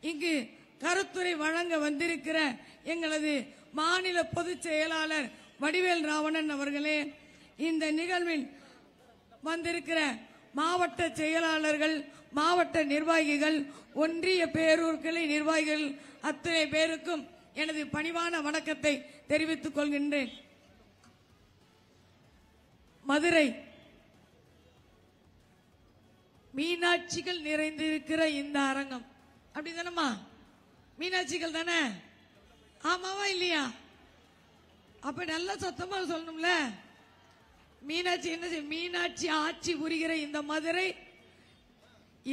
இங்கு கருத்துரை வழங்க வந்திருக்கிற எங்களது மாநில பொதுச் செயலாளர் வடிவேல் ராவணன் அவர்களே, இந்த நிகழ்வில் வந்திருக்கிற மாவட்ட செயலாளர்கள், மாவட்ட நிர்வாகிகள், ஒன்றிய பேரூர்களை நிர்வாகிகள் அத்தனை பேருக்கும் எனது பணிவான வணக்கத்தை தெரிவித்துக் கொள்கின்றேன். மதுரை மீனாட்சிகள் நிறைந்திருக்கிற இந்த அரங்கம் அப்படிதானம்மா? மீனாட்சிகள் தானே? ஆமாவா இல்லையா? அப்ப நல்லா சத்தமா சொல்லணும்ல. மீனாட்சி என்ன செய்ய? மீனாட்சி ஆட்சி புரிகிற இந்த மதுரை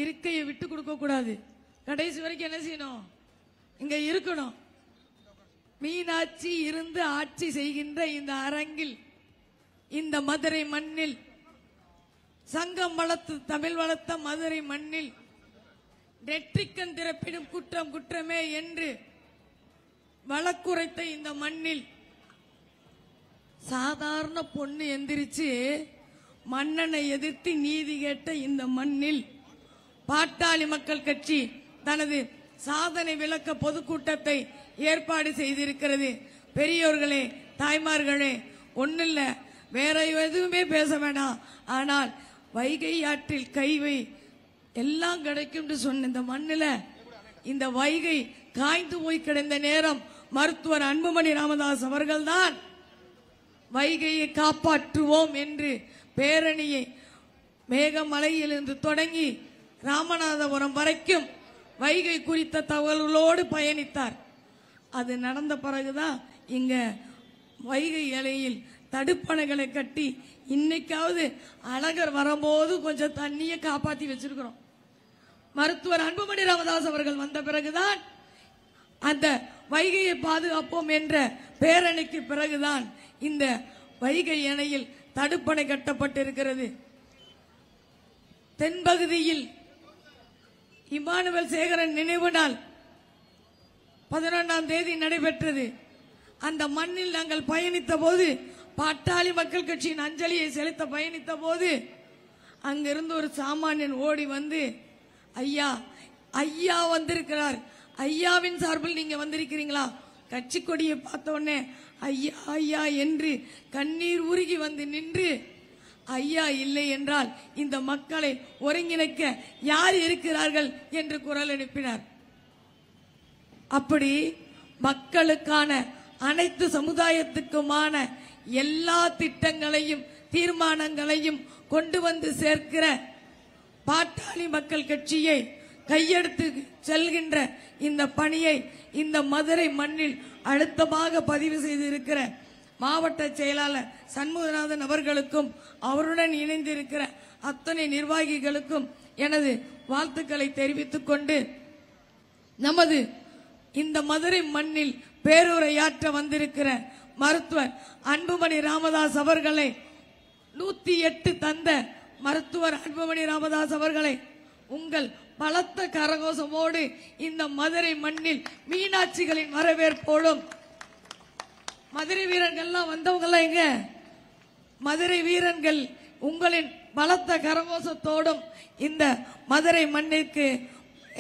இருக்கையை விட்டு கொடுக்க கூடாது. கடைசி வரைக்கும் என்ன செய்யணும்? இங்க இருக்கணும். மீனாட்சி இருந்து ஆட்சி செய்கின்ற இந்த அரங்கில், இந்த மதுரை மண்ணில், சங்கம் வளர்த்து தமிழ் வளர்த்த மதுரை மண்ணில் நெற்றிக்கண் திறப்பிடும் குற்றம் குற்றமே என்று வழக்குரைத்த இந்த மண்ணில் சாதாரண பொண்ணு எந்திரிச்சு மன்னனை எதிர்த்து நீதி கேட்ட இந்த மண்ணில் பாட்டாளி மக்கள் கட்சி தனது சாதனை விளக்க பொதுக்கூட்டத்தை ஏற்பாடு செய்திருக்கிறது. பெரியோர்களே, தாய்மார்களே, ஒன்னும் இல்ல, வேற எதுவுமே பேச வேண்டாம். ஆனால் வைகை ஆற்றில் கைவை எல்லாம் கிடைக்கும் சொன்ன இந்த மண்ணில் இந்த வைகை காய்ந்து போய் கிடந்த நேரம் மருத்துவர் அன்புமணி ராமதாஸ் அவர்கள்தான் வைகையை காப்பாற்றுவோம் என்று பேரணியை மேகமலையிலிருந்து தொடங்கி ராமநாதபுரம் வரைக்கும் வைகை குறித்த தகவல்களோடு பயணித்தார். அது நடந்த பிறகுதான் இங்க வைகை இலையில் தடுப்பணைகளை கட்டி இன்னைக்காவது அழகர் வரும்போது கொஞ்சம் தண்ணியை காப்பாற்றி வச்சிருக்கிறோம். மருத்துவர் அன்புமணி ராமதாஸ் அவர்கள் வந்த பிறகுதான் அந்த வைகையை பாதுகாப்போம் என்ற பேரணிக்கு பிறகுதான் இந்த வைகை அணையில் தடுப்பணை கட்டப்பட்டிருக்கிறது. தென்பகுதியில் இமானுவேல் சேகரன் நினைவு நாள் 11ஆம் தேதி நடைபெற்றது. அந்த மண்ணில் நாங்கள் பயணித்த போது, பாட்டாளி மக்கள் கட்சியின் அஞ்சலியை செலுத்த பயணித்த போது, அங்கிருந்து ஒரு சாமானியன் ஓடி வந்து, ஐயா ஐயா வந்திருக்கிறார், ஐயாவின் சார்பில் நீங்க வந்திருக்கிறீங்களா? கட்சி கொடியை பார்த்த உடனே ஐயா ஐயா என்று கண்ணீர் உருகி வந்து நின்று, ஐயா இல்லை என்றால் இந்த மக்களை ஒருங்கிணைக்க யார் இருக்கிறார்கள் என்று குரல் எழுப்பினார். அப்படி மக்களுக்கான அனைத்து சமுதாயத்துக்குமான எல்லா திட்டங்களையும் தீர்மானங்களையும் கொண்டு வந்து சேர்க்கிற பாட்டாளி மக்கள் கட்சியை கையெடுத்து செல்கின்ற இந்த பணியை இந்த மதுரை மண்ணில் அழுத்தமாக பதிவு செய்திருக்கிற மாவட்ட செயலாளர் சண்முகநாதன் அவர்களுக்கும் அவருடன் இணைந்திருக்கிற அத்தனை நிர்வாகிகளுக்கும் எனது வாழ்த்துக்களை தெரிவித்துக் கொண்டு, நமது இந்த மதுரை மண்ணில் பேருரையாற்ற வந்திருக்கிற மருத்துவர் அன்புமணி ராமதாஸ் அவர்களை 108 தந்த மருத்துவர் அன்புமணி ராமதாஸ் அவர்களை உங்கள் பலத்த கரகோஷமோடு இந்த மதுரை மண்ணில் மீனாட்சிகளின் வரவேற்போடும், மதுரை வீரர்கள்லாம் வந்தவங்கலாம் எங்க? மதுரை வீரர்கள் உங்களின் பலத்த கரகோஷத்தோடும் இந்த மதுரை மண்ணிற்கு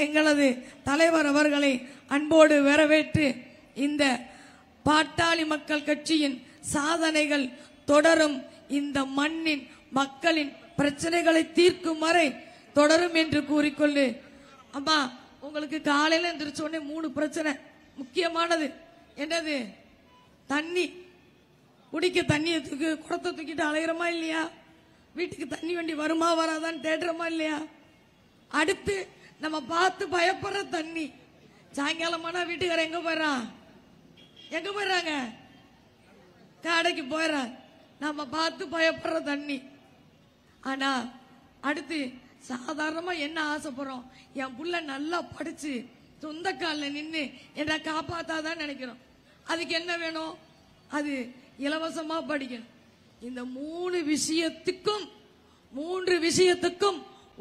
எங்களது தலைவர் அவர்களை அன்போடு வரவேற்று, இந்த பாட்டாளி மக்கள் கட்சியின் சாதனைகள் தொடரும், இந்த மண்ணின் மக்களின் பிரச்சனைகளை தீர்க்கும் வரை தொடரும் என்று கூறிக்கொண்டு, அம்மா உங்களுக்கு காலையில எந்திரிச்ச உடனே 3 பிரச்சனை முக்கியமானது. என்னது? தண்ணி. குடிக்க தண்ணியை குடத்தை தூக்கிட்டு அலைகிறோமா இல்லையா? வீட்டுக்கு தண்ணி வண்டி வருமா வராதான்னு தேடுறோமா இல்லையா? அடுத்து நம்ம பார்த்து பயப்படுற தண்ணி. சாயங்காலமானா வீட்டுக்கார எங்க போயிடறான்? எங்க போயிடறாங்க? கடைக்கு போயிடறான். நம்ம பார்த்து பயப்படுற தண்ணி. ஆனா அடுத்து சாதாரணமா என்ன ஆசைப்படுறோம்? என் புள்ள நல்லா படிச்சு சொந்த காலில் நின்று என்ன காப்பாத்தாதான் நினைக்கிறோம். அதுக்கு என்ன வேணும்? அது இலவசமா படிக்கணும். இந்த 3 விஷயத்துக்கும்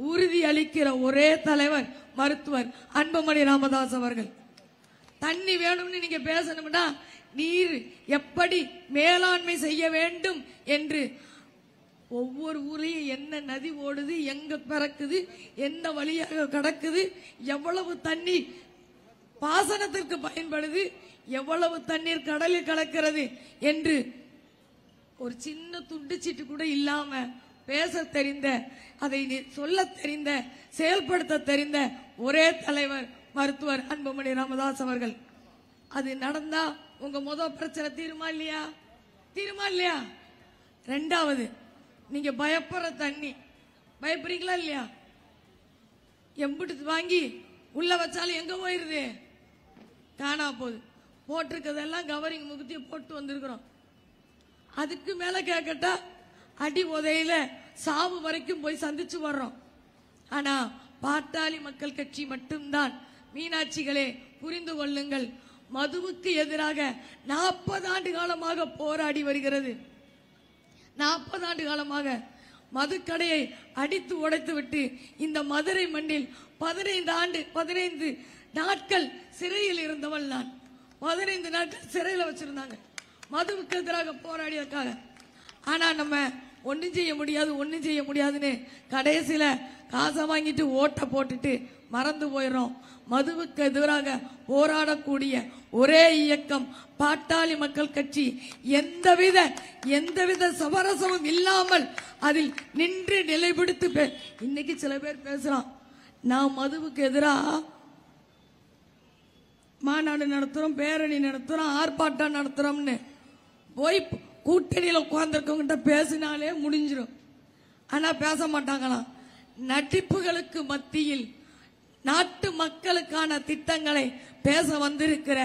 உறுதி அளிக்கிற ஒரே தலைவர் மருத்துவர் அன்புமணி ராமதாஸ் அவர்கள். தண்ணி வேணும்னு நீங்க பேசணும்னா நீர் எப்படி மேலாண்மை செய்ய வேண்டும் என்று ஒவ்வொரு ஊரையும் என்ன நதி ஓடுது, எங்க பிறக்குது, எந்த வழியாக கடக்குது, எவ்வளவு தண்ணி பாசனத்திற்கு பயன்படுது. எவ்வளவு தண்ணீர் கடலில் கலக்கிறது என்று ஒரு சின்ன துண்டு சீட்டு கூட இல்லாம பேச தெரிந்த, அதை சொல்ல தெரிந்த, செயல்படுத்த தெரிந்த ஒரே தலைவர் மருத்துவர் அன்புமணி ராமதாஸ் அவர்கள். அது நடந்தா உங்க முதல் பிரச்சனை தீருமா இல்லையா? தீருமா இல்லையா? ரெண்டாவது, நீங்க பயப்படுற தண்ணி, பயப்படுறீங்களா இல்லையா? எம்பிட்டு வாங்கி உள்ள வச்சாலும் எங்க போயிருது? காணா போகுது. போட்டிருக்கதெல்லாம் கவரிங் முகத்தி போட்டு வந்திருக்கிறோம். அதுக்கு மேல கேட்கட்டா அடி உதையில சாவு வரைக்கும் போய் சந்திச்சு வர்றோம். ஆனா பாட்டாளி மக்கள் கட்சி மட்டும்தான், மீனாட்சிகளே புரிந்து கொள்ளுங்கள், மதுவுக்கு எதிராக 40 ஆண்டு காலமாக போராடி வருகிறது. 40 ஆண்டு காலமாக மதுக்கடையை அடித்து உடைத்து விட்டு இந்த மதுரை மண்ணில் 15 நாட்கள் சிறையில் இருந்தவள் நான். 15 நாட்கள் சிறையில் வச்சிருந்தாங்க மதுவுக்கு எதிராக போராடியதற்காக. ஆனா நம்ம ஒன்னும் செய்ய முடியாதுன்னு கடைசியில காசை வாங்கிட்டு ஓட்ட போட்டுட்டு மறந்து போயிடும். மதுவுக்கு எதிராக போராடக்கூடிய ஒரே இயக்கம் பாட்டாளி மக்கள் கட்சி. எந்தவித சமரசமும் இல்லாமல் அதில் நின்று நிலைபிடித்து இன்னைக்கு சில பேர் பேசுறான், நான் மதுவுக்கு எதிராக மாநாடு நடத்துறோம், பேரணி நடத்துறோம், ஆர்ப்பாட்டம் நடத்துறோம்னு போய் கூட்டணியில் உட்கார்ந்துருக்கவங்கிட்ட பேசினாலே முடிஞ்சிடும். ஆனா பேச மாட்டாங்களாம். நடிப்புகளுக்கு மத்தியில் நாட்டு மக்களுக்கான திட்டங்களை பேச வந்திருக்கிற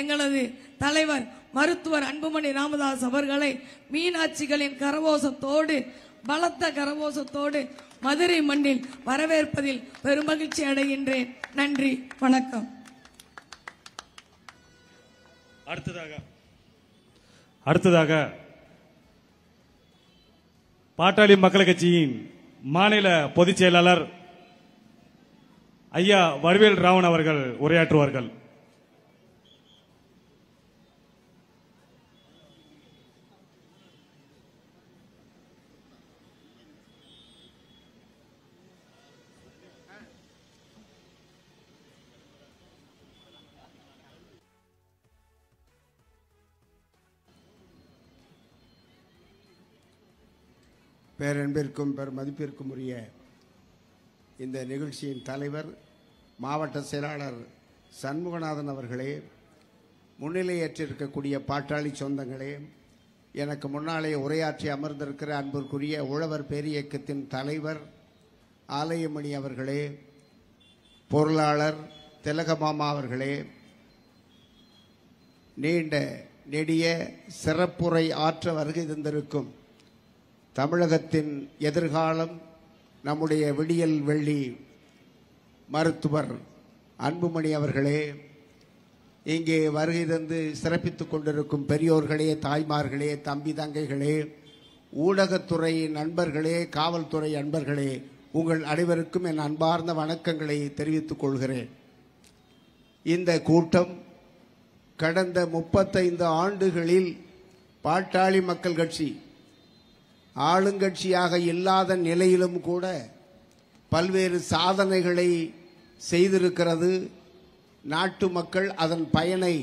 எங்களது தலைவர் மருத்துவர் அன்புமணி ராமதாஸ் அவர்களை மீனாட்சிகளின் கரகோஷத்தோடு, பலத்த கரகோஷத்தோடு மதுரை மண்ணில் வரவேற்பதில் பெருமகிழ்ச்சி அடைகின்றேன். நன்றி, வணக்கம். அடுத்ததாக பாட்டாளி மக்கள் கட்சியின் மாநில பொதுச் செயலாளர் ஐயா வடிவேல் ராவன் அவர்கள் உரையாற்றுவார்கள். பேரன்பிற்கும் பெருமதிப்பிற்கும் உரிய இந்த நிகழ்ச்சியின் தலைவர் மாவட்ட செயலாளர் சண்முகநாதன் அவர்களே, முன்னிலையேற்றிருக்கக்கூடிய பாட்டாளி சொந்தங்களே, எனக்கு முன்னாலே உரையாற்றி அமர்ந்திருக்கிற அன்பிற்குரிய உழவர் பேரியக்கத்தின் தலைவர் ஆலயமணி அவர்களே, பொருளாளர் திலகமாமா அவர்களே, நீண்ட நெடிய சிறப்புரை ஆற்ற வருகை தந்திருக்கும் தமிழகத்தின் எதிர்காலம் நம்முடைய விடியல் வெள்ளி மருத்துவர் அன்புமணி அவர்களே, இங்கே வருகை தந்து சிறப்பித்துக் கொண்டிருக்கும் பெரியோர்களே, தாய்மார்களே, தம்பி தங்கைகளே, ஊடகத்துறை நண்பர்களே, காவல்துறை நண்பர்களே, உங்கள் அனைவருக்கும் என் அன்பார்ந்த வணக்கங்களை தெரிவித்துக் கொள்கிறேன். இந்த கூட்டம் கடந்த 35 ஆண்டுகளில் பாட்டாளி மக்கள் கட்சி ஆளுங்கட்சியாக இல்லாத நிலையிலும் கூட பல்வேறு சாதனைகளை செய்திருக்கிறது. நாட்டு மக்கள் அதன் பயனை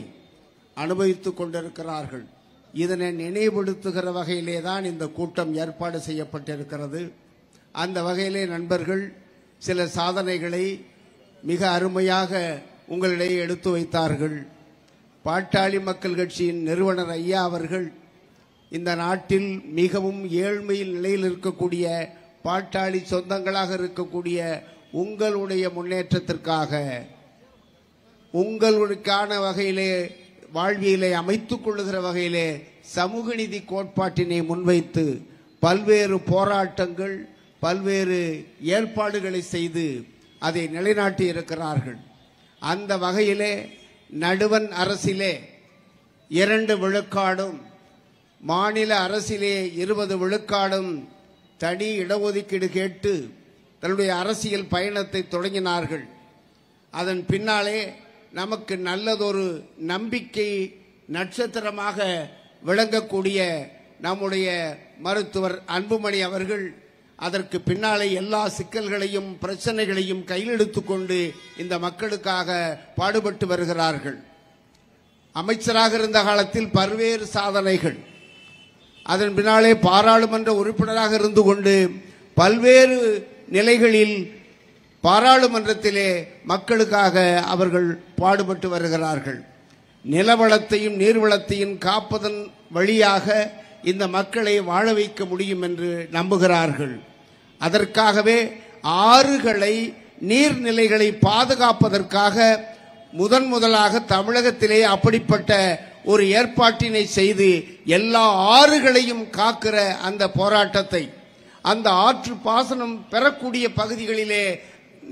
அனுபவித்துக் கொண்டிருக்கிறார்கள். இதனை நினைவுபடுத்துகிற வகையிலே தான் இந்த கூட்டம் ஏற்பாடு செய்யப்பட்டிருக்கிறது. அந்த வகையிலே நண்பர்கள் சில சாதனைகளை மிக அருமையாக உங்களிடையே எடுத்து வைத்தார்கள். பாட்டாளி மக்கள் கட்சியின் நிறுவனர் ஐயா அவர்கள் இந்த நாட்டில் மிகவும் ஏழ்மையில் நிலையில் இருக்கக்கூடிய பாட்டாளி சொந்தங்களாக இருக்கக்கூடிய உங்களுடைய முன்னேற்றத்திற்காக, உங்களுக்கான வகையிலே வாழ்வியலை அமைத்துக் கொள்ளுகிற வகையிலே சமூக நீதி கோட்பாட்டினை முன்வைத்து பல்வேறு போராட்டங்கள், பல்வேறு ஏற்பாடுகளை செய்து அதை நிலைநாட்டி இருக்கிறார்கள். அந்த வகையிலே நடுவண் அரசிலே 2 விழுக்காடும், மாநில அரசிலே 20 விழுக்காடும் தனி இடஒதுக்கீடு கேட்டு தன்னுடைய அரசியல் பயணத்தை தொடங்கினார்கள். அதன் பின்னாலே நமக்கு நல்லதொரு நம்பிக்கை நட்சத்திரமாக விளங்கக்கூடிய நம்முடைய மருத்துவர் அன்புமணி அவர்கள் அதற்கு பின்னாலே எல்லா சிக்கல்களையும் பிரச்சனைகளையும் கையில் எடுத்துக்கொண்டு இந்த மக்களுக்காக பாடுபட்டு வருகிறார்கள். அமைச்சராக இருந்த காலத்தில் பல்வேறு சாதனைகள், அதன் பின்னாலே பாராளுமன்ற உறுப்பினராக இருந்து கொண்டு பல்வேறு நிலைகளில் பாராளுமன்றத்திலே மக்களுக்காக அவர்கள் பாடுபட்டு வருகிறார்கள். நிலவளத்தையும் நீர்வளத்தையும் காப்பதன் வழியாக இந்த மக்களை வாழ வைக்க முடியும் என்று நம்புகிறார்கள். அதற்காகவே ஆறுகளை, நீர்நிலைகளை பாதுகாப்பதற்காக முதலாக தமிழகத்திலே அப்படிப்பட்ட ஒரு ஏற்பாட்டினை செய்து எல்லா ஆறுகளையும் காக்கிற அந்த போராட்டத்தை, அந்த ஆற்று பாசனம் பெறக்கூடிய பகுதிகளிலே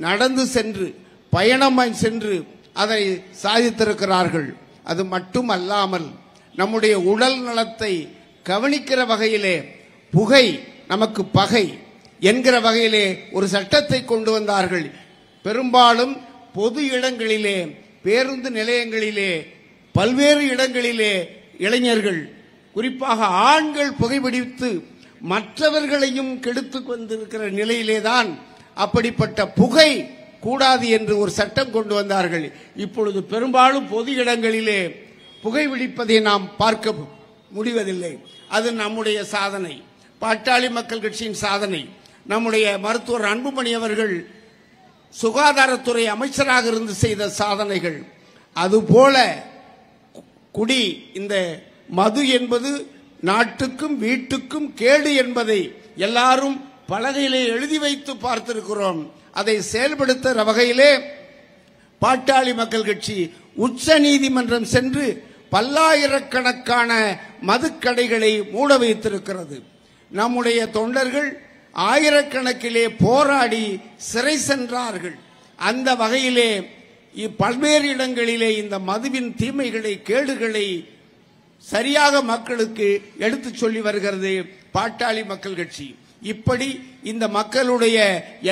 நடந்து சென்று, பயணமாய் சென்று அதை சாதித்திருக்கிறார்கள். அது மட்டுமல்லாமல் நம்முடைய உடல் நலத்தை கவனிக்கிற வகையிலே புகை நமக்கு பகை என்கிற வகையிலே ஒரு சட்டத்தை கொண்டு வந்தார்கள். பெரும்பாலும் பொது இடங்களிலே, பேருந்து நிலையங்களிலே, பல்வேறு இடங்களிலே இளைஞர்கள், குறிப்பாக ஆண்கள் புகைப்பிடித்து மற்றவர்களையும் கெடுத்து கொண்டிருக்கிற நிலையிலேதான் அப்படிப்பட்ட புகை கூடாது என்று ஒரு சட்டம் கொண்டு வந்தார்கள். இப்பொழுது பெரும்பாலும் பொது இடங்களிலே புகைப்பிடிப்பதை நாம் பார்க்க முடிவதில்லை. அது நம்முடைய சாதனை, பாட்டாளி மக்கள் கட்சியின் சாதனை. நம்முடைய மருத்துவர் அன்புமணி அவர்கள் சுகாதாரத்துறை அமைச்சராக இருந்து செய்த சாதனைகள். அதுபோல குடி, இந்த மது என்பது நாட்டுக்கும் வீட்டுக்கும் கேடு என்பதை எல்லாரும் பலகையிலே எழுதி வைத்து பார்த்திருக்கிறோம். அதை செயல்படுத்துகிற வகையிலே பாட்டாளி மக்கள் கட்சி உச்ச நீதிமன்றம் சென்று பல்லாயிரக்கணக்கான மதுக்கடைகளை மூட வைத்திருக்கிறது. நம்முடைய தொண்டர்கள் ஆயிரக்கணக்கிலே போராடி சிறை சென்றார்கள். அந்த வகையிலே பல்வேறு இடங்களிலே இந்த மதுவின் தீமைகளை, கேடுகளை சரியாக மக்களுக்கு எடுத்து சொல்லி வருகிறது பாட்டாளி மக்கள் கட்சி. இப்படி இந்த மக்களுடைய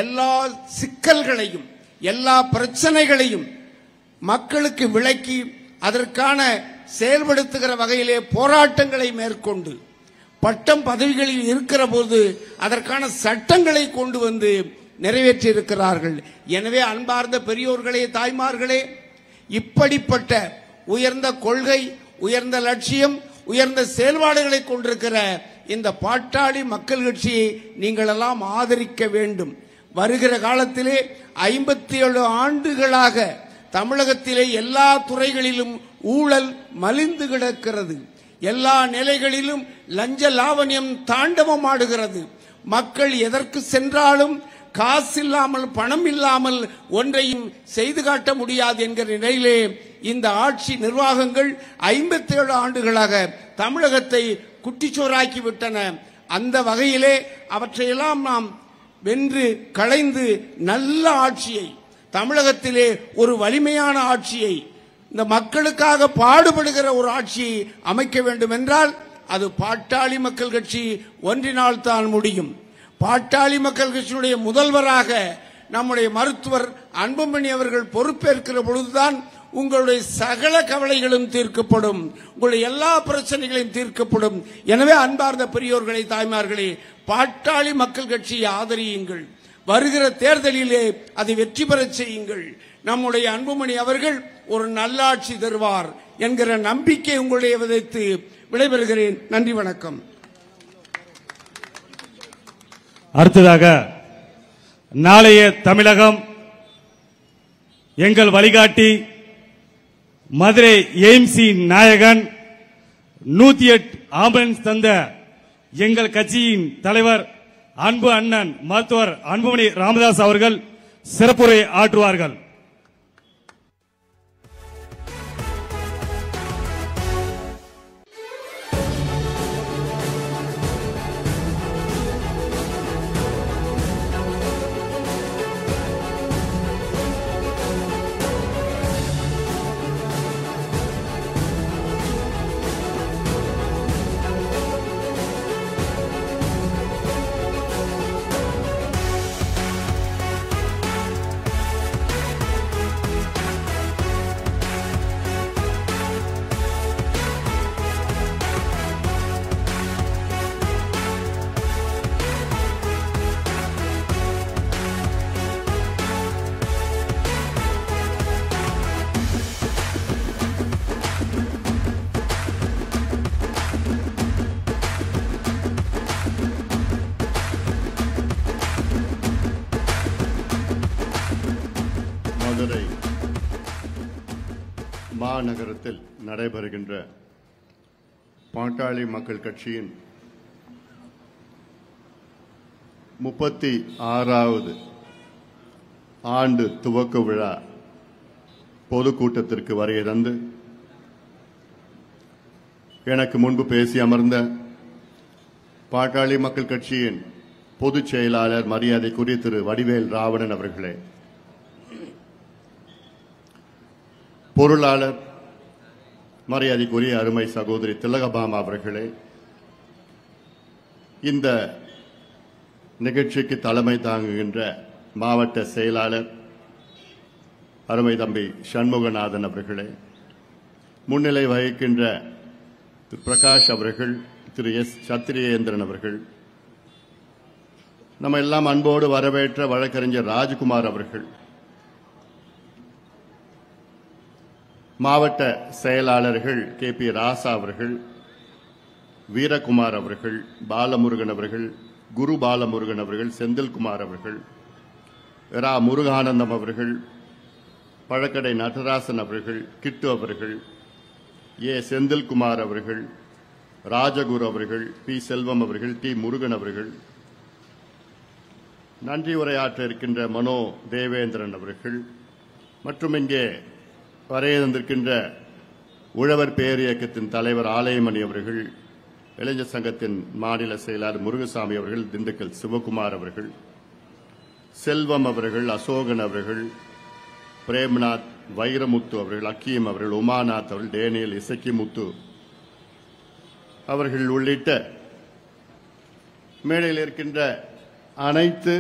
எல்லா சிக்கல்களையும், எல்லா பிரச்சனைகளையும் மக்களுக்கு விளக்கி அதற்கான செயல்படுத்துகிற வகையிலே போராட்டங்களை மேற்கொண்டு, பட்டம் பதவிகளில் இருக்கிற போது அதற்கான சட்டங்களை கொண்டு வந்து நிறைவேற்றி இருக்கிறார்கள். எனவே அன்பார்ந்த பெரியோர்களே, தாய்மார்களே, இப்படிப்பட்ட உயர்ந்த கொள்கை, உயர்ந்த லட்சியம், உயர்ந்த செயல்பாடுகளை கொண்டிருக்கிற இந்த பாட்டாளி மக்கள் கட்சியை நீங்கள் எல்லாம் ஆதரிக்க வேண்டும். வருகிற காலத்திலே 57 ஆண்டுகளாக தமிழகத்திலே எல்லா துறைகளிலும் ஊழல் மலிந்து கிடக்கிறது. எல்லா நிலைகளிலும் லஞ்ச லாவண்யம் தாண்டவம் ஆடுகிறது. மக்கள் எதற்கு சென்றாலும் காசு இல்லாமல், பணம் இல்லாமல் ஒன்றையும் செய்து காட்ட முடியாது என்கிற நிலையிலே இந்த ஆட்சி நிர்வாகங்கள் 57 ஆண்டுகளாக தமிழகத்தை குட்டிச்சோறாக்கி விட்டன. அந்த வகையிலே அவற்றையெல்லாம் நாம் வென்று களைந்து நல்ல ஆட்சியை, தமிழகத்திலே ஒரு வலிமையான ஆட்சியை, இந்த மக்களுக்காக பாடுபடுகிற ஒரு ஆட்சியை அமைக்க வேண்டும் என்றால் அது பாட்டாளி மக்கள் கட்சி ஒன்றினால் தான் முடியும். பாட்டாளி மக்கள் கட்சியினுடைய முதல்வராக நம்முடைய மருத்துவர் அன்புமணி அவர்கள் பொறுப்பேற்கிற பொழுதுதான் உங்களுடைய சகல கவலைகளும் தீர்க்கப்படும், உங்களுடைய எல்லா பிரச்சனைகளையும் தீர்க்கப்படும். எனவே அன்பார்ந்த பெரியோர்களே, தாய்மார்களே, பாட்டாளி மக்கள் கட்சியை ஆதரியுங்கள். வருகிற தேர்தலிலே அதை வெற்றி பெறச் செய்யுங்கள். நம்முடைய அன்புமணி அவர்கள் ஒரு நல்லாட்சி தருவார் என்கிற நம்பிக்கை உங்களுடைய விதைத்து விடைபெறுகிறேன். நன்றி, வணக்கம். அடுத்ததாக நாளைய தமிழகம் எங்கள் வழிகாட்டி மதுரை எய்ம்சி நாயகன் 108 ஆம்புலன்ஸ் தந்த எங்கள் கட்சியின் தலைவர் அன்பு அண்ணன் மருத்துவர் அன்புமணி ராமதாஸ் அவர்கள் சிறப்புரை ஆற்றுவார்கள். மாநகரத்தில் நடைபெறுகின்ற பாட்டாளி மக்கள் கட்சியின் 36வது ஆண்டு துவக்க விழா பொதுக்கூட்டத்திற்கு வருகை தந்து எனக்கு முன்பு பேசி அமர்ந்த பாட்டாளி மக்கள் கட்சியின் பொதுச் செயலாளர் மரியாதைக்குரிய திரு வடிவேல் ராவணன் அவர்களே, பொருளாளர் மரியாதைக்குரிய அருமை சகோதரி திலகபாமா அவர்களே, இந்த நிகழ்ச்சிக்கு தலைமை தாங்குகின்ற மாவட்ட செயலாளர் அருமை தம்பி சண்முகநாதன் அவர்களே, முன்னிலை வகிக்கின்ற திரு பிரகாஷ் அவர்கள், திரு எஸ் சத்திரியேந்திரன் அவர்கள், நம்ம எல்லாம் அன்போடு வரவேற்ற வழக்கறிஞர் ராஜ்குமார் அவர்கள், மாவட்ட செயலாளர்கள் கே பி ராசா அவர்கள், வீரகுமார் அவர்கள், பாலமுருகன் அவர்கள், குரு பாலமுருகன் அவர்கள், செந்தில்குமார் அவர்கள், ரா முருகானந்தம் அவர்கள், பழக்கடை நடராசன் அவர்கள், கிட்டு அவர்கள், ஏ செந்தில்குமார் அவர்கள், ராஜகுரு அவர்கள், பி செல்வம் அவர்கள், டி முருகன் அவர்கள், நன்றி உரையாற்ற இருக்கின்ற மனோ தேவேந்திரன் அவர்கள் மற்றும் இங்கே வரைய தந்திருக்கின்ற உழவர் பேரியக்கத்தின் தலைவர் ஆலயமணி அவர்கள், இளைஞர் சங்கத்தின் மாநில செயலாளர் முருகசாமி அவர்கள், திண்டுக்கல் சிவகுமார் அவர்கள், செல்வம் அவர்கள், அசோகன் அவர்கள், பிரேம்நாத், வைரமுத்து அவர்கள், அக்கீம் அவர்கள், உமாநாத் அவர்கள், டேனியல் இசக்கிமுத்து அவர்கள் உள்ளிட்ட மேடையில் இருக்கின்ற அனைத்து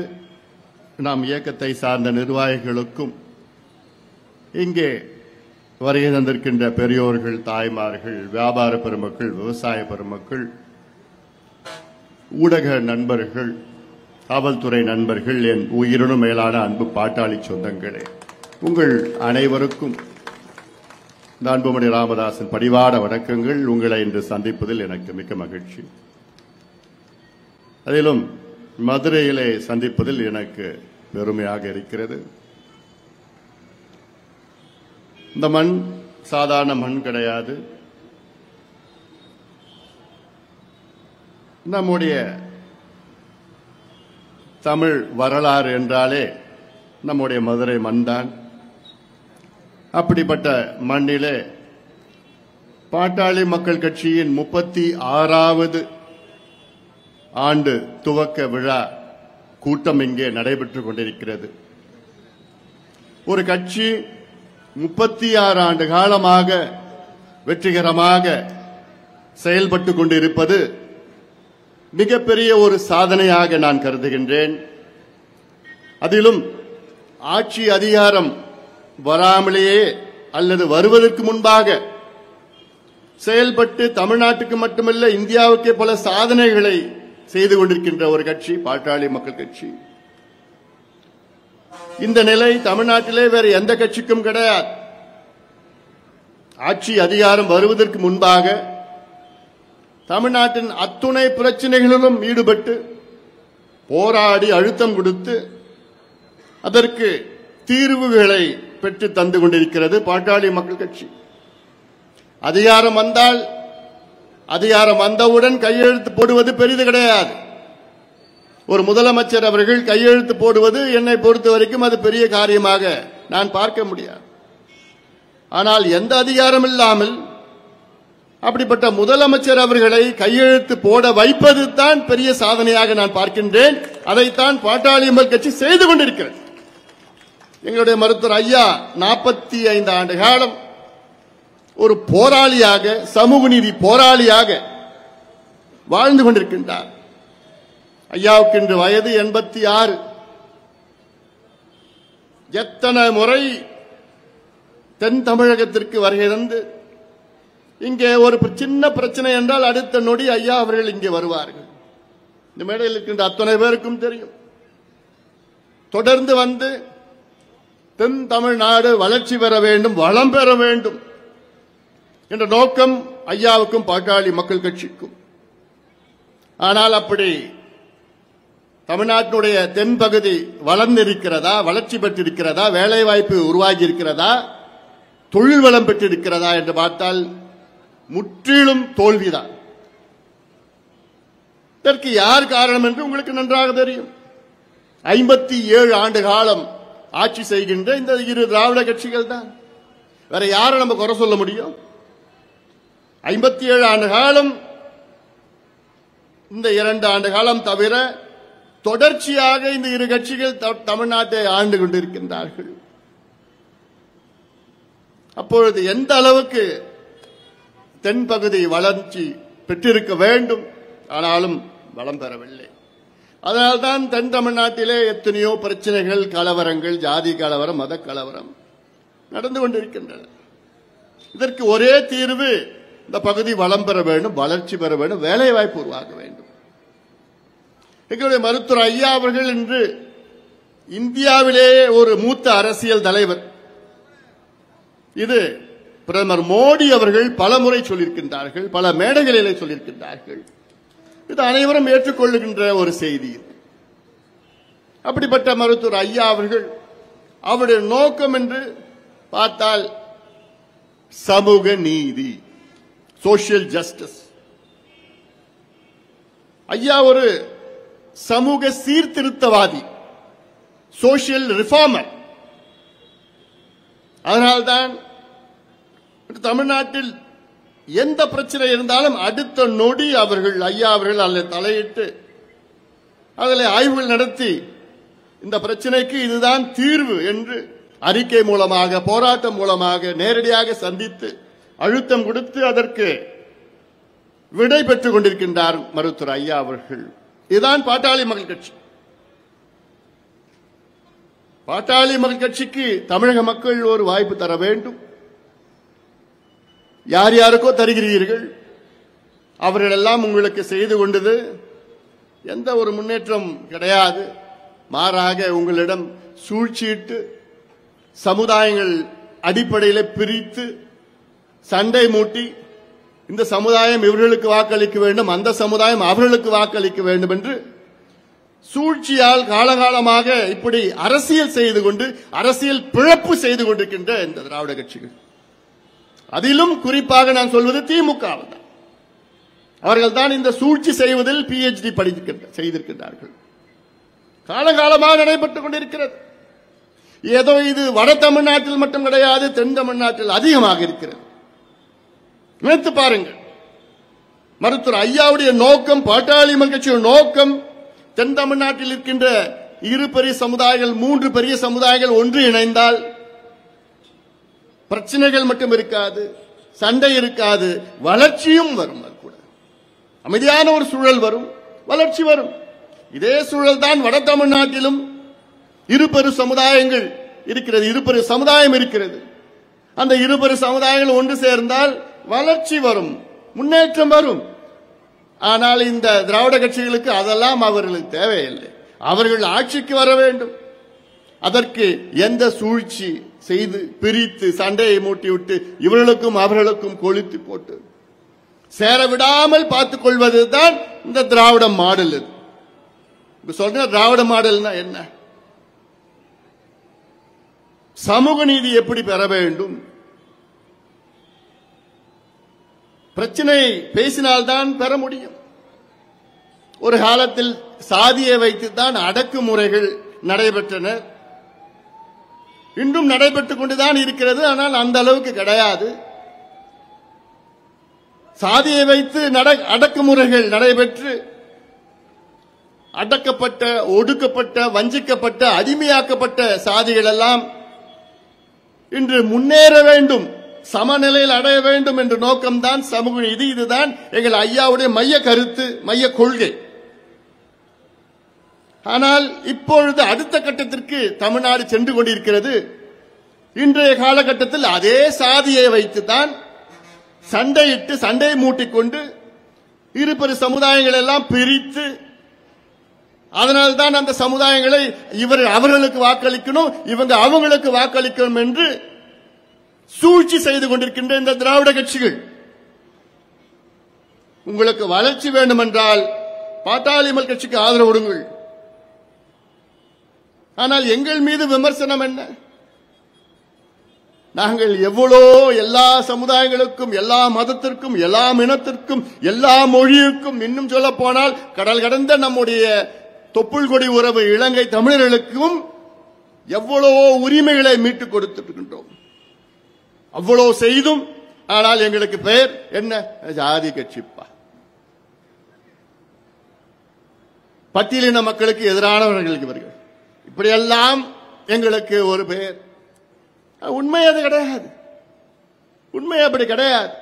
நாம் இயக்கத்தை சார்ந்த நிர்வாகிகளுக்கும், இங்கே வருகை தந்திருக்கின்ற பெரியோர்கள், தாய்மார்கள், வியாபார பெருமக்கள், விவசாய பெருமக்கள், ஊடக நண்பர்கள், காவல்துறை நண்பர்கள், என் உயிரினும் மேலான அன்பு பாட்டாளி சொந்தங்களே, உங்கள் அனைவருக்கும் இந்த அன்புமணி ராமதாசன் பணிவான வணக்கங்கள். உங்களை இன்று சந்திப்பதில் எனக்கு மிக்க மகிழ்ச்சி. அதிலும் மதுரையிலே சந்திப்பதில் எனக்கு பெருமையாக இருக்கிறது. இந்த மண் சாதாரண மண் கிடையாது. நம்முடைய தமிழ் வரலாறு என்றாலே நம்முடைய மதுரை மண்தான். அப்படிப்பட்ட மண்ணிலே பாட்டாளி மக்கள் கட்சியின் 36வது ஆண்டு துவக்க விழா கூட்டம் இங்கே நடைபெற்றுக் கொண்டிருக்கிறது. ஒரு கட்சி 36 ஆண்டு காலமாக வெற்றிகரமாக செயல்பட்டுக் கொண்டிருப்பது மிகப்பெரிய ஒரு சாதனையாக நான் கருதுகின்றேன். அதிலும் ஆட்சி அதிகாரம் வராமலேயே அல்லது வருவதற்கு முன்பாக செயல்பட்டு தமிழ்நாட்டுக்கு மட்டுமல்ல இந்தியாவுக்கே பல சாதனைகளை செய்து கொண்டிருக்கின்ற ஒரு கட்சி பாட்டாளி மக்கள் கட்சி. இந்த நிலை தமிழ்நாட்டிலே வேறு எந்த கட்சிக்கும் கிடையாது. ஆட்சி அதிகாரம் வருவதற்கு முன்பாக தமிழ்நாட்டின் அத்துணை பிரச்சனைகளிலும் ஈடுபட்டு போராடி அழுத்தம் கொடுத்து அதற்கு தீர்வுகளை பெற்று தந்து கொண்டிருக்கிறது பாட்டாளி மக்கள் கட்சி. அதிகாரம் வந்தால் அதிகாரம் வந்தவுடன் கையெழுத்து போடுவது பெரிது கிடையாது. ஒரு முதலமைச்சர் அவர்கள் கையெழுத்து போடுவது என்னை பொறுத்த வரைக்கும் அது பெரிய காரியமாக நான் பார்க்க முடியாது. ஆனால் எந்த அதிகாரம் இல்லாமல் அப்படிப்பட்ட முதலமைச்சர் அவர்களை கையெழுத்து போட வைப்பது தான் பெரிய சாதனையாக நான் பார்க்கின்றேன். அதைத்தான் பாட்டாளி மக்கள் கட்சி செய்து கொண்டிருக்கிறது. எங்களுடைய மருத்துவர் ஐயா 45 ஆண்டு காலம் ஒரு போராளியாக, சமூக நீதி போராளியாக வாழ்ந்து கொண்டிருக்கின்றார். ஐயாவுக்கு இன்று வயது 86. எத்தனை முறை தென் தமிழகத்திற்கு வருகை தந்து இங்கே ஒரு சின்ன பிரச்சனை என்றால் அடுத்த நொடி ஐயா அவர்கள் இங்கே வருவார்கள். இந்த மேடையில் இருக்கின்ற அத்தனை பேருக்கும் தெரியும். தொடர்ந்து வந்து தென் தமிழ்நாடு வளர்ச்சி பெற வேண்டும், வளம் பெற வேண்டும் என்ற நோக்கம் ஐயாவுக்கும் பாட்டாளி மக்கள் கட்சிக்கும். ஆனால் அப்படி தமிழ்நாட்டினுடைய தென்பகுதி வளர்ந்திருக்கிறதா, வளர்ச்சி பெற்றிருக்கிறதா, வேலை வாய்ப்பு உருவாகி இருக்கிறதா தொழில் வளம் பெற்றிருக்கிறதா என்று பார்த்தால் முற்றிலும் தோல்விதான். இதற்கு யார் காரணம் என்று உங்களுக்கு நன்றாக தெரியும். 57 ஆண்டு காலம் ஆட்சி செய்கின்ற இந்த இரு திராவிட கட்சிகள் தான். வேற யாரை நம்ம குறை சொல்ல முடியும்? 57 ஆண்டு காலம், இந்த 2 ஆண்டு காலம் தவிர தொடர்ச்சியாக இந்த இரு கட்சிகள் தமிழ்நாட்டை ஆண்டு கொண்டிருக்கின்றார்கள். அப்பொழுது எந்த அளவுக்கு தென்பகுதி வளர்ச்சி பெற்றிருக்க வேண்டும், ஆனாலும் வளம் பெறவில்லை. அதனால்தான் தென் தமிழ்நாட்டிலே எத்தனையோ பிரச்சனைகள், கலவரங்கள், ஜாதி கலவரம், மத கலவரம் நடந்து கொண்டிருக்கின்றன. இதற்கு ஒரே தீர்வு, இந்த பகுதி வளம் பெற வேண்டும், வளர்ச்சி பெற வேண்டும், வேலை வாய்ப்பு உருவாக்க வேண்டும். எங்களுடைய மருத்துவர் ஐயா அவர்கள் இன்று இந்தியாவிலேயே ஒரு மூத்த அரசியல் தலைவர். இது பிரதமர் மோடி அவர்கள் பலமுறை சொல்லியிருக்கின்றார்கள், பல மேடைகளிலே சொல்லியிருக்கின்றார்கள். இது அனைவரும் ஏற்றுக்கொள்ளுகின்ற ஒரு செய்தி. அப்படிப்பட்ட மருத்துவர் ஐயா அவர்கள், அவருடைய நோக்கம் என்று பார்த்தால் சமூக நீதி, சோசியல் ஜஸ்டிஸ். ஐயா ஒரு சமூக சீர்திருத்தவாதி, சோசியல் ரிஃபார்மர். அதனால்தான் தமிழ்நாட்டில் எந்த பிரச்சனை இருந்தாலும் அடுத்த நொடி அவர்கள், ஐயா அவர்கள் அதில் தலையிட்டு அதில் ஆய்வுகள் நடத்தி இந்த பிரச்சனைக்கு இதுதான் தீர்வு என்று அறிக்கை மூலமாக, போராட்டம் மூலமாக நேரடியாக சந்தித்து அழுத்தம் கொடுத்து அதற்கு விடை பெற்றுக் கொண்டிருக்கின்றார் மருத்துவர் ஐயா அவர்கள். இதுதான் பாட்டாளி மக்கள் கட்சி. பாட்டாளி மக்கள் கட்சிக்கு தமிழக மக்கள் ஒரு வாய்ப்பு தர வேண்டும். யார் யாருக்கோ தருகிறீர்கள், அவர்கள் எல்லாம் உங்களுக்கு செய்து கொண்டது எந்த ஒரு முன்னேற்றம் கிடையாது. மாறாக உங்களிடம் சூழ்ச்சியிட்டு சமுதாயங்கள் அடிப்படையில் பிரித்து சண்டை மூட்டி இந்த சமுதாயம் இவர்களுக்கு வாக்களிக்க வேண்டும், அந்த சமுதாயம் அவர்களுக்கு வாக்களிக்க வேண்டும் என்று சூழ்ச்சியால் காலகாலமாக இப்படி அரசியல் செய்து கொண்டு, அரசியல் பிழப்பு செய்து கொண்டிருக்கின்ற இந்த திராவிட கட்சிகள், அதிலும் குறிப்பாக நான் சொல்வது திமுக தான். அவர்கள் தான் இந்த சூழ்ச்சி செய்வதில் PhD செய்திருக்கின்றார்கள். காலகாலமாக நடைபெற்றுக் கொண்டிருக்கிறது. ஏதோ இது வட தமிழ்நாட்டில் மட்டும் கிடையாது, தென் தமிழ்நாட்டில் அதிகமாக இருக்கிறது. நினைத்து பாருங்கள். மருத்துவர் ஐயாவுடைய நோக்கம், பாட்டாளி மக்கள் கட்சியின் நோக்கம், தென் தமிழ்நாட்டில் இருக்கின்ற இரு பெரிய சமுதாயங்கள், 3 பெரிய சமுதாயங்கள் ஒன்று இணைந்தால் பிரச்சனைகள் மட்டும் இருக்காது, சண்டை இருக்காது, வளர்ச்சியும் வரும். அது கூட அமைதியான ஒரு சூழல் வரும், வளர்ச்சி வரும். இதே சூழல் தான் வட தமிழ்நாட்டிலும் இருபெரு சமுதாயங்கள் இருக்கிறது, இருபெரு சமுதாயம் இருக்கிறது. அந்த இருபெரு சமுதாயங்கள் ஒன்று சேர்ந்தால் வளர்ச்சி வரும், முன்னேற்றம் வரும். ஆனால் இந்த திராவிட கட்சிகளுக்கு அதெல்லாம் அவர்களுக்கு தேவையில்லை. அவர்கள் ஆட்சிக்கு வர வேண்டும். அதற்கு எந்த சூழ்ச்சி செய்து பிரித்து சண்டையை மூட்டிவிட்டு இவர்களுக்கும் அவர்களுக்கும் கொளுத்தி போட்டு சேர விடாமல் பார்த்துக் கொள்வதுதான் இந்த திராவிட மாடல். சொல்ற திராவிட மாடல்னா என்ன? சமூக நீதி எப்படி பெற வேண்டும்? பிரச்சனை பேசினால்தான் பெற முடியும். ஒரு காலத்தில் சாதியை வைத்துத்தான் அடக்குமுறைகள் நடைபெற்றன, இன்றும் நடைபெற்றுக் கொண்டுதான் இருக்கிறது. ஆனால் அந்த அளவுக்கு கிடையாது. சாதியை வைத்து அடக்குமுறைகள் நடைபெற்று அடக்கப்பட்ட, ஒடுக்கப்பட்ட, வஞ்சிக்கப்பட்ட, அடிமையாக்கப்பட்ட சாதிகள் எல்லாம் இன்று முன்னேற வேண்டும், சமநிலையில் அடைய வேண்டும் என்ற நோக்கம்தான் சமூக நீதி. இதுதான் எங்கள் ஐயாவுடைய மைய கருத்து, மைய கொள்கை. ஆனால் இப்பொழுது அடுத்த கட்டத்திற்கு தமிழ்நாடு சென்று கொண்டிருக்கிறது. இன்றைய காலகட்டத்தில் அதே சாதியை வைத்துதான் சண்டையிட்டு, சண்டையை மூட்டிக்கொண்டு இருபெரு சமுதாயங்கள் எல்லாம் பிரித்து, அதனால்தான் அந்த சமுதாயங்களை இவர்கள் அவர்களுக்கு வாக்களிக்கணும், இவங்க அவங்களுக்கு வாக்களிக்கணும் என்று சூழ்ச்சி செய்து கொண்டிருக்கின்ற இந்த திராவிட கட்சிகள். உங்களுக்கு வளர்ச்சி வேண்டுமென்றால் பாட்டாளி மக்கள் கட்சிக்கு ஆதரவு கொடுங்கள். ஆனால் எங்கள் மீது விமர்சனம் என்ன? நாங்கள் எவ்வளோ எல்லா சமுதாயங்களுக்கும், எல்லா மதத்திற்கும், எல்லா இனத்திற்கும், எல்லா மொழிக்கும், இன்னும் சொல்ல போனால் கடல் கடந்த நம்முடைய தொப்புள் கொடி உறவு இலங்கை தமிழர்களுக்கும் எவ்வளவோ உரிமைகளை மீட்டுக் கொடுத்திருக்கின்றோம். அவ்வளோ செய்தும் ஆனால் எங்களுக்கு பெயர் என்ன? ஜாதி கட்சிப்பா. பட்டியலின மக்களுக்கு எதிரானவர்கள் இவர்கள். இப்படியெல்லாம் எங்களுக்கு ஒரு பெயர். உண்மை அது கிடையாது. உண்மை அப்படி கிடையாது.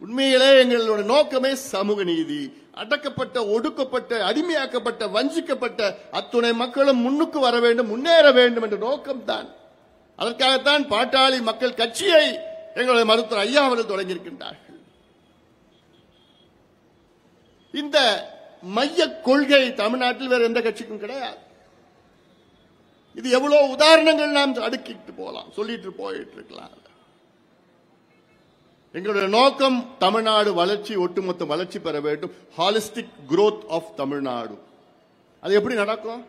உண்மையிலே எங்களுடைய நோக்கமே சமூக நீதி. அடக்கப்பட்ட, ஒடுக்கப்பட்ட, அடிமையாக்கப்பட்ட, வஞ்சிக்கப்பட்ட அத்துணை மக்களும் முன்னுக்கு வர வேண்டும், முன்னேற வேண்டும் என்ற நோக்கம்தான். அதற்காகத்தான் பாட்டாளி மக்கள் கட்சியை எங்களுடைய மருத்துவர் ஐயா அவர்கள் தொடங்கியிருக்கின்றார்கள். இந்த மைய கொள்கை தமிழ்நாட்டில் வேறு எந்த கட்சிக்கும் கிடையாது. இது எவ்வளவு உதாரணங்கள் நாம் அடுக்கிட்டு போகலாம், சொல்லிட்டு போயிட்டு இருக்கலாம். எங்களுடைய நோக்கம் தமிழ்நாடு வளர்ச்சி, ஒட்டுமொத்த வளர்ச்சி பெற வேண்டும். Holistic growth of Tamil Nadu. அது எப்படி நடக்கும்?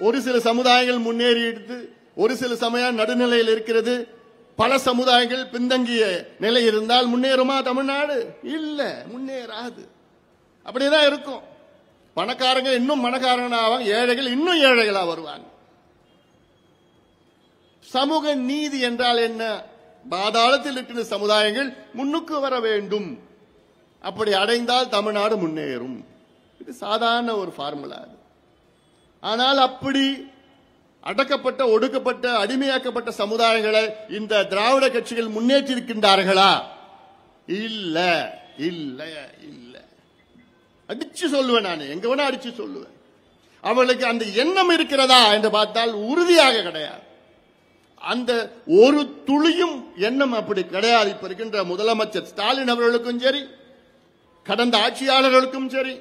ஒரு சில சமுதாயங்கள் முன்னேறி எடுத்து, ஒரு சில சமயம் நடுநிலையில் இருக்கிறது, பல சமுதாயங்கள் பின்தங்கிய நிலை இருந்தால் முன்னேறுமா தமிழ்நாடு? இல்ல, முன்னேறாது. அப்படிதான் இருக்கும். பணக்காரங்க இன்னும் பணக்காரங்க ஆவாங்க, ஏழைகள் இன்னும் ஏழைகளா வருவாங்க. சமூக நீதி என்றால் என்ன? பாதாளத்தில் இருக்கிற சமுதாயங்கள் முன்னுக்கு வர வேண்டும். அப்படி அடைந்தால் தமிழ்நாடு முன்னேறும். இது சாதாரண ஒரு ஃபார்முலா. ஆனால் அப்படி அடக்கப்பட்ட, ஒடுக்கப்பட்ட, அடிமையாக்கப்பட்ட சமுதாயங்களை இந்த திராவிட கட்சிகள் முன்னேற்றிருக்கின்றார்களா? இல்ல, இல்ல, இல்ல. அடிச்சு சொல்லுவேன், நான் எங்க வேணா அடிச்சு சொல்லுவேன். அவர்களுக்கு அந்த எண்ணம் இருக்கிறதா என்று பார்த்தால் உறுதியாக கிடையாது. அந்த ஒரு துளியும் எண்ணம் அப்படி கிடையாது. இப்ப இருக்கின்ற முதலமைச்சர் ஸ்டாலின் அவர்களுக்கும் சரி, கடந்த ஆட்சியாளர்களுக்கும் சரி,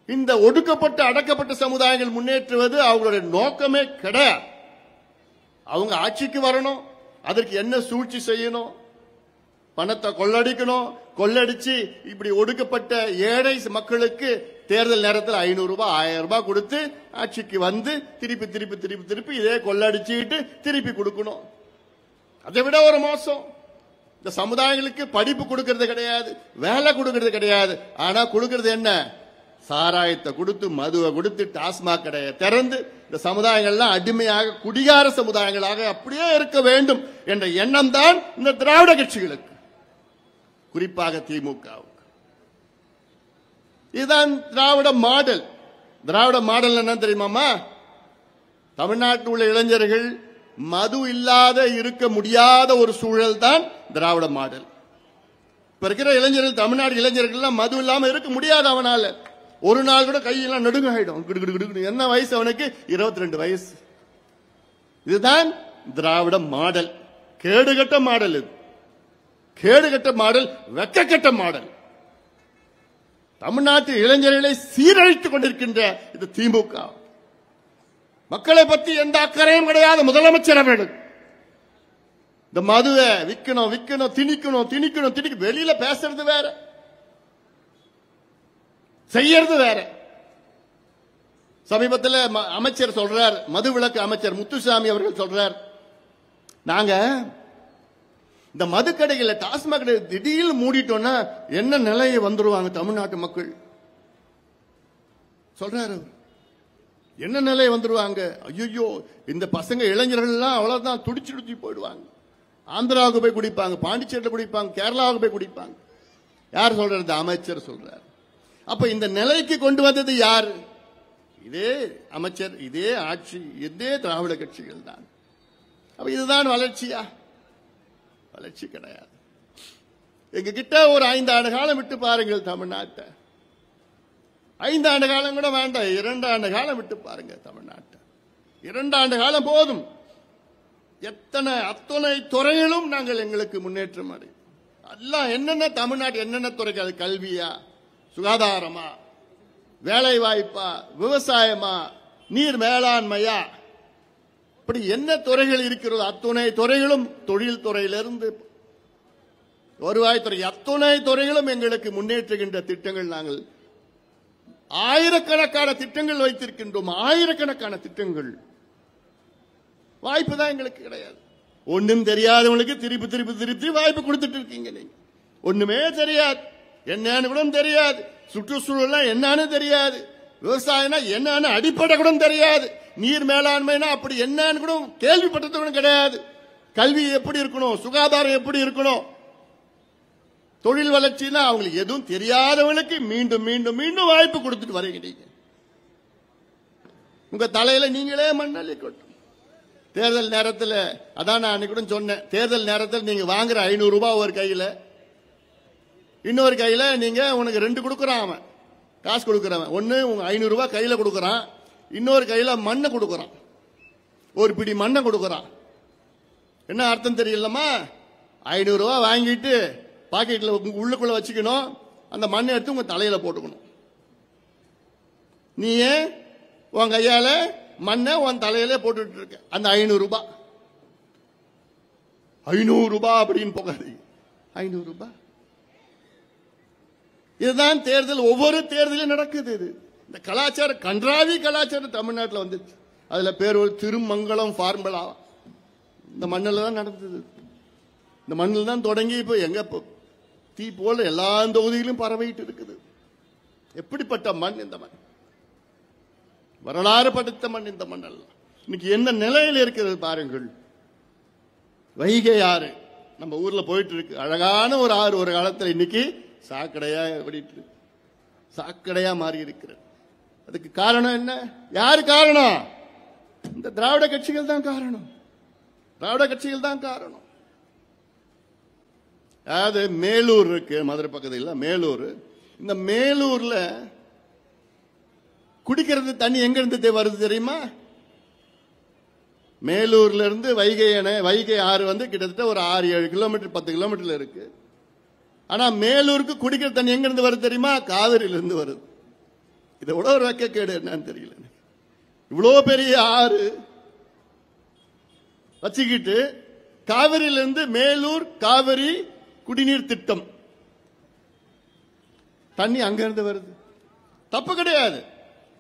இந்த ஒடுக்கப்பட்ட, அடக்கப்பட்ட சமுதாயங்கள் முன்னேற்றுவது அவங்களுடைய நோக்கமே கிடையாது. அவங்க ஆட்சிக்கு வரணும், அதற்கு என்ன சூழ்ச்சி செய்யணும், பணத்தை கொள்ளடிக்கணும், கொள்ளடிச்சு இப்படி ஒடுக்கப்பட்ட ஏழை மக்களுக்கு தேர்தல் நேரத்தில் 500 ரூபாய் 1000 ரூபாய் கொடுத்து ஆட்சிக்கு வந்து திருப்பி திருப்பி திருப்பி திருப்பி இதே கொள்ளடிச்சுட்டு திருப்பி கொடுக்கணும். அதை விட ஒரு மோசம், இந்த சமுதாயங்களுக்கு படிப்பு கொடுக்கறது கிடையாது, வேலை கொடுக்கறது கிடையாது. ஆனா கொடுக்கறது என்ன? சாராயத்தை கொடுத்து, மதுவை கொடுத்து, டாஸ்மாக் கடையை திறந்து இந்த சமுதாயங்கள்லாம் அடிமையாக, குடிகார சமுதாயங்களாக அப்படியே இருக்க வேண்டும் என்ற எண்ணம் தான் இந்த திராவிட கட்சிகளுக்கு, குறிப்பாக திமுகவுக்கு. இதுதான் திராவிட மாடல். திராவிட மாடல் என்ன தெரியுமாமா? தமிழ்நாட்டில் உள்ள இளைஞர்கள் மது இல்லாத இருக்க முடியாத ஒரு சூழல் தான் திராவிட மாடல். இப்ப இருக்கிற இளைஞர்கள், தமிழ்நாடு இளைஞர்கள் மது இல்லாம இருக்க முடியாது. அவனால ஒரு நாள் கூட கையெல்லாம் நடுங்க ஆயிடும். என்ன வயசு அவனுக்கு? 22 வயசு. இதுதான் திராவிட மாடல். கேடுகட்ட மாடல். இது கேடுகட்ட மாடல், வெக்கக்கட்ட மாடல். தமிழ்நாட்டு இளைஞர்களை சீரழித்துக் கொண்டிருக்கின்ற இது திமுக. மக்களை பற்றி எந்த அக்கறையும் கிடையாது முதலமைச்சர் அவர்களுக்கு. இந்த மதுவை விற்கணும், விற்கணும், திணிக்கணும், திணிக்கணும், திணிக்க வெளியில பேசுறது வேற, செய்யறது வேற. சமீபத்தில் அமைச்சர் சொல்றார், மதுவிலக்கு அமைச்சர் முத்துசாமி அவர்கள் சொல்றார், நாங்க இந்த மதுக்கடைகளை, டாஸ்மாக் கடை திடீர்னு மூடிட்டோம்னா என்ன நிலையை வந்துருவாங்க தமிழ்நாட்டு மக்கள் சொல்றாரு. என்ன நிலை வந்துருவாங்க? ஐயோ, இந்த பசங்க இளைஞர்கள் எல்லாம் அவ்வளவுதான் துடிச்சு போயிடுவாங்க. ஆந்திராவுக்கு போய் குடிப்பாங்க, பாண்டிச்சேரியில் குடிப்பாங்க, கேரளாவுக்கு போய் குடிப்பாங்க. யார் சொல்றது? அமைச்சர் சொல்றாரு. அப்ப இந்த நிலைக்கு கொண்டு வந்தது யார்? இதே அமைச்சர், இதே ஆட்சி, இதே திராவிட கட்சிகள் தான். அப்ப இதுதான் வளர்ச்சியா? வளர்ச்சி கிடையாது. எங்க கிட்ட ஒரு 5 ஆண்டு காலம் விட்டு பாருங்கள் தமிழ்நாட்டை. 5 ஆண்டு காலம் கூட வேண்டாம், 2 ஆண்டு காலம் விட்டு பாருங்க தமிழ்நாட்டை. 2 ஆண்டு காலம் போதும். அத்தனை துறைகளும் நாங்கள் எங்களுக்கு முன்னேற்றம் அடையும். எல்லாம் என்னென்ன தமிழ்நாட்டு என்னென்ன துறைகள்? அது கல்வியா, சுகாதாரமா, வேலை வாய்ப்பா, விவசாயமா, நீர் மேலாண்மையா, இப்படி என்ன துறைகள் இருக்கிறதோ அத்துணை துறைகளும், தொழில் துறையிலிருந்து வருவாய்த்துறை, அத்துணை துறைகளும் எங்களுக்கு முன்னேற்றுகின்ற திட்டங்கள். நாங்கள் ஆயிரக்கணக்கான திட்டங்கள் வைத்திருக்கின்றோம். ஆயிரக்கணக்கான திட்டங்கள். வாய்ப்பு தான் எங்களுக்கு கிடையாது. ஒண்ணும் தெரியாதவங்களுக்கு திருப்பி திருப்பி திருப்பி வாய்ப்பு கொடுத்துட்டு இருக்கீங்க. நீங்க ஒண்ணுமே தெரியாது, என்னன்னு கூட தெரியாது, சுற்றுச்சூழல் என்னன்னு தெரியாது, விவசாயம்னா என்னன்னு அடிப்படை கூட தெரியாது, நீர் மேலாண்மைனா அப்படி என்னன்னு கூட கேள்விப்பட்டது கூட கிடையாது, கல்வி எப்படி இருக்கணும், சுகாதாரம் எப்படி இருக்கணும், தொழில் வளர்ச்சினா அவங்களுக்கு எதுவும் தெரியாதவங்களுக்கு மீண்டும் மீண்டும் மீண்டும் வாய்ப்பு கொடுத்துட்டு வரீங்க. உங்க தலையில நீங்களே மண்ணள்ளி கொட்டும். தேர்தல் நேரத்தில் அதான் நான் அன்னைக்கு கூட சொன்னேன், தேர்தல் நேரத்தில் நீங்க வாங்குற 500 ரூபாய் ஒரு கையில, இன்னொரு கையில நீங்க உனக்கு 2 கொடுக்கறான், அவன் காசு கொடுக்கறவன் ஒன்னு உங்க 500 ரூபாய் கையில கொடுக்கறான், இன்னொரு கையில மண்ணை கொடுக்கறான், ஒரு பிடி மண்ணை கொடுக்கறான். என்ன அர்த்தம் தெரியலமா? 500 ரூபாய் வாங்கிட்டு பாக்கெட்ல உள்ளுக்குள்ள வச்சுக்கணும், அந்த மண்ணை எடுத்து உங்க தலையில போட்டுக்கணும். நீ ஏன் உன் கையால மண்ணை உன் தலையில போட்டுட்டு இருக்க? அந்த 500 ரூபாய் 500 ரூபாய் அப்படின்னு போகாதீங்க, 500 ரூபாய். இதுதான் தேர்தல், ஒவ்வொரு தேர்தலும் நடக்குது. இது இந்த கலாச்சாரம், கன்றாவி கலாச்சாரம் தமிழ்நாட்டில் வந்துச்சு. அதுல பேர் ஒரு திருமங்கலம் ஃபார்முலா இந்த மண்ணில் தான் நடந்தது. இந்த மண்ணில் தான் தொடங்கி இப்ப எங்க தீ போல எல்லா தொகுதியிலும் பரவிட்டு இருக்குது. எப்படிப்பட்ட மண் இந்த மண், வரலாறு படைத்த மண் இந்த மண் அல்ல. இன்னைக்கு என்ன நிலையில் இருக்கிறது பாருங்கள். வைகை ஆறு நம்ம ஊர்ல போயிட்டு இருக்கு, அழகான ஒரு ஆறு. ஒரு காலத்தில் இன்னைக்கு சாக்கடையா ஓடிட்டு, சாக்கடையா மாறி இருக்கிறது. அதுக்கு காரணம் என்ன? யாரு காரணம்? இந்த திராவிட கட்சிகள் தான் காரணம், திராவிட கட்சிகள் தான் காரணம். அதாவது மேலூர் இருக்கு, மதுரை பக்கத்தில் மேலூர். இந்த மேலூர்ல குடிக்கிறது தண்ணி எங்க இருந்து வருது தெரியுமா? மேலூர்ல இருந்து வைகை அணை, வைகை ஆறு வந்து கிட்டத்தட்ட ஒரு 6-7 கிலோமீட்டர் 10 கிலோமீட்டர்ல இருக்கு. ஆனா மேலூருக்கு குடிக்கிற தண்ணி எங்க இருந்து வருது தெரியுமா? காவிரியில இருந்து வருது. இதை விட ஒரு வெக்கக்கேடு என்னன்னு தெரியல. இவ்வளோ பெரிய ஆறு வச்சுக்கிட்டு காவிரியிலிருந்து மேலூர் காவிரி குடிநீர் திட்டம் தண்ணி அங்க இருந்து வருது, தப்பு கிடையாது.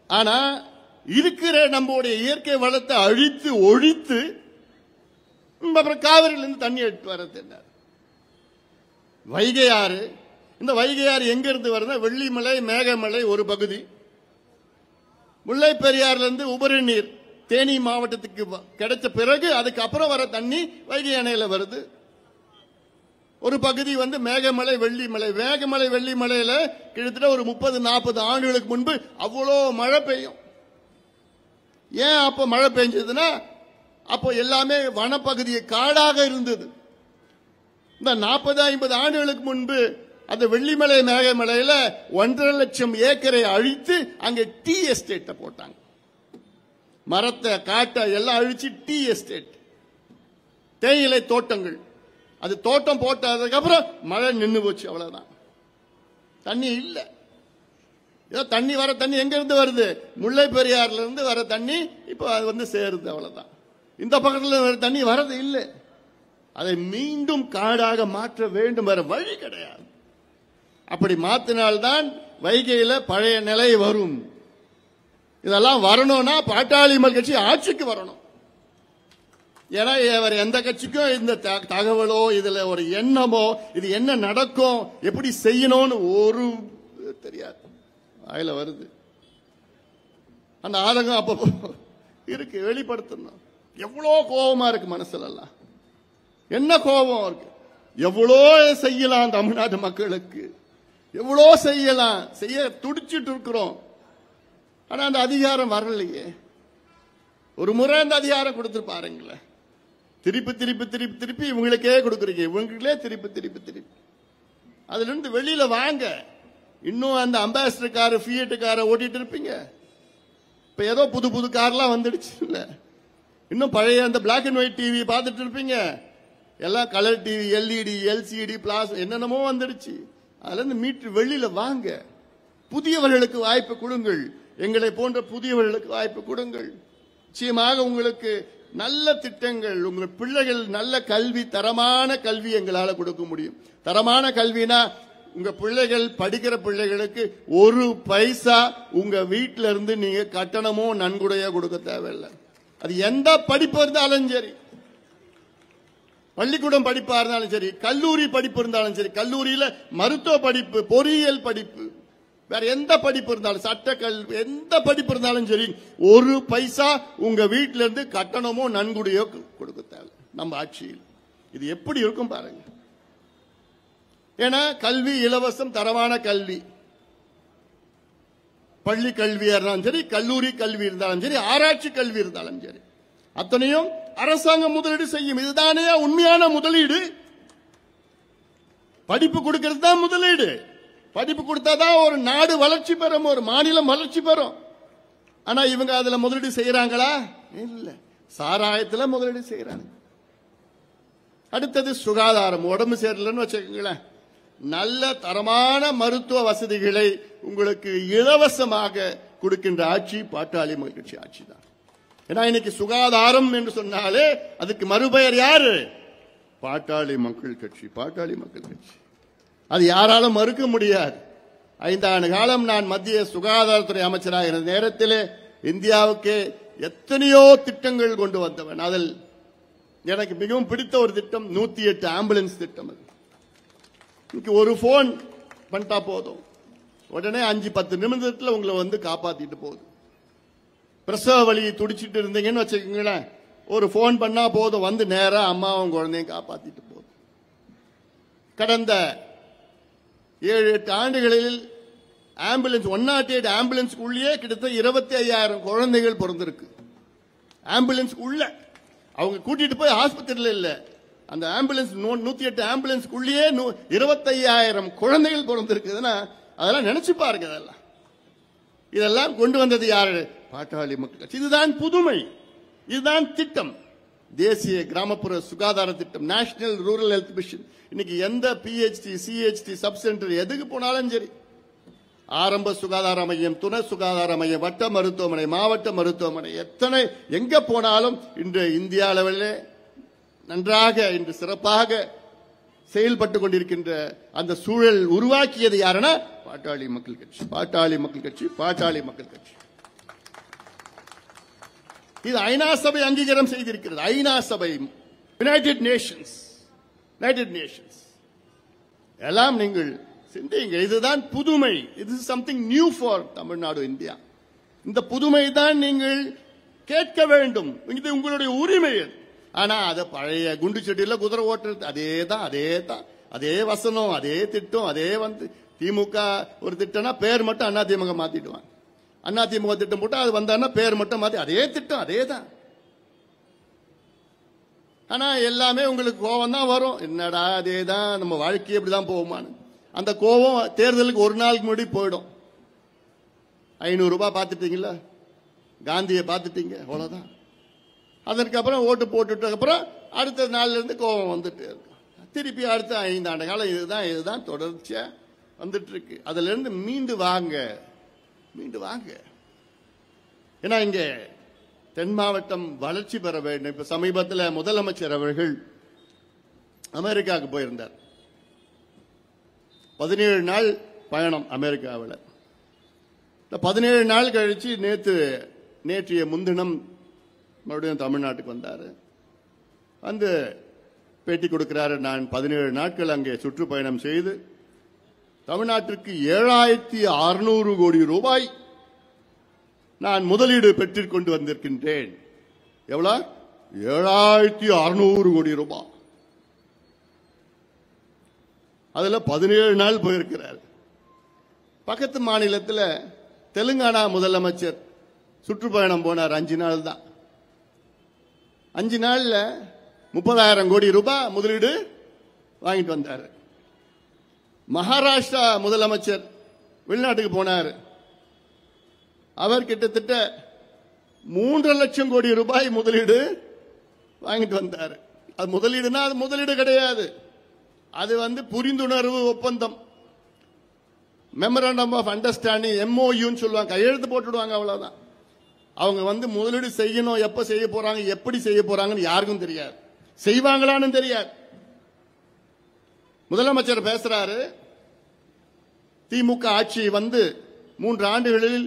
ஆனா இருக்கிற நம்முடைய இயற்கை வளத்தை அழித்து ஒழித்து அப்புறம் காவிரியிலிருந்து தண்ணி எடுத்து வர்றது என்ன? வைகை ஆறு. இந்த வைகை ஆறு எங்க இருந்து வருதுன்னா வெள்ளிமலை மேகமலை ஒரு பகுதி, முல்லை பெரியாறுல இருந்து உபரி நீர் தேனி மாவட்டத்துக்கு கிடைச்ச பிறகு அதுக்கப்புறம் வர தண்ணி வைகை அணையில வருது. ஒரு பகுதி வந்து மேகமலை வெள்ளிமலை. மேகமலை வெள்ளிமலையில கிட்டத்தட்ட ஒரு 30-40 ஆண்டுகளுக்கு முன்பு அவ்வளோ மழை பெய்யும். ஏன் அப்ப மழை பெஞ்சதுன்னா அப்போ எல்லாமே வனப்பகுதியை காடாக இருந்தது. இந்த 40-50 ஆண்டுகளுக்கு முன்பு அந்த வெள்ளிமலை மேகமலையில 1.5 லட்சம் ஏக்கரை அழித்து அங்க டீ எஸ்டேட் போட்டாங்க. மரத்தை காட்டை எல்லாம் அழிச்சு டீ எஸ்டேட், தேயிலை தோட்டங்கள். அது தோட்டம் போட்டதுக்கு அப்புறம் மழை நின்று போச்சு, அவ்வளவுதான். தண்ணி இல்ல. ஏதோ தண்ணி வர தண்ணி எங்க இருந்து வருது? முல்லை பெரியாறுல இருந்து வர தண்ணி இப்ப அது வந்து சேருது, அவ்வளவுதான். இந்த பக்கத்தில் வர தண்ணி வரது இல்லை. அதை மீண்டும் காடாக மாற்ற வேண்டும், வேற வழி கிடையாது. அப்படி மாற்றினால்தான் வைகையில பழைய நிலை வரும். இதெல்லாம் வரணும்னா பாட்டாளி மக்கள் கட்சி ஆட்சிக்கு வரணும். ஏன்னா வேற எந்த கட்சிக்கும் இந்த தகவலோ இதுல ஒரு எண்ணமோ இது என்ன நடக்கும் எப்படி செய்யணும்னு ஒரு தெரியாது. வாயில வருது அந்த ஆதங்கம், அப்போ இருக்கு, வெளிப்படுத்தணும். எவ்வளோ கோபமா இருக்கு மனசுல எல்லாம், என்ன கோபம் இருக்கு. எவ்வளோ செய்யலாம் தமிழ்நாட்டு மக்களுக்கு, எவ்வளோ செய்யலாம், செய்ய துடிச்சிட்டு இருக்கிறோம். ஆனா அந்த அதிகாரம் வரலையே. ஒரு முறை அந்த அதிகாரம் கொடுத்து பாருங்களேன். திருப்பி திருப்பி திருப்பி திருப்பி இவங்களுக்கே கொடுக்குறீங்க, இவங்களே திருப்பி திருப்பி திருப்பி. அதுல இருந்து வெளியில வாங்க. இன்னும் அந்த அம்பாசிடர் கார் ஃபியட் காரை ஓட்டிட்டு இருப்பீங்க. இப்ப ஏதோ புது புது கார்லாம் வந்துடுச்சு இல்ல. இன்னும் பழைய அந்த பிளாக் அண்ட் ஒயிட் டிவி பார்த்துட்டு இருப்பீங்க. எல்லாம் கலர் டிவி, எல்இடி, எல்சிடி, பிளாஸ் என்னென்னமோ வந்துடுச்சு. அதுல இருந்து மீட்டு வெளியில வாங்க. புதியவர்களுக்கு வாய்ப்பு கொடுங்கள், எங்களை போன்ற புதியவர்களுக்கு வாய்ப்பு கொடுங்கள். நிச்சயமாக உங்களுக்கு நல்ல திட்டங்கள், உங்கள் பிள்ளைகள் நல்ல கல்வி, தரமான கல்வி எங்களால் கொடுக்க முடியும். தரமான கல்வினா உங்க பிள்ளைகள் படிக்கிற பிள்ளைகளுக்கு ஒரு பைசா உங்க வீட்டில இருந்து நீங்க கட்டணமோ நன்கொடையோ கொடுக்க தேவையில்லை. அது எந்த படிப்பு இருந்தாலும் சரி. பள்ளிக்கூடம் படிப்பா இருந்தாலும் சரி, கல்லூரி படிப்பு இருந்தாலும் சரி, கல்லூரியில மருத்துவ படிப்பு, பொறியியல் படிப்பு, வேற எந்த படிப்பு இருந்தாலும், சட்ட கல்வி, எந்த படிப்பு இருந்தாலும் சரி, ஒரு பைசா உங்க வீட்டில இருந்து கட்டணமோ நன்கொடையோ கொடுக்க தேவை நம்ம ஆட்சியில். இது எப்படி இருக்கும் பாருங்க. ஏன்னா கல்வி இலவசம், தரமான கல்வி, பள்ளி கல்வியா இருந்தாலும் சரி, கல்லூரி கல்வி இருந்தாலும் சரி, ஆராய்ச்சி கல்வி இருந்தாலும் சரி, அத்தனையும் அரசாங்கம் முதலீடு செய்யும். இதுதானே உண்மையான முதலீடு. படிப்பு கொடுக்கிறது தான் முதலீடு. படிப்பு கொடுத்தாதான் ஒரு நாடு வளர்ச்சி பெறும், ஒரு மாநிலம் வளர்ச்சி பெறும். ஆனா இவங்க அதுல முதலீடு செய்யறாங்களா? இல்ல. சாராயத்துல முதலீடு செய்யறாங்க. அடுத்தது சுகாதாரம். உடம்பு சரியில்லைன்னு வச்சுக்கோங்களேன், நல்ல தரமான மருத்துவ வசதிகளை உங்களுக்கு இலவசமாக கொடுக்கின்ற ஆட்சி பாட்டாளி மக்கள் கட்சி ஆட்சி தான். ஏன்னா இன்னைக்கு சுகாதாரம் என்று சொன்னாலே அதுக்கு மறுபெயர் யாரு? பாட்டாளி மக்கள் கட்சி. பாட்டாளி மக்கள் கட்சி அது யாராலும் மறுக்க முடியாது. 5 ஆண்டு காலம் நான் மத்திய சுகாதாரத்துறை அமைச்சராக இருந்த நேரத்தில் இந்தியாவுக்கு எத்தனையோ திட்டங்கள் கொண்டு வந்தவன். அதில் எனக்கு மிகவும் பிடித்த ஒரு திட்டம் 108 ஆம்புலன்ஸ் திட்டம். அது ஒரு போன் பண்ணிட்டா போதும், உடனே 5-10 நிமிடத்தில் உங்களை வந்து காப்பாத்திட்டு போகுது. பிரசவ வலி துடிச்சிட்டு இருந்தீங்கன்னு வச்சுக்கோங்களேன், ஒரு போன் பண்ணா போதும், வந்து நேரா அம்மாவும் குழந்தையும் காப்பாத்திட்டு போகுது. கடந்த 7-8 ஆண்டுகளில் ஆம்புலன்ஸ் 108 ஆம்புலன்ஸ்க்குள்ளேயே கிட்டத்தட்ட 25,000 குழந்தைகள் பிறந்திருக்கு. ஆம்புலன்ஸ் உள்ள அவங்க கூட்டிட்டு போய் ஆஸ்பத்திரியில் இல்ல, அந்த ஆம்புலன்ஸ் 108 ஆம்புலன்ஸ்க்குள்ளேயே 25,000 குழந்தைகள் பிறந்திருக்குதுன்னா அதெல்லாம் நினைச்சு பாருங்க. இதெல்லாம் கொண்டு வந்தது யாரு? பாட்டாளி மக்கள் கட்சி. இதுதான் புதுமை, இதுதான் திட்டம். தேசிய கிராமப்புற சுகாதார திட்டம், நேஷனல் ரூரல் ஹெல்த் மிஷன். இன்னைக்கு எந்த PHT, CHT, சப் சென்டர் எதுக்கு போனாலும் சரி, ஆரம்ப சுகாதார மையம், துணை சுகாதார மையம், வட்ட மருத்துவமனை, மாவட்ட மருத்துவமனை, எத்தனை எங்க போனாலும் இன்று இந்திய அளவில் நன்றாக இன்று சிறப்பாக செயல்பட்டு கொண்டிருக்கின்ற அந்த சூழல் உருவாக்கியது யாருன்னா பாட்டாளி மக்கள் கட்சி. பாட்டாளி மக்கள் கட்சி, பாட்டாளி மக்கள் கட்சி. இது ஐநா சபை அங்கீகாரம் செய்திருக்கிறது. ஐநா சபை, யுனைடெட் நேஷன்ஸ் எல்லாம் நீங்கள் சிந்திங்க. இதுதான் புதுமை. இது something new for Tamil Nadu, India. இந்த புதுமை தான் நீங்கள் கேட்க வேண்டும். இது உங்களுடைய உரிமை. ஆனா அதை பழைய குண்டு செட்டியில குதிரை ஓட்டுறது அதே வசனம், அதே திட்டம், அதே வந்து திமுக ஒரு திட்டம்னா பேர் மட்டும் அதிமுக மாத்திடுவாங்க. அதிமுக திட்டம் போட்டு அது வந்தான்னா பேர் மட்டும் மாத்தி அதே திட்டம் அதேதான். ஆனா எல்லாமே உங்களுக்கு கோபம் தான் வரும். என்னடா அதேதான், நம்ம வாழ்க்கையை எப்படிதான் போகுமான்னு. அந்த கோபம் தேர்தலுக்கு ஒரு நாளுக்கு முன்னாடி போயிடும். 500 ரூபாய் பார்த்துட்டீங்களா, காந்தியை பார்த்துட்டீங்க, அவ்வளவுதான். அதற்கப்புறம் ஓட்டு போட்டுட்டு அப்புறம் அடுத்த நாள்ல இருந்து கோபம் வந்துட்டு இருக்கு. திருப்பி அடுத்த 5 ஆண்டு காலம் இதுதான் தொடர்ச்சியா வந்துட்டு இருக்கு. அதுல இருந்து மீண்டு வாங்க. ஏன்னா இங்க தென் மாவட்டம் வளர்ச்சி பெற வேண்டும். இப்ப சமீபத்தில் முதலமைச்சர் அவர்கள் அமெரிக்காவுக்கு போயிருந்தார். 17 நாள் பயணம் அமெரிக்காவில். 17 நாள் கழிச்சு நேற்றைய முன்தினம் மறுபடியும் தமிழ்நாட்டுக்கு வந்தார். வந்து பேட்டி கொடுக்கிறாரு. நான் 17 நாட்கள் அங்கே சுற்றுப்பயணம் செய்து தமிழ்நாட்டிற்கு 7,600 கோடி ரூபாய் நான் முதலீடு பெற்றுக் கொண்டு வந்திருக்கின்றேன். எவ்வளவு? 7,600 கோடி ரூபாய். அதுல 17 நாள் போயிருக்கிறார். பக்கத்து மாநிலத்தில் தெலுங்கானா முதலமைச்சர் சுற்றுப்பயணம் போனார். 5 நாள் தான். 5 நாள்ல 30,000 கோடி ரூபாய் முதலீடு வாங்கிட்டு வந்தார். மகாராஷ்டிரா முதலமைச்சர் வெளிநாட்டுக்கு போனார். அவர் கிட்டத்தட்ட 3 லட்சம் கோடி ரூபாய் முதலீடு வாங்கிட்டு வந்தார். அது முதலீடுனா அது முதலீடு கிடையாது, அது வந்து புரிந்துணர்வு ஒப்பந்தம், மெமரண்டம் ஆஃப் அண்டர்ஸ்டாண்டிங், MOUன்னு சொல்லுவாங்க, கையெழுத்து போட்டுடுவாங்க, அவ்வளவுதான். அவங்க வந்து முதலீடு செய்யணும், எப்ப செய்ய போறாங்க, எப்படி செய்ய போறாங்கன்னு யாருக்கும் தெரியாது, செய்வாங்களான்னு தெரியாது. முதலமைச்சர் பேசுறாரு, திமுக ஆட்சி வந்து 3 ஆண்டுகளில்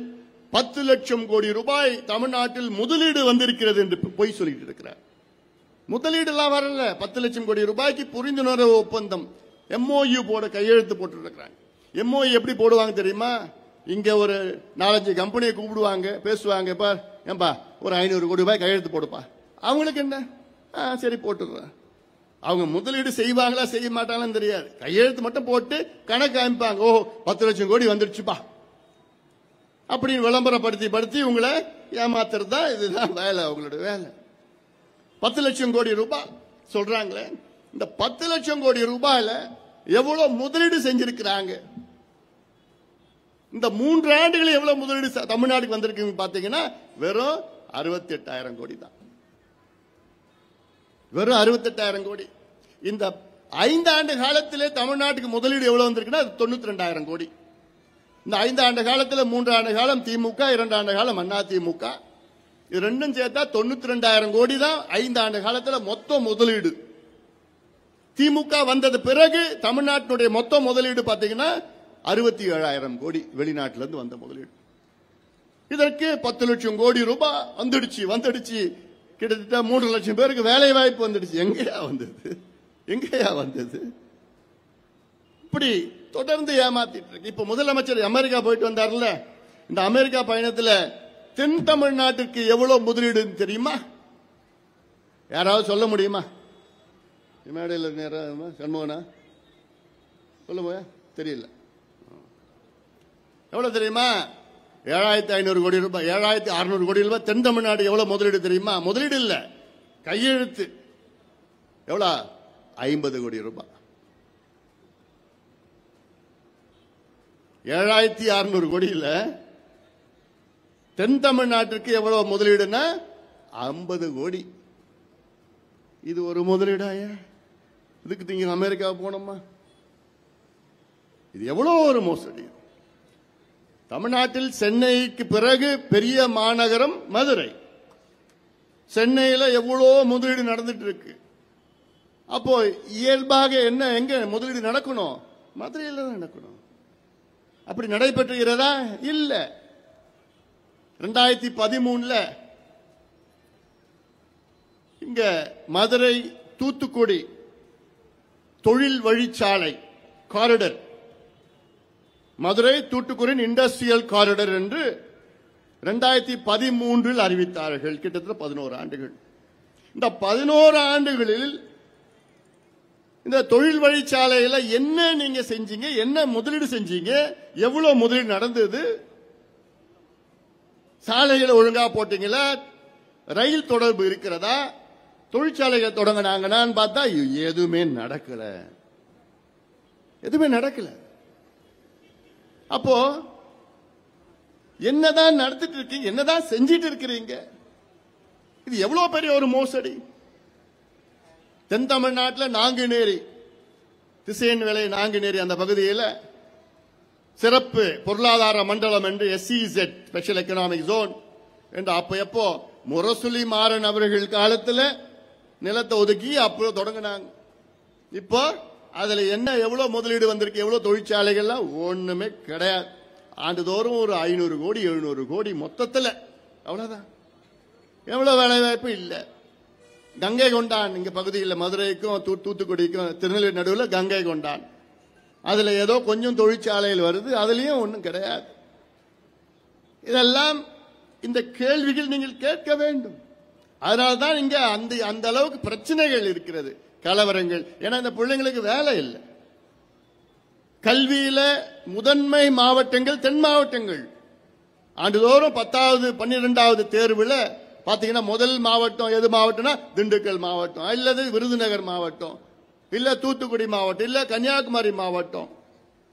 10 லட்சம் கோடி ரூபாய் தமிழ்நாட்டில் முதலீடு வந்திருக்கிறது என்று பொய் சொல்லிட்டு இருக்கிறார். முதலீடு எல்லாம் வரல. 10 லட்சம் கோடி ரூபாய்க்கு புரிந்துணர்வு ஒப்பந்தம் MOU போட கையெழுத்து போட்டு இருக்கிறாங்க. MOU எப்படி போடுவாங்க தெரியுமா? இங்க ஒரு 4-5 கம்பெனியை கூப்பிடுவாங்க, பேசுவாங்க. ஏன்பா ஒரு 500 கோடி ரூபாய் கையெழுத்து போடுப்பா. அவங்களுக்கு என்ன, சரி போட்டுடுறேன். அவங்க முதலீடு செய்வாங்களா செய்ய மாட்டாங்கன்னு தெரியாது. கையெழுத்து மட்டும் போட்டு கணக்கு அமைப்பாங்க. ஓ 10 லட்சம் கோடி வந்துடுச்சுப்பா அப்படின்னு விளம்பரப்படுத்தி உங்களை ஏமாத்துறது தான். இதுதான் வேலை, அவங்களோட வேலை. 10 லட்சம் கோடி ரூபாய் சொல்றாங்களே, இந்த 10 லட்சம் கோடி ரூபாயில எவ்வளவு முதலீடு செஞ்சிருக்கிறாங்க? இந்த 3 ஆண்டுகளில் எவ்வளவு முதலீடு தமிழ்நாட்டுக்கு வந்திருக்கு பாத்தீங்கன்னா வெறும் 68,000 கோடி தான். வெறும் 68,000 கோடி. இந்த 5 ஆண்டு காலத்திலே தமிழ்நாட்டுக்கு முதலீடு எவ்வளவு வந்திருக்குன்னா 92,000 கோடி. இந்த 5 ஆண்டு காலத்தில் 3 ஆண்டு காலம் திமுக, 2 ஆண்டு காலம் அதிமுக, இது ரெண்டும் சேர்த்தா 92,000 கோடி தான் 5 ஆண்டு காலத்தில் மொத்த முதலீடு. திமுக வந்தது பிறகு தமிழ்நாட்டினுடைய மொத்த முதலீடு பாத்தீங்கன்னா 67,000 கோடி வெளிநாட்டில இருந்து வந்த முதலீடு. இதற்கு 10 லட்சம் கோடி ரூபாய் வந்துடுச்சு. கிட்டத்தட்ட 3 லட்சம் பேருக்கு வேலை வாய்ப்பு வந்துடுச்சு. எங்கேயா வந்தது? இப்படி தொடர்ந்து ஏமாத்திட்டு இருக்கு. இப்ப முதலமைச்சர் அமெரிக்கா போயிட்டு வந்தார்ல, இந்த அமெரிக்கா பயணத்தில் தென் தமிழ்நாட்டுக்கு எவ்வளவு முதலீடு தெரியுமா? யாராவது சொல்ல முடியுமா? மேடையில் சண்முகனா சொல்ல போய தெரியல. எவ்வளவு தெரியுமா? 7,500 கோடி ரூபாய், 7,600 கோடி ரூபாய். தென் தமிழ்நாடு எவ்வளவு முதலீடு தெரியுமா? முதலீடு இல்ல, கையெழுத்து. எவ்வளவு? 50 கோடி ரூபாய். 7,600 கோடியில் தென் தமிழ்நாட்டிற்கு எவ்வளவு முதலீடுன்னா 50 கோடி. இது ஒரு முதலீடாயா? இதுக்கு நீங்க அமெரிக்கா போனோமா? இது எவ்வளவு ஒரு மோசடி. தமிழ்நாட்டில் சென்னைக்கு பிறகு பெரிய மாநகரம் மதுரை. சென்னையில் எவ்வளோ முதலீடு நடந்துட்டு இருக்கு. அப்போ இயல்பாக எங்க முதலீடு நடக்கணும்? மதுரையில் தான் நடக்கணும். அப்படி நடைபெற்றுகிறதா? இல்ல. 2013 இங்க மதுரை தூத்துக்குடி தொழில் வழிச்சாலை corridor, Madurai Thoothukudi industrial corridor என்று 2013 அறிவித்தார்கள். கிட்டத்தட்ட 11 ஆண்டுகள். இந்த 11 ஆண்டுகளில் இந்த தொழில் வழிச்சாலையில என்ன நீங்க செஞ்சீங்க? என்ன முதலீடு செஞ்சீங்க? எவ்வளவு முதலீடு நடந்தது? சாலைகளை ஒழுங்கா போட்டீங்களா? ரயில் தொடர்பு இருக்கிறதா? தொழிற்சாலைகள் தொடங்கினாங்கன்னு பார்த்தா எதுவுமே நடக்கல. அப்போ என்னதான் நடத்திட்டு இருக்கீங்க? என்னதான் செஞ்சிட்டு இருக்கிறீங்க? இது எவ்வளவு பெரிய ஒரு மோசடி. தென் தமிழ்நாட்டில் நாங்குநேரி, திசையன் வேலை நாங்குநேரி அந்த பகுதியில் சிறப்பு பொருளாதார மண்டலம் என்று SEZ ஸ்பெஷல் எக்கனாமிக் ஜோன் என்று எப்போ முரசொலி மாறன் அவர்கள் காலத்தில் நிலத்தை ஒதுக்கி அப்போ தொடங்கினாங்க. இப்போ அதுல என்ன எவ்வளவு முதலீடு வந்திருக்கு? எவ்வளவு தொழிற்சாலைகள்லாம்? ஒண்ணுமே கிடையாது. ஆண்டுதோறும் ஒரு 500 கோடி 700 கோடி மொத்தத்தில், அவ்வளவுதான். எவ்வளவு வேலை வாய்ப்பு இல்ல. கங்கை கொண்டான் இங்க பகுதியில், மதுரைக்கும் தூத்துக்குடிக்கும் திருநெல்வேலி நடுவில் கங்கை கொண்டான், அதுல ஏதோ கொஞ்சம் தொழிற்சாலைகள் வருது, அதுலயும் ஒன்றும் கிடையாது. இதெல்லாம் இந்த கேள்விகள் நீங்கள் கேட்க வேண்டும். அதனால்தான் இங்க அந்த அளவுக்கு பிரச்சனைகள் இருக்கிறது, கலவரங்கள். ஏன்னா இந்த பிள்ளைங்களுக்கு வேலை இல்லை. கல்வியில முதன்மை மாவட்டங்கள் தென் மாவட்டங்கள். ஆண்டுதோறும் 10வது 12வது தேர்வுல பாத்தீங்கன்னா முதல் மாவட்டம் எது மாவட்டம்னா திண்டுக்கல் மாவட்டம், அல்லது விருதுநகர் மாவட்டம், இல்ல தூத்துக்குடி மாவட்டம், இல்ல கன்னியாகுமரி மாவட்டம்.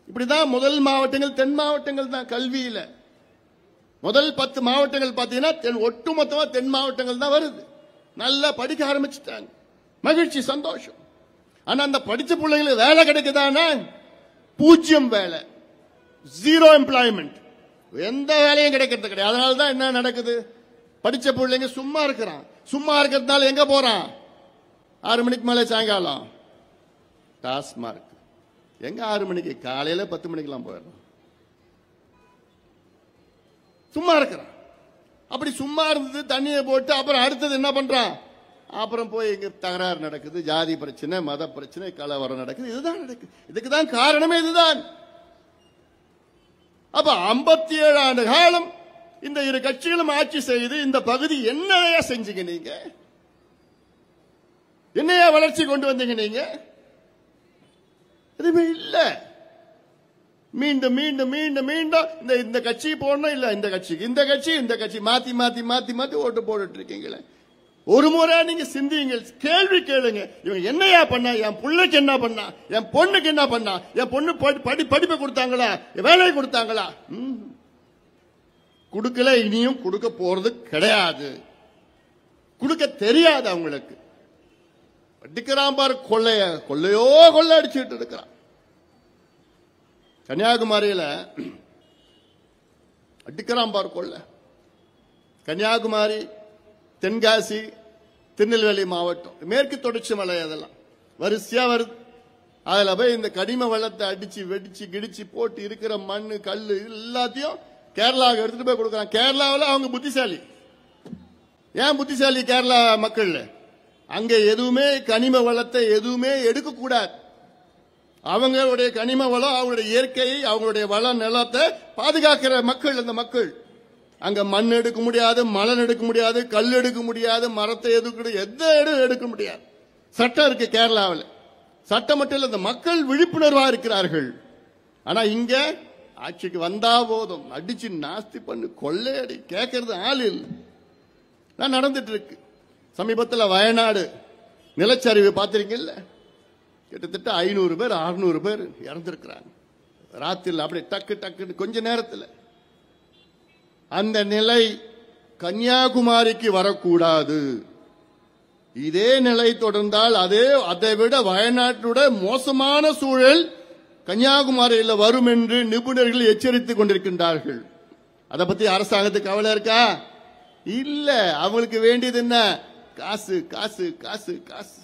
இப்படிதான் முதல் மாவட்டங்கள் தென் மாவட்டங்கள் தான். கல்வியில முதல் 10 மாவட்டங்கள் பாத்தீங்கன்னா ஒட்டுமொத்தமா தென் மாவட்டங்கள் தான் வருது. நல்லா படிக்க ஆரம்பிச்சுட்டாங்க, மகிழ்ச்சி, சந்தோஷம். ஆனா அந்த படிச்ச பிள்ளைங்களுக்கு வேலை கிடைக்குதானா? 0 வேலை, 0 எம்ப்ளாய்மெண்ட், எந்த வேலையும் கிடைக்கிறது கிடையாது. அதனாலதான் என்ன நடக்குது? படிச்ச பிள்ளைங்க சும்மா இருக்கிறான். சும்மா இருக்கிறதுனால எங்க போறான்? 6 மணிக்கு மேலே சாயங்காலம் டாஸ்மார்க். எங்க 6 மணிக்கு? காலையில 10 மணிக்கெல்லாம் போயிடலாம். சும்மா இருக்கிறான். அப்படி சும்மா இருந்தது தண்ணியை போட்டு அப்புறம் அடுத்தது என்ன பண்றான்? அப்புறம் போய் இங்க தகராறு நடக்குது, ஜாதி பிரச்சனை, மத பிரச்சனை, கலவரம் நடக்குது. இதுதான் நடக்குது. இதுக்கு தான் காரணமே இதுதான். அப்ப 57 ஆண்டு காலம் இந்த இரு கட்சிகளும் ஆட்சி செய்து இந்த பகுதி என்னையா செஞ்சீங்க? நீங்க என்னையா வளர்ச்சி கொண்டு வந்தீங்க? நீங்க எதுவுமே இல்ல. மீண்டும் மீண்டும் மீண்டும் மீண்டும் இந்த கட்சி போடணும், இல்ல இந்த கட்சிக்கு, இந்த கட்சி மாத்தி மாத்தி மாத்தி மாத்தி ஓட்டு போட்டுட்டு இருக்கீங்களே. ஒரு முறை நீங்க சிந்திங்க, கேள்வி கேளுங்க. இவங்க என்னையா பண்ணா? என் பிள்ளைக்கு என்ன பண்ணா? என் பொண்ணுக்கு என்ன பண்ணா? என் பொண்ணு படிப்பை கொடுத்தாங்களா? வேலையை கொடுத்தாங்களா? கொடுக்கல, இனியும் கொடுக்க போறது கிடையாது. கொடுக்க தெரியாது அவங்களுக்கு. அடிக்கிறான் பாரு, கொள்ளையோ கொள்ளை அடிச்சுட்டு இருக்கிறான். கன்னியாகுமரியில அடிக்கிறான் பாரு கொள்ளை. கன்னியாகுமரி, தென்காசி, திருநெல்வேலி மாவட்டம், மேற்கு தொடர்ச்சி மலை, அதெல்லாம் வரிசையா வருது. அதுல போய் இந்த கனிம வளத்தை அடிச்சு வெடிச்சு கிடிச்சு போட்டு இருக்கிற மண்ணு கல்லு எல்லாத்தையும் கேரளாவுக்கு எடுத்துட்டு போய் கொடுக்கறாங்க. கேரளாவில் அவங்க புத்திசாலி. ஏன் புத்திசாலி கேரளா மக்கள்? அங்க எதுவுமே கனிம வளத்தை எதுவுமே எடுக்க கூடாது. அவங்களுடைய கனிம வளம், அவங்களுடைய இயற்கையை, அவங்களுடைய வள நிலத்தை பாதுகாக்கிற மக்கள் அந்த மக்கள். அங்க மண் எடுக்க முடியாது, மணல் எடுக்க முடியாது, கல் எடுக்க முடியாது, மரத்தை எடுக்க முடியாது. சட்டம் இருக்கு கேரளாவில். சட்டம் மட்டும் இல்ல, இந்த மக்கள் விழிப்புணர்வா இருக்கிறார்கள். ஆனா இங்க ஆட்சிக்கு வந்தா போதும் அடிச்சு நாஸ்தி பண்ணு, கொள்ளையடி, கேட்கறது ஆள் இல்லை. நடந்துட்டு இருக்கு. சமீபத்தில் வயநாடு நிலச்சரிவு பார்த்திருக்கீங்கல்ல? கிட்டத்தட்ட 500 பேர் 600 பேர் இறந்திருக்கிறாங்க ராத்திரியில். அப்படியே டக்கு டக்கு கொஞ்ச நேரத்தில். அந்த நிலை கன்னியாகுமரிக்கு வரக்கூடாது. இதே நிலை தொடர்ந்தால் அதை விட வயநாட்டோட மோசமான சூழல் கன்னியாகுமரியில் வரும் என்று நிபுணர்கள் எச்சரித்துக் கொண்டிருக்கின்றார்கள். அதை பத்தி அரசாங்கத்துக்கு கவலை இருக்கா? இல்ல. அவங்களுக்கு வேண்டியது என்ன? காசு காசு காசு காசு.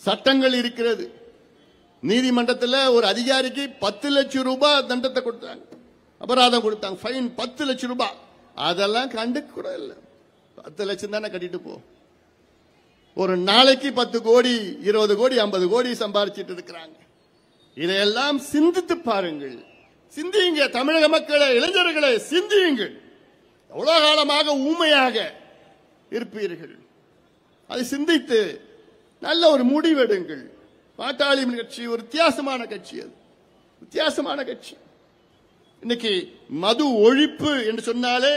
சட்டங்கள் இருக்கிறது. நீதிமன்றத்தில் ஒரு அதிகாரிக்கு 10 லட்சம் ரூபாய் தண்டத்தை கொடுத்தாங்க, அபராதம் கொடுத்தாங்க, ஃபைன் 10 லட்சம் ரூபாய். அதெல்லாம் கண்டுக்க கூட இல்லை. 10 லட்சம் தானே கட்டிட்டு போ. ஒரு நாளைக்கு 10 கோடி 20 கோடி 50 கோடி சம்பாதிச்சிட்டு இருக்கிறாங்க. இதையெல்லாம் சிந்தித்து பாருங்கள். சிந்தியுங்க தமிழக மக்களை, இளைஞர்களை சிந்தியுங்கள். எவ்வளவு காலமாக ஊமையாக இருப்பீர்கள்? அதை சிந்தித்து நல்ல ஒரு முடிவெடுங்கள். பாட்டாளி கட்சி ஒரு வித்தியாசமான கட்சி. அது வித்தியாசமான கட்சி. இன்னைக்கு மது ஒழிப்பு என்று சொன்னாலே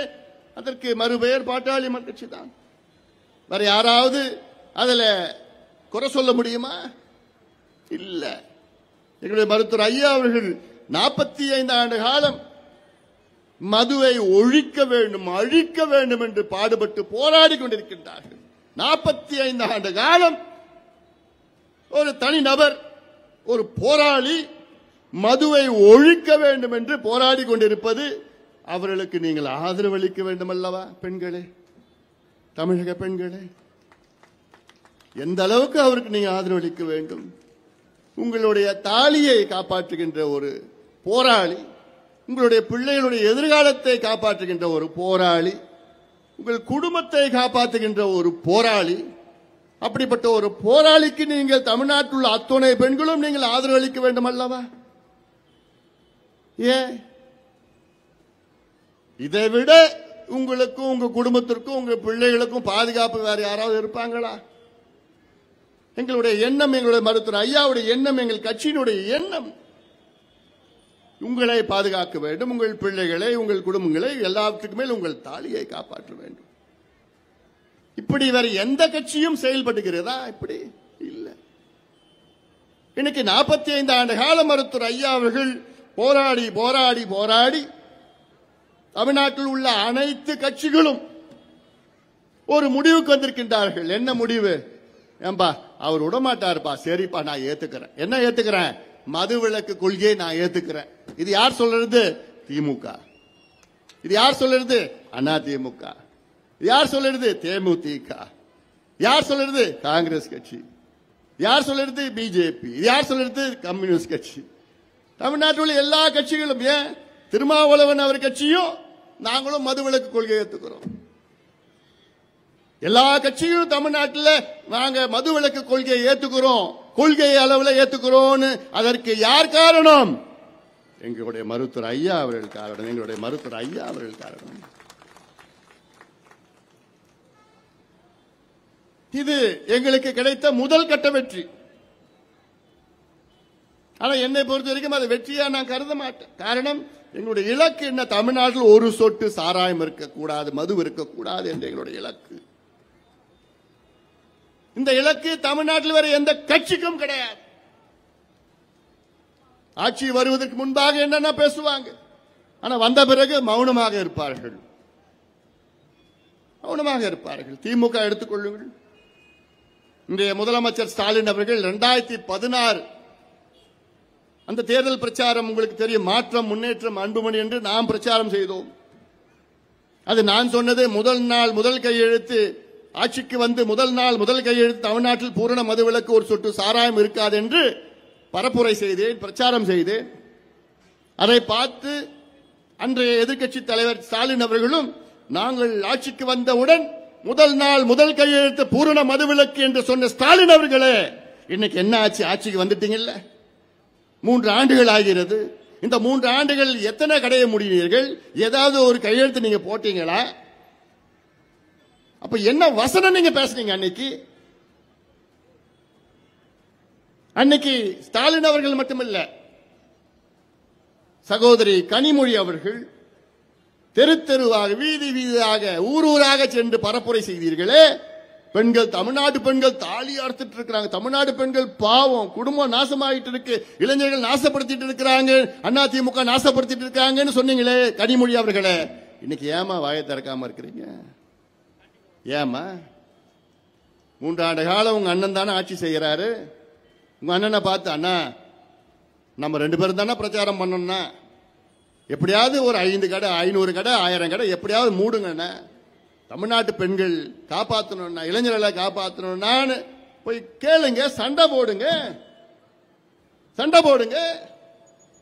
அதற்கு மறுபெயர் பாட்டாளி கட்சி தான். வேற யாராவது அதுல குறை சொல்ல முடியுமா? இல்ல. எங்களுடைய மருத்துவர் ஐயா அவர்கள் 45 ஆண்டு காலம் மதுவை ஒழிக்க வேண்டும், அழிக்க வேண்டும் என்று பாடுபட்டு போராடி கொண்டிருக்கின்றார்கள். 45 ஆண்டு காலம் ஒரு தனிநபர், ஒரு போராளி மதுவை ஒழிக்க வேண்டும் என்று போராடி கொண்டிருப்பது, அவர்களுக்கு நீங்கள் ஆதரவு அளிக்க வேண்டும் அல்லவா? பெண்களே, தமிழக பெண்களே, எந்த அளவுக்கு அவருக்கு நீங்க ஆதரவு அளிக்க வேண்டும்? உங்களுடைய தாலியை காப்பாற்றுகின்ற ஒரு போராளி, உங்களுடைய பிள்ளைகளுடைய எதிர்காலத்தை காப்பாற்றுகின்ற ஒரு போராளி, உங்கள் குடும்பத்தை காப்பாற்றுகின்ற ஒரு போராளி, அப்படிப்பட்ட ஒரு போராளிக்கு நீங்கள் தமிழ்நாட்டில் உள்ள அத்தனை பெண்களும் நீங்கள் ஆதரவு அளிக்க வேண்டும் அல்லவா? ஏன் இதை விட உங்களுக்கும் உங்க குடும்பத்திற்கும் உங்க பிள்ளைகளுக்கும் பாதுகாப்பு வேற யாராவது இருப்பாங்களா? எங்களுடைய எண்ணம், எங்களுடைய மருத்துவர் ஐயாவுடைய எண்ணம், எங்கள் கட்சியினுடைய எண்ணம் உங்களை பாதுகாக்க வேண்டும், உங்கள் பிள்ளைகளை, உங்கள் குடும்பங்களை, எல்லாத்துக்கும் மேல் உங்கள் தாலியை காப்பாற்ற வேண்டும். இப்படி வேற எந்த கட்சியும் செயல்படுகிறதா? இப்படி இல்ல. இன்னைக்கு 45 ஆண்டு கால மருத்துவர் ஐயா அவர்கள் போராடி போராடி போராடி தமிழ்நாட்டில் உள்ள அனைத்து கட்சிகளும் ஒரு முடிவுக்கு வந்திருக்கின்றார்கள். என்ன முடிவு? ஏன்பா அவர் விடமாட்டாருப்பா, சரிப்பா நான் ஏத்துக்கிறேன். என்ன ஏத்துக்கிறேன்? மது விலக்கு கொள்கையை நான் ஏத்துக்கிறேன். இது யார் சொல்றது? திமுக. இது யார் சொல்றது? அதிமுக. யார் சொல்றது? தேமுதிக. யார் சொல்றது? காங்கிரஸ் கட்சி. யார் சொல்றது? பிஜேபி. யார் சொல்றது? கம்யூனிஸ்ட் கட்சி. தமிழ்நாட்டில் உள்ள எல்லா கட்சிகளும், ஏன் திருமாவளவன் அவர் கட்சியும் நாங்களும் மதுவிலக்கு கொள்கையை ஏற்றுக்கிறோம். எல்லா கட்சியும் தமிழ்நாட்டில் நாங்க மதுவிலக்கு கொள்கையை ஏத்துக்கிறோம், கொள்கை அளவில் ஏத்துக்கிறோம். அதற்கு யார் காரணம்? எங்களுடைய மருத்துவர் ஐயா அவர்கள் காரணம். எங்களுடைய மருத்துவர் ஐயா அவர்கள் காரணம். இது எங்களுக்கு கிடைத்த முதல் கட்ட வெற்றி. ஆனா என்னை பொறுத்த வரைக்கும் அது வெற்றியா நான் கருத மாட்டேன். காரணம், எங்களுடைய இலக்கு என்ன? தமிழ்நாட்டில் ஒரு சொட்டு சாராயம் இருக்கக்கூடாது, மது இருக்கக்கூடாது என்ற எங்களுடைய இலக்கு. இந்த இலக்கு தமிழ்நாட்டில் வேற எந்த கட்சிக்கும் கிடையாது. ஆட்சி வருவதற்கு முன்பாக என்னென்ன பேசுவாங்க, ஆனா வந்த பிறகு மௌனமாக இருப்பார்கள், மௌனமாக இருப்பார்கள். திமுக எடுத்துக்கொள்ளுங்கள். இன்றைய முதலமைச்சர் ஸ்டாலின் அவர்கள் 2016 அந்த தேர்தல் பிரச்சாரம் உங்களுக்கு தெரியும், மாற்றம் முன்னேற்றம் அன்புமணி என்று நாம் பிரச்சாரம் செய்தோம். அது நான் சொன்னது முதல் நாள் முதல் கையெழுத்து, ஆட்சிக்கு வந்து முதல் நாள் முதல் கையெழுத்து தமிழ்நாட்டில் பூரண மதுவிலக்கு, ஒரு சொட்டு சாராயம் இருக்காது என்று பரப்புரை செய்தேன், பிரச்சாரம் செய்தேன். அதை பார்த்து அன்றைய எதிர்க்கட்சி தலைவர் ஸ்டாலின் அவர்களும் நாங்கள் ஆட்சிக்கு வந்தவுடன் முதல் நாள் முதல் கையெழுத்து பூரண மதுவிலக்கு என்று சொன்ன ஸ்டாலின் அவர்களே, இன்னைக்கு என்ன ஆச்சு? ஆட்சிக்கு வந்துட்டீங்கல்ல, 3 ஆண்டுகள் ஆகிறது. இந்த 3 ஆண்டுகள் எத்தனை கடைய முடிவீர்கள்? ஏதாவது ஒரு கையெழுத்து நீங்க போட்டீங்களா? அப்ப என்ன வசனம் நீங்க பேசுறீங்க? அன்னைக்கு ஸ்டாலின் அவர்கள் மட்டுமல்ல, சகோதரி கனிமொழி அவர்கள் தெரு தெருவாக வீதி வீதியாக ஊர் ஊராக சென்று பரப்புரை செய்தீர்களே. பெண்கள், தமிழ்நாட்டு பெண்கள் தாலி அறுத்துட்டு இருக்கிறாங்க, தமிழ்நாடு பெண்கள் பாவம், குடும்பம் நாசமாயிட்டு இருக்கு, இளைஞர்கள் நாசப்படுத்திட்டு இருக்கிறாங்க, அதிமுக நாசப்படுத்திட்டு இருக்காங்கன்னு சொன்னீங்களே கனிமொழி அவர்களே, இன்னைக்கு ஏமா வாயை திறக்காம இருக்கிறீங்க? ஏமா? 3 ஆண்டு காலம் உங்க அண்ணன் தானே ஆட்சி செய்யறாரு. உங்க அண்ணனை பார்த்து, அண்ணா நம்ம 2 பேரும் தானே பிரச்சாரம் பண்ணோம்னா, எப்படியாவது ஒரு 5 கடை 500 கடை 1000 கடை எப்படியாவது மூடுங்க, தமிழ்நாட்டு பெண்கள் காப்பாற்றணும்னா, இளைஞர்களை காப்பாற்றணும்னா போய் கேளுங்க, சண்டை போடுங்க, சண்டை போடுங்க.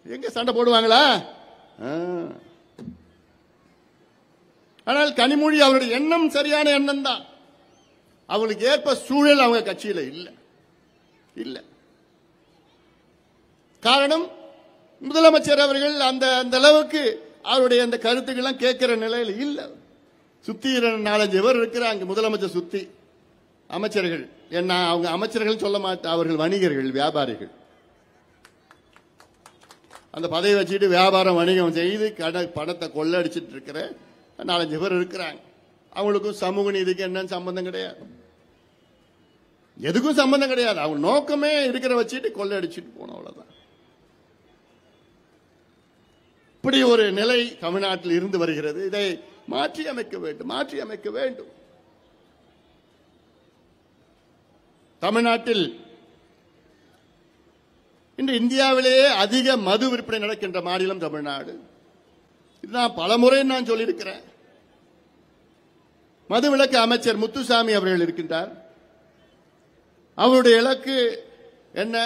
எங்க சண்டை போடுவாங்களா? ஆனால் கனிமொழி அவருடைய எண்ணம் சரியான எண்ணம் தான். அவங்களுக்கு ஏற்ப சூழல் அவங்க கட்சியில இல்ல. காரணம், முதலமைச்சர் அவர்கள் அந்த அளவுக்கு அவருடைய அந்த கருத்துக்கெல்லாம் கேட்கிற நிலையில் இல்ல. சுத்தி 4-5 பேர் இருக்கிறாங்க முதலமைச்சர் சுத்தி, அமைச்சர்கள். என்ன அவங்க அமைச்சர்கள் சொல்ல மாட்டேன், அவர்கள் வணிகர்கள், வியாபாரிகள். அந்த பதவி வச்சுட்டு வியாபாரம் வணிகம் செய்து பணத்தை கொள்ளடிச்சிட்டு இருக்கிற 4-5 பேர் இருக்கிறாங்க. அவங்களுக்கும் சமூக நீதிக்கு என்ன சம்பந்தம் கிடையாது, எதுக்கும் சம்பந்தம் கிடையாது. அவங்க நோக்கமே இருக்கிற வச்சுட்டு கொள்ளடிச்சிட்டு போனோம், அவ்வளவுதான். இப்படி ஒரு நிலை தமிழ்நாட்டில் இருந்து வருகிறது. இதை மாற்றி அமைக்க வேண்டும். தமிழ்நாட்டில் இன்று இந்தியாவிலேயே அதிக மது விற்பனை நடக்கின்ற மாநிலம் தமிழ்நாடு. இதுதான் பலமுறை நான் சொல்லியிருக்கிறேன். மதுவிலக்கு அமைச்சர் முத்துசாமி அவர்கள் இருக்கின்றார். அவருடைய இலக்கு என்ன?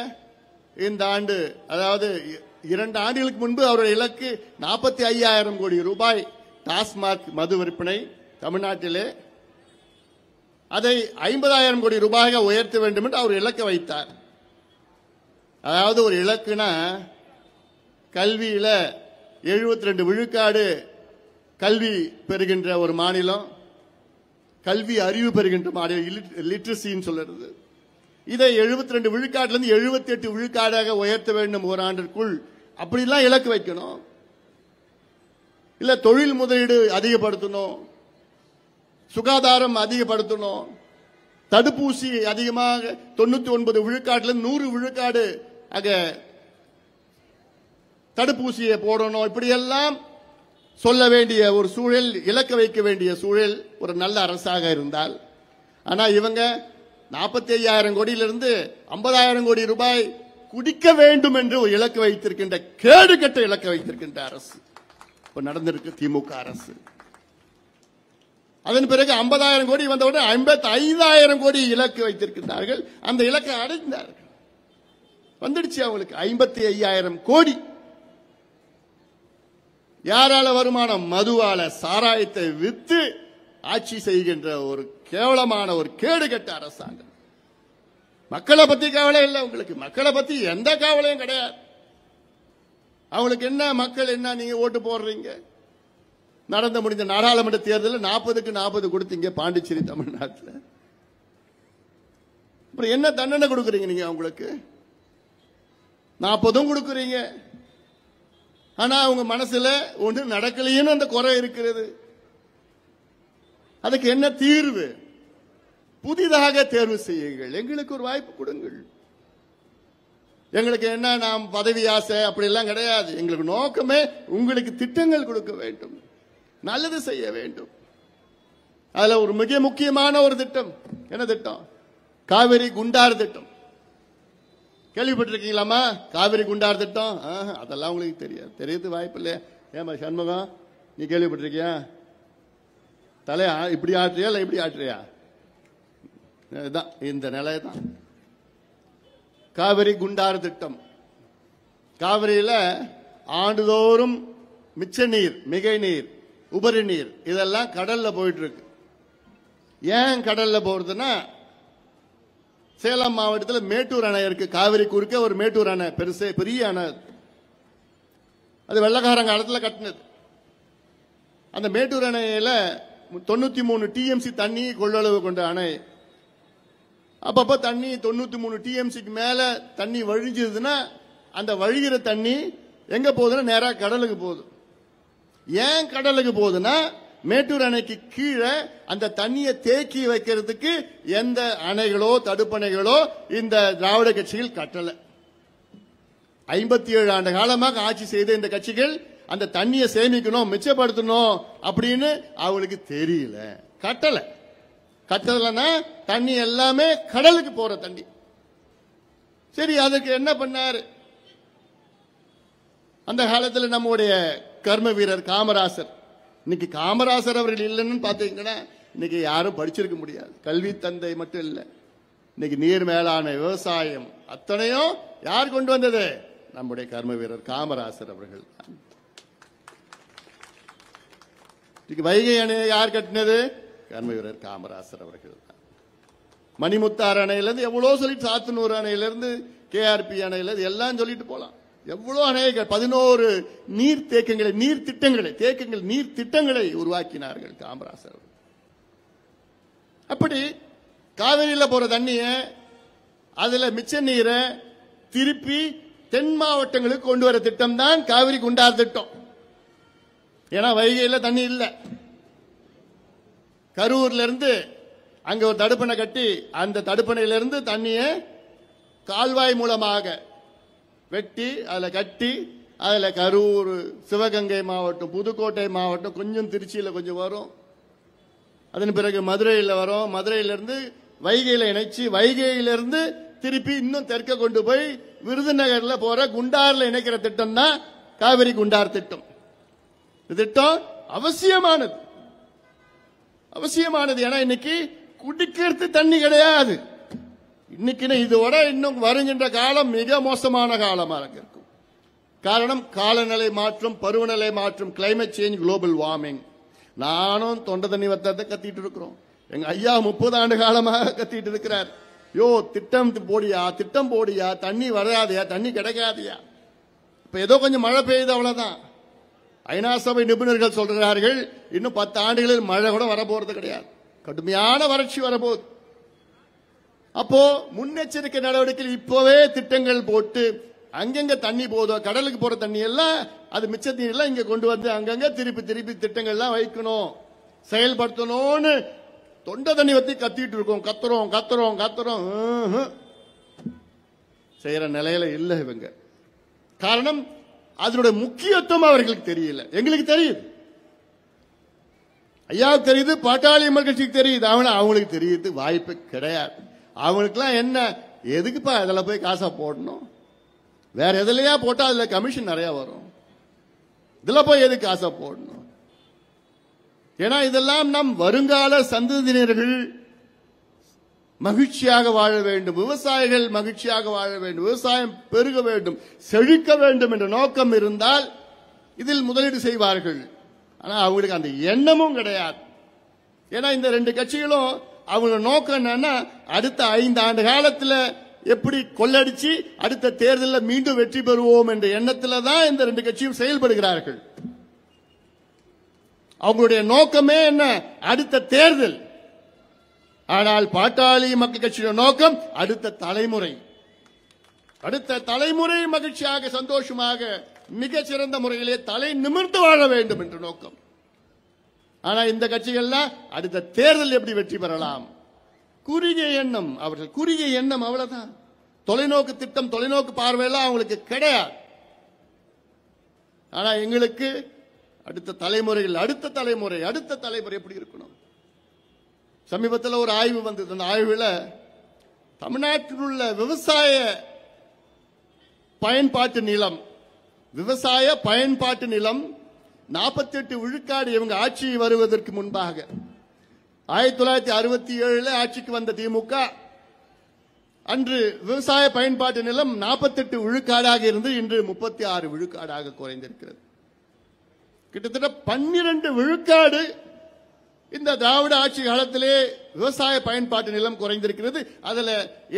இந்த ஆண்டு, அதாவது 2 ஆண்டுகளுக்கு முன்பு அவருடைய இலக்கு 45,000 கோடி ரூபாய் டாஸ்மாக் மது விற்பனை தமிழ்நாட்டிலே, அதை 50,000 கோடி ரூபாயாக உயர்த்த வேண்டும் என்று அவர் இலக்கை வைத்தார். அதாவது ஒரு இலக்குனா, கல்வியில 72 விழுக்காடு கல்வி பெறுகின்ற ஒரு மாநிலம், கல்வி அறிவு பெறுகின்ற மாநிலம், லிட்ரஸின்னு சொல்றது. இதை 72 விழுக்காட்டிலிருந்து 78 விழுக்காடாக உயர்த்த வேண்டும் ஓராண்டிற்குள். அப்படிலாம் இலக்கு வைக்கணும். இல்ல தொழில் முதலீடு அதிகப்படுத்தணும், சுகாதாரம் அதிகப்படுத்தணும், தடுப்பூசி அதிகமாக 99 விழுக்காட்டிலிருந்து 100 விழுக்காடு ஆக தடுப்பூசியை போடணும். இப்படியெல்லாம் சொல்ல வேண்டிய ஒரு சூழல், இலக்க வைக்க வேண்டிய சூழல் ஒரு நல்ல அரசாக இருந்தால். ஆனா இவங்க 45,000 கோடியிலிருந்து 50,000 கோடி ரூபாய் குடிக்க வேண்டும் என்று ஒரு இலக்கு வைத்திருக்கின்ற, கேடு கட்ட இலக்கு வைத்திருக்கின்ற அரசு இப்ப நடந்திருக்கு திமுக அரசு. அதன் பிறகு 50,000 கோடி வந்தவுடன் 55,000 கோடி இலக்கு வைத்திருக்கின்றார்கள். அந்த இலக்கை அடைந்தார்கள், வந்துடுச்சு அவங்களுக்கு 55,000 கோடி. யாரால வருமானம்? மதுவால, சாராயத்தை வித்து ஆட்சி செய்கின்ற ஒரு கேவலமான ஒரு கேடுகட்ட அரசாங்கம். மக்களை பத்தி கவலை இல்லை உங்களுக்கு, மக்களை பத்தி எந்த கவலையும் கிடையாது. அவங்களுக்கு என்ன மக்கள் என்ன நீங்க ஓட்டு போடுறீங்க? நடந்து முடிந்த நாடாளுமன்ற தேர்தலில் 40க்கு 40 கொடுத்தீங்க பாண்டிச்சேரி தமிழ்நாட்டில். அப்புறம் என்ன தண்டனை கொடுக்குறீங்க நீங்க அவங்களுக்கு? 40 கொடுக்குறீங்க. ஆனா அவங்க மனசுல ஒன்று நடக்கலைன்னு அந்த குறை இருக்கிறது. அதுக்கு என்ன தீர்வு? புதிதாக தேர்வு செய்யுங்கள், எங்களுக்கு ஒரு வாய்ப்பு கொடுங்கள். எங்களுக்கு என்ன நாம் பதவி ஆசை அப்படி எல்லாம் கிடையாது. எங்களுக்கு நோக்கமே உங்களுக்கு திட்டங்கள் கொடுக்க வேண்டும், நல்லது செய்ய வேண்டும். அதுல ஒரு மிக முக்கியமான ஒரு திட்டம் என்ன திட்டம்? காவிரி குண்டாறு திட்டம். கேள்விப்பட்டிருக்கீங்களாமா? காவிரி குண்டாறு திட்டம் அதெல்லாம் உங்களுக்கு தெரியாது, தெரியறது வாய்ப்பு இல்லையா? ஏமா சண்முகம், நீ கேள்விப்பட்டிருக்கியா? தலையா இப்படி ஆட்டுறியா இல்ல இப்படி ஆட்டுறியா? இதுதான் இந்த நிலையை தான் காவிரி குண்டாறு திட்டம். காவிரியில ஆண்டுதோறும் மிச்ச நீர், மிகை நீர், உபரி நீர் இதெல்லாம் கடல்ல போயிட்டு இருக்கு. ஏன் கடல்ல போறதுன்னா, சேலம் மாவட்டத்தில் மேட்டூர் அணை இருக்கு. காவிரி குறுக்க ஒரு மேட்டூர் அணை, பெரிய அணை. அது வெள்ளக்காரங்க காலத்தில் கட்டினது. அந்த மேட்டூர் அணையில 93 டிஎம்சி தண்ணி கொள்ளளவு கொண்ட அணை. அப்பப்ப தண்ணி 93 டிஎம்சிக்கு மேல தண்ணி வழிஞ்சதுன்னா அந்த வழிகிற தண்ணி எங்க போகுதுன்னா நேரா கடலுக்கு போகுது. ஏன் கடலுக்கு போகுதுன்னா, மேட்டூர் அணைக்கு கீழே அந்த தண்ணியை தேக்கி வைக்கிறதுக்கு எந்த அணைகளோ தடுப்பணைகளோ இந்த திராவிட கட்சிகள் கட்டல. 57 ஆண்டு காலமாக ஆட்சி செய்த இந்த கட்சிகள் அந்த தண்ணியை சேமிக்கணும், மிச்சப்படுத்தணும் அப்படின்னு அவங்களுக்கு தெரியல, கட்டல. கட்டலன்னா தண்ணி எல்லாமே கடலுக்கு போற தண்ணி. சரி, அதுக்கு என்ன பண்ணாரு? அந்த காலத்தில் நம்முடைய கர்ம வீரர் காமராசர். இன்னைக்கு காமராசர் அவர்கள் இல்லைன்னு பாத்தீங்கன்னா இன்னைக்கு யாரும் படிச்சிருக்க முடியாது. கல்வி தந்தை மட்டும் இல்லை, இன்னைக்கு நீர் மேலாண்மை, விவசாயம் அத்தனையும் யார் கொண்டு வந்தது? நம்முடைய கர்ம வீரர் காமராசர் அவர்கள். வைகை அணையை யார் கட்டினது? கர்ம வீரர் காமராசர் அவர்கள். மணிமுத்தாறு அணையிலிருந்து எவ்வளவு சொல்லிட்டு, சாத்தனூர் அணையிலிருந்து கேஆர்பி அணையிலிருந்து எல்லாம் சொல்லிட்டு போலாம். எவ்வளவு அணைகள், 11 நீர் தேக்கங்களை, நீர் திட்டங்களை, தேக்கங்கள் நீர் திட்டங்களை உருவாக்கினார்கள் காமராசர். அப்படி காவிரியில போற தண்ணிய, அதுல மிச்ச நீரை திருப்பி தென் மாவட்டங்களுக்கு கொண்டு வர திட்டம் தான் காவிரி குண்டார் திட்டம். ஏன்னா வைகையில தண்ணி இல்ல. கரூர்ல இருந்து அங்க ஒரு தடுப்பணை கட்டி அந்த தடுப்பணையிலிருந்து தண்ணியை கால்வாய் மூலமாக வெட்டி அதுல கட்டி, அதுல கரூர், சிவகங்கை மாவட்டம், புதுக்கோட்டை மாவட்டம், கொஞ்சம் திருச்சியில கொஞ்சம் வரும், அதன் பிறகு மதுரையில் வரும், மதுரையிலிருந்து வைகையில இணைச்சு, வைகையிலிருந்து திருப்பி இன்னும் தெற்க கொண்டு போய் விருதுநகர்ல போற குண்டார்ல இணைக்கிற திட்டம் தான் காவிரி குண்டார் திட்டம். இந்த திட்டம் அவசியமானது, அவசியமானது. ஏன்னா இன்னைக்கு குடிக்கிறது தண்ணி கிடையாது. இன்னைக்கு இதோட இன்னும் வருகின்ற காலம் மிக மோசமான காலமாக இருக்கும். காரணம் காலநிலை மாற்றம், பருவநிலை மாற்றம், கிளைமேட் சேஞ்ச், குளோபல் வார்மிங். நானும் தொண்டை தண்ணி வத்தத்தை கத்திட்டு இருக்கிறோம். எங்க ஐயா 30 ஆண்டு காலமாக கத்திட்டு இருக்கிறார். யோ திட்டம் போடியா, திட்டம் போடியா, தண்ணி வராதியா, தண்ணி கிடைக்காதியா. இப்ப ஏதோ கொஞ்சம் மழை பெய்யுது, அவ்வளவுதான். ஐநா சபை நிபுணர்கள் சொல்கிறார்கள் இன்னும் 10 ஆண்டுகளில் மழை கூட வரப்போறது கிடையாது, கடுமையான வறட்சி வரப்போகுது. அப்போ முன்னெச்சரிக்கை நடவடிக்கைகள் இப்பவே திட்டங்கள் போட்டு அங்கங்க தண்ணி போதும், கடலுக்கு போற தண்ணி எல்லாம் அது மிச்ச தண்ணி எல்லாம் இங்க கொண்டு வந்து அங்கங்க திருப்பி திருப்பி திட்டங்கள்லாம் வைக்கணும், செயல்படுத்தணும்னு தொண்டை தண்ணி வத்தி கத்திட்டு இருக்கோம். கத்துறோம் கத்துறோம் கத்துறோம், செய்யற நிலையில இல்ல இவங்க. காரணம் அதனுடைய முக்கியத்துவம் அவர்களுக்கு தெரியல. எங்களுக்கு தெரியுது, ஐயாவுக்கு தெரியுது, பாட்டாளி மக்கள் கட்சிக்கு தெரியுது, அவங்களுக்கு தெரியுது வாய்ப்பு கிடையாது. அவங்களுக்குலாம் என்ன, எதுக்குப்பா அதில் போய் காசா போடணும், வேற எதுலையா போட்டா அதுல கமிஷன் நிறைய வரும், இதுல போய் எதுக்கு காசா போடணும்? ஏன்னா இதெல்லாம் நம் வருங்கால சந்ததியினர்கள் மகிழ்ச்சியாக வாழ வேண்டும், விவசாயிகள் மகிழ்ச்சியாக வாழ வேண்டும், விவசாயம் பெருக வேண்டும், செழிக்க வேண்டும் என்ற நோக்கம் இருந்தால் இதில் முதலீடு செய்வார்கள். ஆனா அவங்களுக்கு அந்த எண்ணமும் கிடையாது. ஏன்னா இந்த ரெண்டு கட்சிகளும் அவங்க நோக்கம் என்னன்னா அடுத்த 5 ஆண்டு காலத்துல எப்படி கொள்ளடிச்சு அடுத்த தேர்தலில் மீண்டும் வெற்றி பெறுவோம் என்ற எண்ணத்துல தான் இந்த ரெண்டு கட்சியும் செயல்படுகிறார்கள். அவங்களுடைய நோக்கமே என்ன? அடுத்த தேர்தல். ஆனால் பாட்டாளி மக்கள் கட்சியுடைய நோக்கம் அடுத்த தலைமுறை மகிழ்ச்சியாக சந்தோஷமாக மிக சிறந்த முறையிலே தலை நிமிர்ந்து வாழ வேண்டும் என்ற நோக்கம். ஆனா இந்த கட்சிகள்லாம் அடுத்த தேர்தல் எப்படி வெற்றி பெறலாம், குறுகிய எண்ணம். அவர்கள் குறுகிய எண்ணம், அவ்வளவுதான். தொலைநோக்கு திட்டம், தொலைநோக்கு பார்வையெல்லாம் அவங்களுக்கு கிடையாது. ஆனா எங்களுக்கு அடுத்த தலைமுறை எப்படி இருக்கணும். சமீபத்தில் ஒரு ஆய்வு வந்தது. அந்த ஆய்வில் தமிழ்நாட்டில் உள்ள விவசாய பயன்பாட்டு நிலம் 48 விழுக்காடு இவங்க ஆட்சி வருவதற்கு முன்பாக 1967 ஆட்சிக்கு வந்த திமுக அன்று விவசாய பயன்பாட்டு நிலம் 48 விழுக்காடாக இருந்து இன்று 36 விழுக்காடாக குறைந்திருக்கிறது. கிட்டத்தட்ட 12 விழுக்காடு இந்த திராவிட ஆட்சி காலத்திலே விவசாய பயன்பாட்டு நிலம் குறைந்திருக்கிறது. அதுல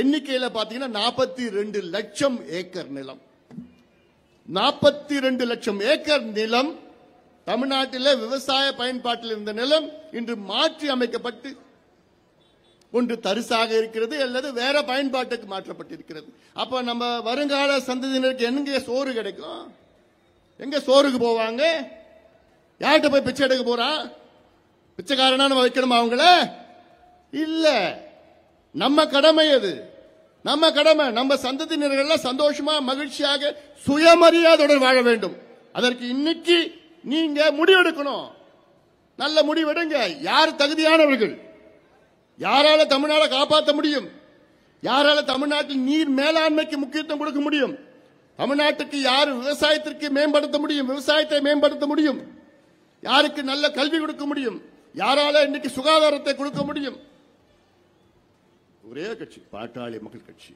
எண்ணிக்கையில பாத்தீங்கன்னா 42 லட்சம் ஏக்கர் நிலம். 42 லட்சம் ஏக்கர் நிலம் தமிழ்நாட்டில் விவசாய பயன்பாட்டில் இருந்த நிலம் இன்று மாற்றி அமைக்கப்பட்டு ஒன்று தரிசாக இருக்கிறது அல்லது வேற பயன்பாட்டுக்கு மாற்றப்பட்டிருக்கிறது. அப்ப நம்ம வருங்கால சந்ததியினருக்கு எங்க சோறு கிடைக்கும்? எங்க சோறுக்கு போவாங்க? யார்கிட்ட போய் பிச்சை எடுக்க போறான்? பிச்சைக்காரனா நம்ம வைக்கணுமா அவங்கள? இல்ல, நம்ம கடமை அது. நம்ம சந்ததியினர்கள் சந்தோஷமா மகிழ்ச்சியாக சுயமரியாதையுடன் வாழ வேண்டும். அதற்கு இன்னைக்கு நீங்க முடிவெடுக்கணும். நல்ல முடிவெடுங்க. யார் தகுதியானவர்கள்? யாரால தமிழ்நாட்டை காப்பாற்ற முடியும்? யாரால தமிழ்நாட்டில் நீர் மேலாண்மைக்கு முக்கியத்துவம் கொடுக்க முடியும்? தமிழ்நாட்டுக்கு யார் விவசாயத்திற்கு மேம்படுத்த முடியும்? விவசாயத்தை மேம்படுத்த முடியும்? யாருக்கு நல்ல கல்வி கொடுக்க முடியும்? யாரால இன்னைக்கு சுகாதாரத்தை கொடுக்க முடியும்? ஒரே கட்சி, பாட்டாளி மக்கள் கட்சி.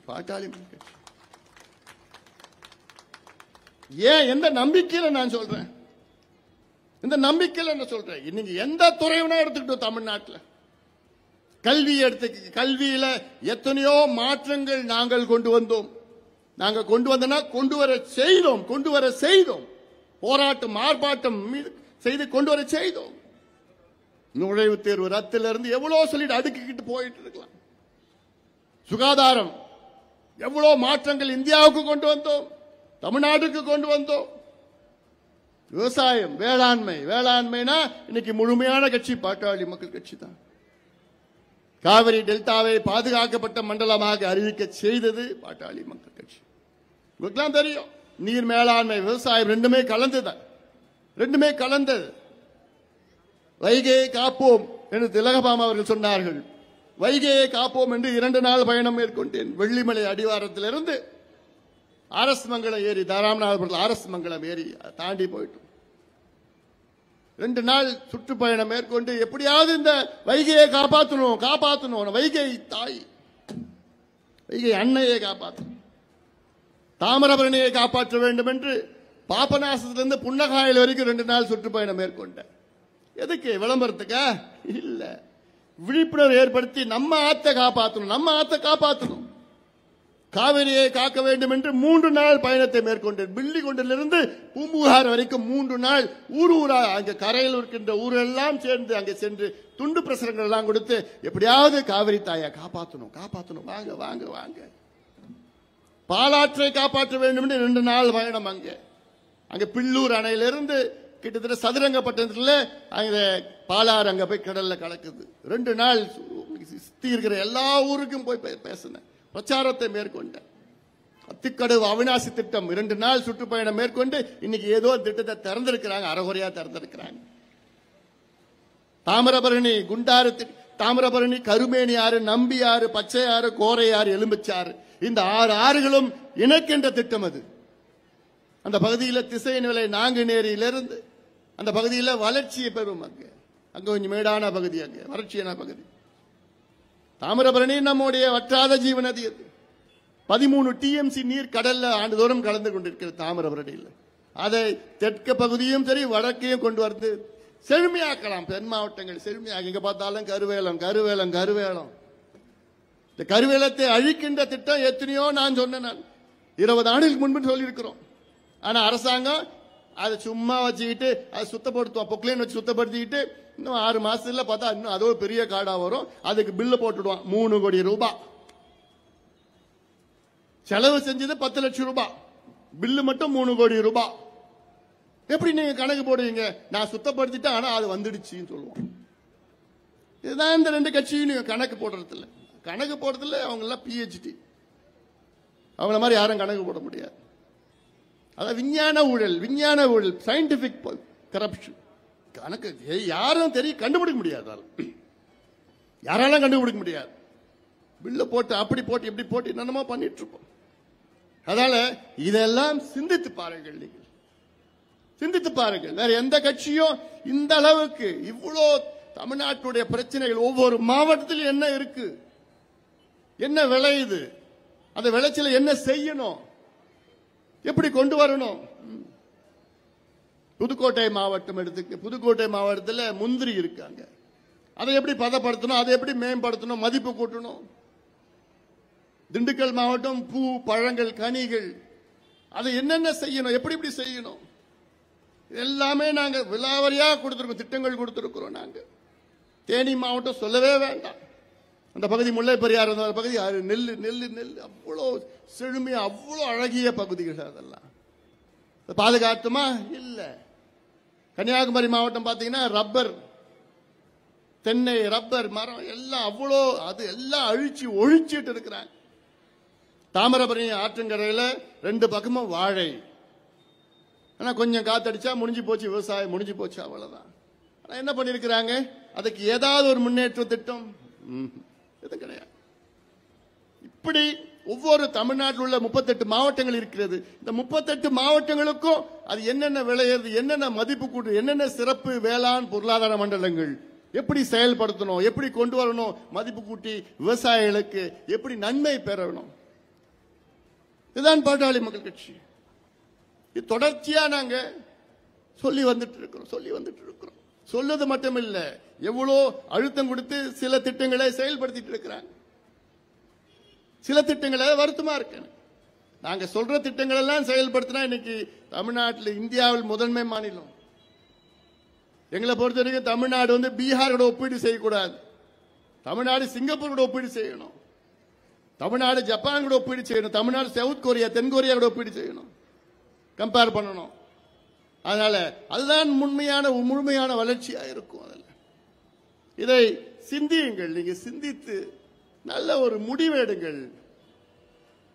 ஏன்? எந்த நம்பிக்கையில நான் சொல்றேன்? இன்னைக்கு எந்த துறையினா எடுத்துக்கிட்டோம் தமிழ்நாட்டில், கல்வியில எத்தனையோ மாற்றங்கள் நாங்கள் கொண்டு வந்தோம். கொண்டு வர செய்தோம். போராட்டம், ஆர்ப்பாட்டம் செய்து கொண்டு வர செய்தோம். நுழைவுத் தேர்வு ரத்திலிருந்து எவ்வளவு சொல்லிட்டு அடுக்கிட்டு போயிட்டு இருக்கலாம். சுகாதாரம் எவ்வளவு மாற்றங்கள் இந்தியாவுக்கு கொண்டு வந்தோம், தமிழ்நாட்டுக்கு கொண்டு வந்தோம். விவசாயம், வேளாண்மைனா இன்னைக்கு முழுமையான கட்சி பாட்டாளி மக்கள் கட்சி தான். காவிரி டெல்டாவை பாதுகாக்கப்பட்ட மண்டலமாக அறிவிக்க செய்தது பாட்டாளி மக்கள் கட்சி. உங்களுக்கெல்லாம் தெரியும், நீர் மேலாண்மை, விவசாயம் ரெண்டுமே கலந்தது. வைகையை காப்போம் என்று திலகபாமா அவர்கள் சொன்னார்கள். வைகையை காப்போம் என்று 2 நாள் பயணம் மேற்கொண்டேன். வெள்ளிமலை அடிவாரத்திலிருந்து அரசு மங்கலம் ஏறி, தாராமநாதபுரத்தில் அரசு மங்கலம் ஏறி தாண்டி போயிட்டோம். 2 நாள் சுற்றுப்பயணம் மேற்கொண்டு எப்படியாவது இந்த வைகையை காப்பாற்றணும். வைகை தாய், வைகை அன்னையை காப்பாற்றணும், தாமிரபரணியை காப்பாற்ற வேண்டும் என்று பாபநாசத்திலிருந்து புன்னகாயில் வரைக்கும் 2 நாள் சுற்றுப்பயணம் மேற்கொண்டேன். எதுக்கு? விளம்பரத்துக்கா? இல்ல, விழிப்புணர்வு ஏற்படுத்தி நம்ம ஆத்தை காப்பாற்றணும். காவிரியை காக்க வேண்டும் என்று 3 நாள் பயணத்தை மேற்கொண்டேன். பில்லிகொண்டிலிருந்து பூம்புகார் வரைக்கும் 3 நாள் ஊரா அங்க கரையில் இருக்கின்ற ஊரெல்லாம் சேர்ந்து அங்கே சென்று துண்டு பிரசுரங்கள் எல்லாம் கொடுத்து எப்படியாவது காவிரி தாயை காப்பாற்றணும். வாங்க. பாலாற்றை காப்பாற்ற வேண்டும் என்று 2 நாள் பயணம். அங்க பில்லூர் அணையிலிருந்து கிட்டத்தட்ட சதுரங்கப்பட்டணத்தில் அங்க பாலாறு அங்க போய் கடல்ல கலக்குது. 2 நாள் சுத்தி இருக்கிற எல்லா ஊருக்கும் போய் பேசினேன், பிரச்சாரத்தை மேற்கொண்டேன். அத்திக்கடவு அவிநாசி திட்டம் 2 நாள் சுற்றுப்பயணம் மேற்கொண்டு இன்னைக்கு ஏதோ திட்டத்தை திறந்திருக்கிறாங்க, அறகுறையா திறந்திருக்கிறாங்க. தாமிரபரணி, குண்டாறு, தாமிரபரணி, கருமேனி ஆறு, நம்பி ஆறு, பச்சை ஆறு, கோரை ஆறு, எலும்பிச்சாறு, இந்த 6 ஆறுகளும் இணைக்கின்ற திட்டம் அது. அந்த பகுதியில் திசைநிலை நாங்குநேரியிலிருந்து அந்த பகுதியில் வளர்ச்சியை பெறும். அங்க கொஞ்சம் மேடான பகுதி, அங்கே வறட்சியான பகுதி. தாமிரபரணி நம்முடைய வற்றாத ஜீவநதி. 13 TMC நீர் கடல்ல ஆண்டுதோறும் கலந்து கொண்டிருக்கிறது தாமிரபரணியில். அதை தெற்கு பகுதியும் சரி வடக்கையும் கொண்டு வந்து செழுமையாக்கலாம். தென் மாவட்டங்கள் செழுமையாக எங்க பார்த்தாலும் கருவேலம் கருவேலம் கருவேலம். இந்த கருவேலத்தை அழிக்கின்ற திட்டம் எத்தனையோ நான் சொன்னேன். நான் 20 ஆண்டுகளுக்கு முன்பு சொல்லியிருக்கிறோம். ஆனா அரசாங்கம் அதை சும்மா வச்சுக்கிட்டு அதை சுத்தப்படுத்துவோம், பொக்லைன் வச்சு சுத்தப்படுத்திக்கிட்டு இன்னும் 6 மாசத்துல பார்த்தா இன்னும் அதோ பெரிய காடா வரும். அதுக்கு பில்லு போட்டுடுவான் 3 கோடி ரூபாய். செலவு செஞ்சது 10 லட்சம் ரூபாய், பில்லு மட்டும் 3 கோடி ரூபாய். எப்படி நீங்க கணக்கு போடுவீங்க? நான் சுத்தப்படுத்திட்டேன் ஆனா அது வந்துடுச்சுன்னு சொல்லுவோம். இதுதான் இந்த 2 கட்சியும் கணக்கு போடுறது இல்லை. கணக்கு போடுறதுல அவங்க எல்லாம் PhD, அவங்கள மாதிரி யாரும் கணக்கு போட முடியாது. அதான் விஞ்ஞான ஊழல், சயின்டிபிக் கரப்ஷன். கணக்கு யாரும் தெரியும் கண்டுபிடிக்க முடியாது, யாராலும் கண்டுபிடிக்க முடியாது. பில்ல போட்டு அப்படி போட்டு இப்படி போட்டு என்னென்னமோ பண்ணிட்டு இருப்போம். அதனால இதெல்லாம் சிந்தித்து பாருங்கள், நீங்கள் சிந்தித்து பாருங்கள். வேற எந்த கட்சியும் இந்த அளவுக்கு இவ்வளோ தமிழ்நாட்டுடைய பிரச்சனைகள் ஒவ்வொரு மாவட்டத்திலும் என்ன இருக்கு, என்ன விளையுது, அந்த விளைச்சல என்ன செய்யணும், எப்படி கொண்டு வரணும். புதுக்கோட்டை மாவட்டம் எடுத்துக்க, புதுக்கோட்டை மாவட்டத்தில் முந்திரி இருக்காங்க, அதை எப்படி பதப்படுத்தணும், அதை எப்படி மேம்படுத்தணும், மதிப்பு கூட்டணும். திண்டுக்கல் மாவட்டம் பூ பழங்கள் கனிகள், அதை என்னென்ன செய்யணும், எப்படி எப்படி செய்யணும், எல்லாமே நாங்க விலாவரியா கொடுத்திருக்கோம், திட்டங்கள் கொடுத்திருக்கிறோம். நாங்க தேனி மாவட்டம் சொல்லவே வேண்டாம். அந்த பகுதி முல்லை பெரியார் பகுதி நெல் நெல் நெல் அவ்வளோ செழுமையா அவ்வளோ அழகிய பகுதிகள். அதெல்லாம் பாதுகாத்துமா இல்ல. கன்னியாகுமரி மாவட்டம் பாத்தீங்கன்னா ரப்பர், தென்னை, ரப்பர் மரம் எல்லாம் அவ்வளோ, அது எல்லாம் அழிச்சு ஒழிச்சிட்டு இருக்கிறாங்க. தாமிரபரணி ஆற்றங்கரையில 2 பக்கமும் வாழை. ஆனா கொஞ்சம் காத்தடிச்சா முடிஞ்சு போச்சு, விவசாயம் முடிஞ்சு போச்சு, அவ்வளவுதான். ஆனா என்ன பண்ணிருக்கிறாங்க, அதுக்கு ஏதாவது ஒரு முன்னேற்ற திட்டம் எதுவும் கிடையாது. இப்படி ஒவ்வொரு தமிழ்நாட்டில் உள்ள 38 மாவட்டங்கள் இருக்கிறது. இந்த 38 மாவட்டங்களுக்கும் அது என்னென்ன விளையிறது, என்னென்ன மதிப்பு கூட்டு, என்னென்ன சிறப்பு வேளாண் பொருளாதார மண்டலங்கள் எப்படி செயல்படுத்தணும், எப்படி கொண்டு வரணும், மதிப்பு கூட்டி விவசாயிகளுக்கு எப்படி நன்மை பெறணும். இதுதான் பாட்டாளி மக்கள் கட்சி. இது தொடர்ச்சியா நாங்க சொல்லி வந்துட்டு இருக்கிறோம். சொல்லுது மட்டுமில்ல, எவ்வளோ அழுத்தம் கொடுத்து சில திட்டங்களை செயல்படுத்திட்டு இருக்கிறாங்க. சில திட்டங்களை வருத்தமா இருக்கு. நாங்க சொல்ற திட்டங்கள் எல்லாம் செயல்படுத்தினா இன்னைக்கு தமிழ்நாட்டில் இந்தியாவில் முதன்மை மாநிலம். எங்களை பொறுத்த வரைக்கும் தமிழ்நாடு பீகாரோட ஒப்பீடு செய்யக்கூடாது. தமிழ்நாடு சிங்கப்பூரோட ஒப்பீடு செய்யணும், தமிழ்நாடு ஜப்பான் கூட ஒப்பீடு செய்யணும், தமிழ்நாடு சவுத் கொரியா தென்கொரியா கூட ஒப்பீடு செய்யணும், கம்பேர் பண்ணணும். அதனால அதுதான் முழுமையான வளர்ச்சியா இருக்கும். அதில் இதை சிந்தியுங்கள், நீங்க சிந்தித்து நல்ல ஒரு முடிவெடுங்கள்.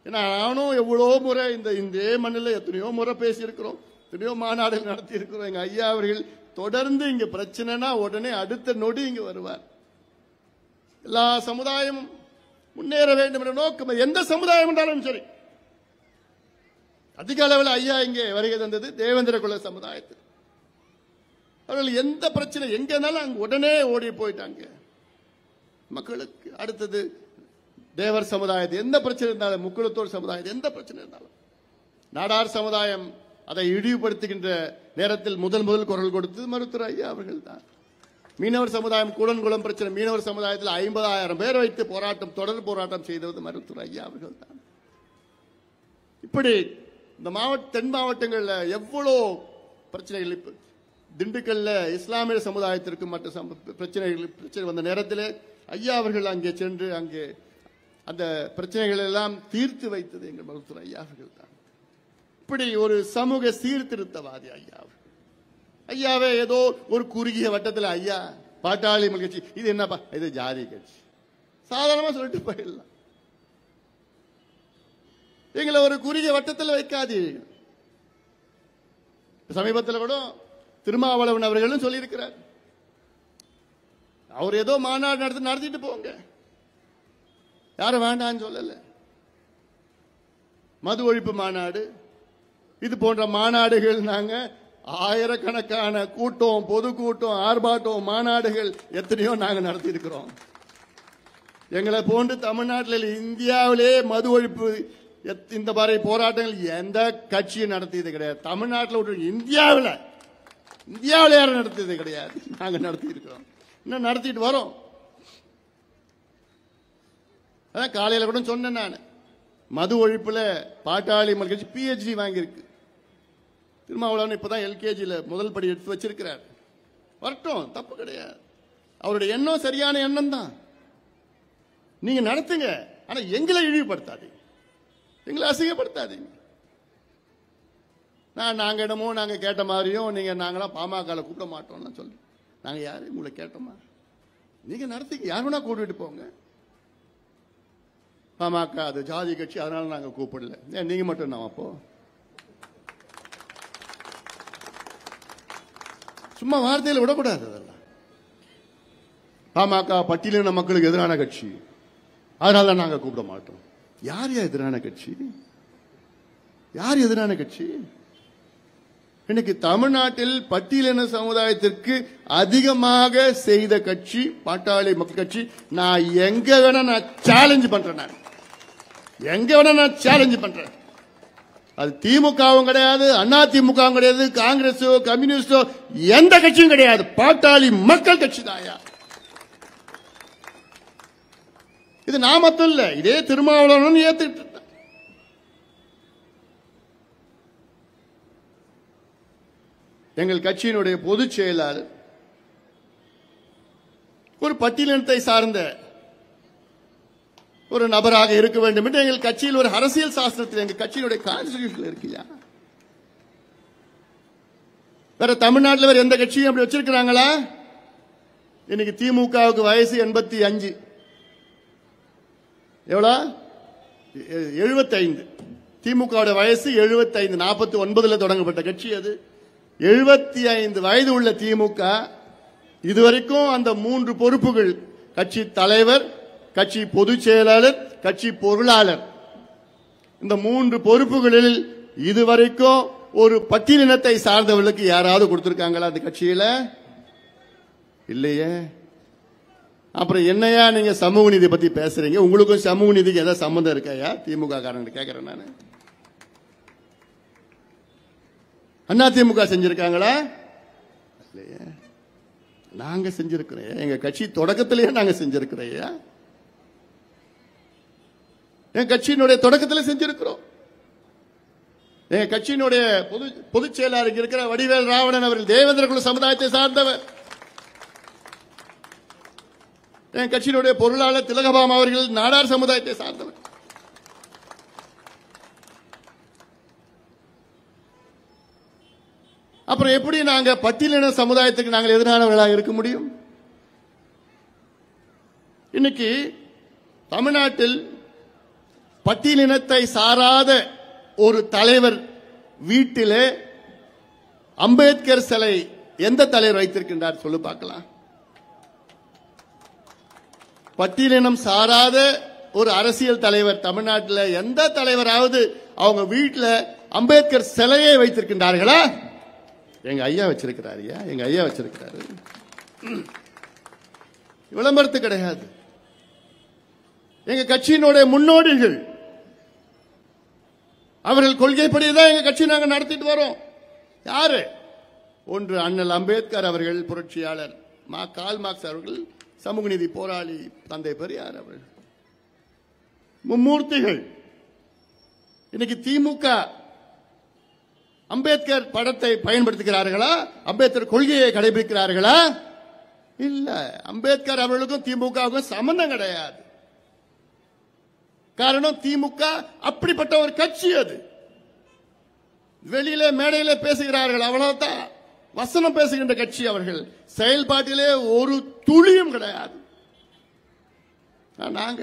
ஏன்னா நானும் எவ்வளோ முறை இந்த மண்ணில் எத்தனையோ முறை பேசியிருக்கிறோம், எத்தனையோ மாநாடுகள் நடத்தி இருக்கிறோம். எங்க ஐயா அவர்கள் தொடர்ந்து இங்க பிரச்சனைனா உடனே அடுத்த நொடி இங்க வருவார். எல்லா சமுதாயமும் முன்னேற வேண்டும் என்ற நோக்கம், எந்த சமுதாயம் என்றாலும் சரி. அதிக அளவில் ஐயா இங்கே வருகை தந்தது தேவேந்திர குல சமுதாயத்தில். அவர்கள் எந்த பிரச்சனை எங்க இருந்தாலும் அங்க உடனே ஓடி போயிட்டாங்க மக்களுக்கு. அடுத்தது தேவர் சமுதாயத்தில் எந்த பிரச்சனை இருந்தாலும், முக்குளத்தோர் சமுதாயத்தில் எந்த பிரச்சனை இருந்தாலும், நாடார் சமுதாயம் அதை இழிவுபடுத்துகின்ற நேரத்தில் முதல் குரல் கொடுத்தது மருத்துவர் ஐயா அவர்கள் தான். மீனவர் சமுதாயம் கூடன்குளம் பிரச்சனை, மீனவர் சமுதாயத்தில் 50,000 பேர் வைத்து தொடர் போராட்டம் செய்தது மருத்துவர் ஐயா அவர்கள் தான். இப்படி இந்த தென் மாவட்டங்களில் எவ்வளோ பிரச்சனைகள். இப்போ திண்டுக்கல்ல இஸ்லாமிய சமுதாயத்திற்கு மற்ற பிரச்சனை வந்த நேரத்தில் ஐயா அவர்கள் அங்கே சென்று அங்கே அந்த பிரச்சனைகள் எல்லாம் தீர்த்து வைத்தது எங்கள் மருத்துவர் ஐயா அவர்கள் தான். இப்படி ஒரு சமூக சீர்திருத்தவாதி ஐயா. ஐயாவே ஏதோ ஒரு குறுகிய வட்டத்தில் ஐயா பாட்டாளி கட்சி இது என்னப்பா, இது ஜாதி கட்சி சாதாரணமா சொல்லிட்டு போயிடலாம். எங்களை ஒரு குறுகிய வட்டத்தில் வைக்காதீர்கள். சமீபத்தில் கூட திருமாவளவன் அவர்களும் சொல்லியிருக்கிறார், அவர் ஏதோ மாநாடு நடத்திட்டு போங்க, யாரும் வேண்டான்னு சொல்லல. மது ஒழிப்பு மாநாடு, இது போன்ற மாநாடுகள் நாங்க ஆயிரக்கணக்கான கூட்டம், பொதுக்கூட்டம், ஆர்ப்பாட்டம், மாநாடுகள் எத்தனையோ நாங்க நடத்தி இருக்கிறோம். எங்களை போன்று தமிழ்நாட்டில் இந்தியாவிலே மது ஒழிப்பு இந்த மாதிரி போராட்டங்கள் எந்த கட்சியும் நடத்தியது கிடையாது. தமிழ்நாட்டில் இந்தியாவில் இந்தியாவில் யாரும் நடத்தியது கிடையாது. நாங்க நடத்தி இருக்கிறோம், இன்னும் நடத்திட்டு வரோம். அதான் காலையில கூட சொன்னேன் நான், மது ஒழிப்புல பாட்டாளி மக்கள் கட்சி PhD வாங்கியிருக்கு. திருமாவளவன் இப்பதான் LKGல முதல் படி எடுத்து வச்சிருக்கிறார். வரட்டும், தப்பு கிடையாது. அவருடைய எண்ணம் சரியான எண்ணம் தான். நீங்க நடத்துங்க, ஆனா எங்களை இழிவுபடுத்தாதீங்க, எங்களை அசிங்கப்படுத்தாதீங்க. நாங்க என்னமோ நாங்க கேட்ட மாதிரியும் நீங்க நாங்களாம் பாமகல கூப்பிட மாட்டோம்னு சொல்லி, நாங்க யாரு உங்களை கேட்டோமா? நீங்க நடத்திக்க, யாருன்னா கூட்டிட்டு போங்க. பாமக அது ஜாதி கட்சி, அதனால நாங்க கூப்பிடல. ஏன் நீங்க மட்டும் நான் அப்போ சும்மா வார்த்தையில விடக்கூடாது. அதெல்லாம் பாமக பட்டியலின மக்களுக்கு எதிரான கட்சி, அதனால நாங்க கூப்பிட மாட்டோம். யார் எதிரான கட்சி? யார் எதிரான கட்சி? இன்னைக்கு தமிழ்நாட்டில் பட்டியலின சமுதாயத்திற்கு அதிகமாக செய்த கட்சி பாட்டாளி மக்கள் கட்சி. நான் எங்க வேணா நான் சேலஞ்ச் பண்றேன், நான் எங்க வேணா நான் சேலஞ்ச் பண்றேன். அது திமுகவும் கிடையாது, அதிமுகவும் கிடையாது, காங்கிரஸோ கம்யூனிஸ்டோ எந்த கட்சியும் கிடையாது, பாட்டாளி மக்கள் கட்சி தாயா. இது நான் மட்டும் இல்ல, இதே திருமாவளவன் ஏத்துட்டு. எங்கள் கட்சியினுடைய பொதுச் செயலாளர் ஒரு பட்டியலினத்தை சார்ந்த ஒரு நபராக இருக்க வேண்டும் என்று எங்கள் கட்சியில் ஒரு அரசியல் சாஸ்திரத்தில் எங்கள் கட்சியினுடைய கான்ஸ்டிடியூஷன் இருக்குயா. வேற தமிழ்நாட்டில் வேற எந்த கட்சியும் அப்படி வச்சிருக்கிறாங்களா? இன்னைக்கு திமுகவுக்கு வயசு 85, எவ்வளோ 75. திமுக வயசு 75, 49 தொடங்கப்பட்ட கட்சி அது. 75 வயது உள்ள திமுக இதுவரைக்கும் அந்த 3 பொறுப்புகள், கட்சி தலைவர், கட்சி பொதுச் செயலாளர், கட்சி பொருளாளர், இந்த 3 பொறுப்புகளில் இதுவரைக்கும் ஒரு பட்டியலினத்தை சார்ந்தவர்களுக்கு யாராவது கொடுத்திருக்காங்களா அந்த கட்சியில? இல்லையே. அப்புறம் என்னையா நீங்க சமூக நீதி பத்தி பேசுறீங்க? உங்களுக்கும் சமூக நீதிக்கு ஏதாவது சம்பந்தம் இருக்காயா? திமுக காரங்க கேட்கிறேன் நானு. அதிமுக செஞ்சிருக்காங்களா? இல்லையே. நாங்க செஞ்சிருக்கிறோம், எங்க கட்சி தொடக்கத்திலேயே நாங்க செஞ்சிருக்கிறோம். என் கட்சியினுடைய தொடக்கத்தில் செஞ்சிருக்கிறோம். எங்க கட்சியினுடைய பொதுச் செயலாளர் இருக்கிற வடிவேல் ராவணன் அவர்கள் தேவேந்திர குல சமுதாயத்தை சார்ந்தவர். என் கட்சியினுடைய பொருளாளர் திலகபாமா அவர்கள் நாடார் சமுதாயத்தை சார்ந்தவர். அப்புறம் எப்படி நாங்க பட்டியலின சமுதாயத்துக்கு நாங்கள் எதிரானவர்களாக இருக்க முடியும்? இன்னைக்கு தமிழ்நாட்டில் பட்டியலினத்தை சாராத ஒரு தலைவர் வீட்டிலே அம்பேத்கர் சிலை எந்த தலைவர் வைத்திருக்கின்றார் சொல்லு பார்க்கலாம். பட்டியலினம் சாராத ஒரு அரசியல் தலைவர் தமிழ்நாட்டில் எந்த தலைவராவது அவங்க வீட்டில் அம்பேத்கர் சிலையை வைத்திருக்கின்றார்களா? எங்க ஐயா வச்சிருக்கிறாரு. எங்க ஐயா வச்சிருக்கிறாரு. விளம்பரத்து கிடையாது. எங்க கட்சியினுடைய முன்னோடிகள் அவர்கள் கொள்கைப்படிதான் எங்க கட்சி நாங்க நடத்திட்டு வரோம். யாரு? ஒன்று அண்ணல் அம்பேத்கர் அவர்கள், புரட்சியாளர் கார்ல் மார்க்ஸ் அவர்கள், சமூக நீதி போராளி தந்தை பெரியார் அவர்கள், மும்மூர்த்திகள். இன்னைக்கு திமுக அம்பேத்கர் படத்தை பயன்படுத்துகிறார்களா? அம்பேத்கர் கொள்கையை கடைபிடிக்கிறார்களா? இல்ல. அம்பேத்கர் அவர்களுக்கும் திமுகவுக்கும் சம்பந்தம் கிடையாது. காரணம், திமுக அப்படிப்பட்ட ஒரு கட்சி. அது வெளியில மேடையில பேசுகிறார்கள், அவ்வளவுதான். வசனம் பேசுகின்ற கட்சி அவர்கள். செயல்பாட்டிலே ஒரு துளியும் கிடையாது. நாங்க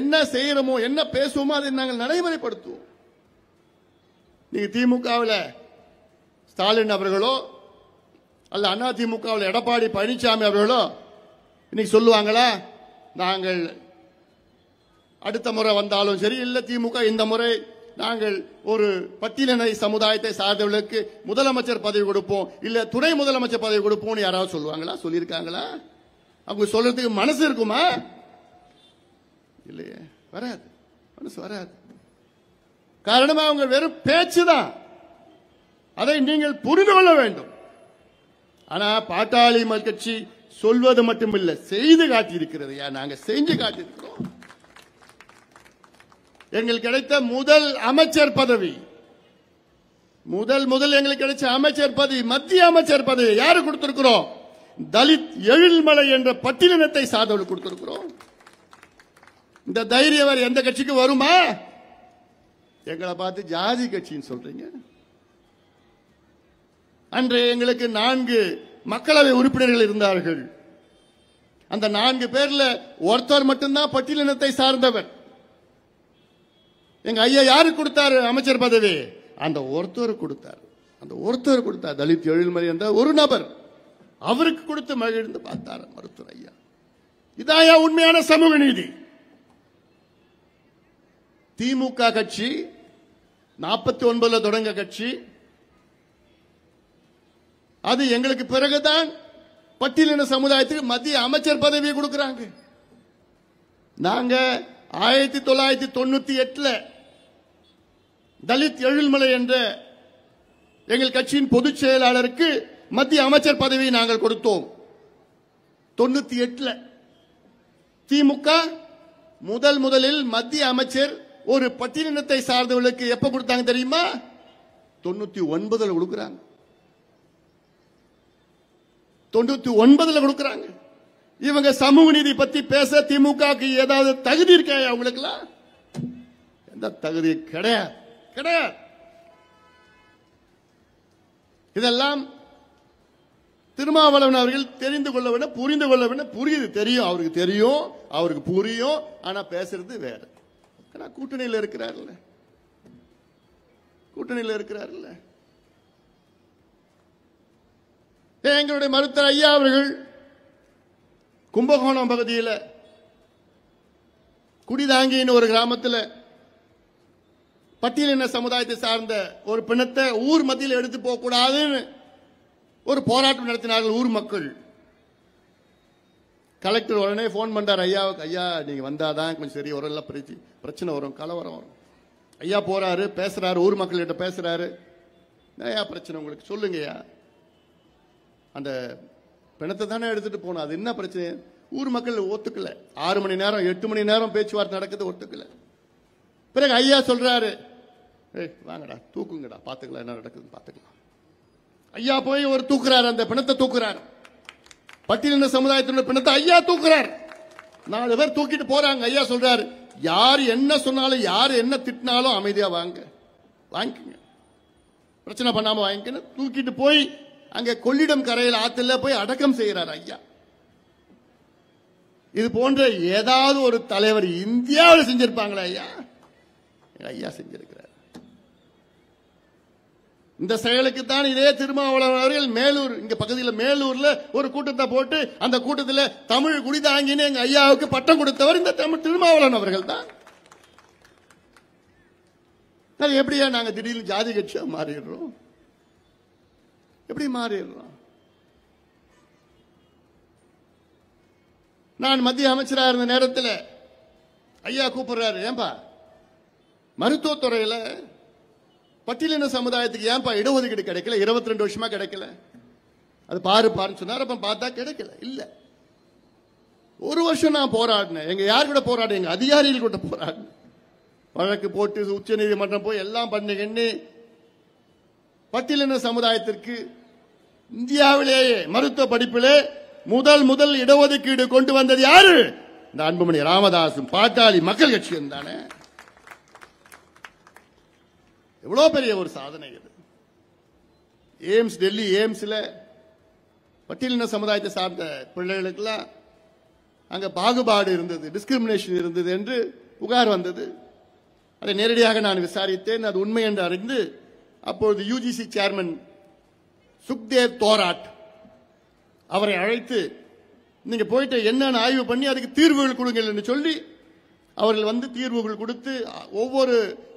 என்ன செய்யறோமோ, என்ன பேசுவோமோ அதை நாங்கள் நடைமுறைப்படுத்துவோம். நீங்க திமுகவில் ஸ்டாலின் அவர்களோ அல்ல அதிமுகவில் எடப்பாடி பழனிசாமி அவர்களோ இன்னைக்கு சொல்லுவாங்களா, நாங்கள் அடுத்த முறை வந்தாலும் சரி, இல்ல திமுக இந்த முறை நாங்கள் ஒரு பட்டியலின சமுதாயத்தை சார்ந்தவர்களுக்கு முதலமைச்சர் பதவி கொடுப்போம், இல்ல துணை முதலமைச்சர் பதவி கொடுப்போம் யாராவது சொல்லுவாங்களா? சொல்லியிருக்காங்களா? அவங்க சொல்றதுக்கு மனசு இருக்குமா? இல்லையே, வராது, மனசு வராது. காரணமா அவங்க வெறும் பேச்சுதான். அதை நீங்கள் புரிந்து கொள்ள வேண்டும். ஆனா பாட்டாளி மக்கள் கட்சி சொல்வது மட்டுமில்லை, செய்து காட்டியிருக்கிறது. நாங்க செஞ்சு காட்டியிருக்கிறோம். எங்களுக்கு கிடைத்த முதல் அமைச்சர் பதவி, முதல் எங்களுக்கு கிடைச்ச அமைச்சர் பதவி, மத்திய அமைச்சர் பதவி யாரு கொடுத்திருக்கிறோம்? தலித் எழில்மலை என்ற பட்டியலினத்தை சார்ந்தவர்கள் கொடுத்திருக்கிறோம். இந்த தைரியம் வேற எந்த கட்சிக்கு வருமா? எங்களை பார்த்து ஜாதி கட்சின்னு சொல்றீங்க. அன்று எங்களுக்கு 4 மக்களவை உறுப்பினர்கள் இருந்தார்கள். அந்த 4 பேர்ல ஒருத்தர் மட்டும்தான் பட்டியலினத்தை சார்ந்தவர். எங்க ஐயா யாருக்கு கொடுத்தாரு அமைச்சர் பதவி? அந்த ஒருத்தர் கொடுத்தார். தலித் எழில்மலை என்ற ஒரு நபர், அவருக்கு கொடுத்து மகிழ்ந்து பார்த்தார் மருத்துவர் ஐயா. இதாயா உண்மையான சமூக நீதி? திமுக கட்சி 49 தொடங்க கட்சி, அது எங்களுக்கு பிறகுதான் பட்டியலின சமுதாயத்துக்கு மத்திய அமைச்சர் பதவியை கொடுக்கிறாங்க. நாங்க 1998 தலித் எழில்மலை என்ற எங்கள் கட்சியின் பொதுச் செயலாளருக்கு மத்திய அமைச்சர் பதவியை நாங்கள் கொடுத்தோம். 98 திமுக முதலில் மத்திய அமைச்சர் ஒரு பட்டியலினத்தை சார்ந்தவர்களுக்கு எப்ப கொடுத்தாங்க தெரியுமா? 99 கொடுக்கிறாங்க. 99 கொடுக்கிறாங்க. இவங்க சமூக நீதி பத்தி பேச திமுகவுக்கு ஏதாவது தகுதி இருக்கா? அவங்களுக்குலாம் எந்த தகுதி கிடையாது. இதெல்லாம் திருமாவளவன் அவர்கள் தெரிந்து கொள்ள வேண்டும், புரிந்து கொள்ள வேண்டும். புரியுது, தெரியும், அவருக்கு தெரியும், அவருக்கு புரியும். ஆனா பேசுறது வேற. கூட்டணியில் இருக்கிறார்கள். எங்களுடைய மருத்துவர் ஐயா அவர்கள் கும்பகோணம் பகுதியில் குடிதாங்கின்னு ஒரு கிராமத்தில் பட்டியலின சமுதாயத்தை சார்ந்த ஒரு பிணத்தை ஊர் மத்தியில் எடுத்து போக கூடாதுன்னு ஒரு போராட்டம் நடத்தினார்கள் ஊர் மக்கள். கலெக்டர் உடனே போன் பண்றார் ஐயாவுக்கு. ஐயா நீங்க வந்தாதான் கொஞ்சம் சரி வரும், எல்லாம் பிரச்சனை வரும், கலவரம் வரும். ஐயா போறாரு, பேசுறாரு, ஊர் மக்கள் கிட்ட பேசுறாரு. ஐயா பிரச்சனை உங்களுக்கு சொல்லுங்கய்யா. அந்த பிணத்தை தானே எடுத்துட்டு போனோம், அது என்ன பிரச்சனை? ஊர் மக்கள் ஒத்துக்கல. 6 மணி நேரம் 8 மணி நேரம் பேச்சுவார்த்தை நடக்குது, ஒத்துக்கல. பிறகு ஐயா சொல்றாரு, வாங்கடா தூக்குங்கடா, பாத்துக்கலாம் என்ன நடக்குதுன்னு பாத்துக்கலாம். ஐயா போய் ஒரு தூக்குறாரு, அந்த பிணத்தை தூக்குறாரு. பட்டியலின சமுதாயத்தினுடைய பிணத்தை ஐயா தூக்குறாரு. 4 பேர் தூக்கிட்டு போறாங்க. ஐயா சொல்றாரு, யார் என்ன சொன்னாலும், யார் என்ன திட்டினாலும் அமைதியா வாங்கிக்கங்க, பிரச்சனை பண்ணாம வாங்கிக்கன்னு தூக்கிட்டு போய் அங்க கொள்ளிடம் கரையில் ஆத்துல போய் அடக்கம் செய்யறார் ஐயா. இது போன்ற ஏதாவது ஒரு தலைவர் இந்தியாவில் செஞ்சிருப்பாங்களா? ஐயா செஞ்சிருக்கிறார். இந்த செயலுக்கு தான் இதே திருமாவளவன் அவர்கள் மேலூர், இங்க பகுதியில் மேலூர்ல ஒரு கூட்டத்தை போட்டு அந்த கூட்டத்தில் தமிழ் குடிதாங்கின்னு எங்க ஐயாவுக்கு பட்டம் கொடுத்தவர் இந்த திருமாவளவன் அவர்கள் தான். எப்படியா நாங்க திடீர்னு ஜாதி கட்சியா மாறிடுறோம்? எப்படி மாறிடுறோம்? நான் மத்திய அமைச்சராக இருந்த நேரத்தில் ஐயா கூப்பிடுறாரு, ஏன்பா மருத்துவத்துறையில பட்டியலின சமுதாயத்துக்கு ஏன்பா இடஒதுக்கீடு கிடைக்கல? 22 வருஷமா கிடைக்கல. அது பாருன்னு சொன்னார். அப்ப பார்த்தா கிடைக்கல. இல்ல, 1 வருஷம் நான் போராடினேன். எங்க யார் கூட போராடினேன்? எங்க அதிகாரிகள் கூட போராடினேன். வழக்கு போட்டு உச்ச நீதிமன்றம் போய் எல்லாம் பண்ணி பட்டியலின சமுதாயத்திற்கு இந்தியாவிலேயே மருத்துவ படிப்பிலே முதல் இடஒதுக்கீடு கொண்டு வந்தது யாரு? இந்த அன்புமணி ராமதாசும் பாட்டாளி மக்கள் கட்சியும் தானே. எவ்வளவு பெரிய ஒரு சாதனை இது. எய்ம்ஸ், டெல்லி எய்ம்ஸ்ல பட்டியலின சமுதாயத்தை சார்ந்த பிள்ளைகளுக்கெல்லாம் அங்க பாகுபாடு இருந்தது, டிஸ்கிரிமினேஷன் இருந்தது என்று புகார் வந்தது. அதை நேரடியாக நான் விசாரித்தேன். அது உண்மை என்று அறிந்து அப்பொழுது யுஜிசி சேர்மன் சுக்தேவ் தோராட் அவரை அழைத்து, நீங்க போயிட்டு என்னன்னு ஆய்வு பண்ணி அதுக்கு தீர்வுகள் கொடுங்கள் என்று சொல்லி அவர்கள் வந்து தீர்வுகள் கொடுத்து ஒவ்வொரு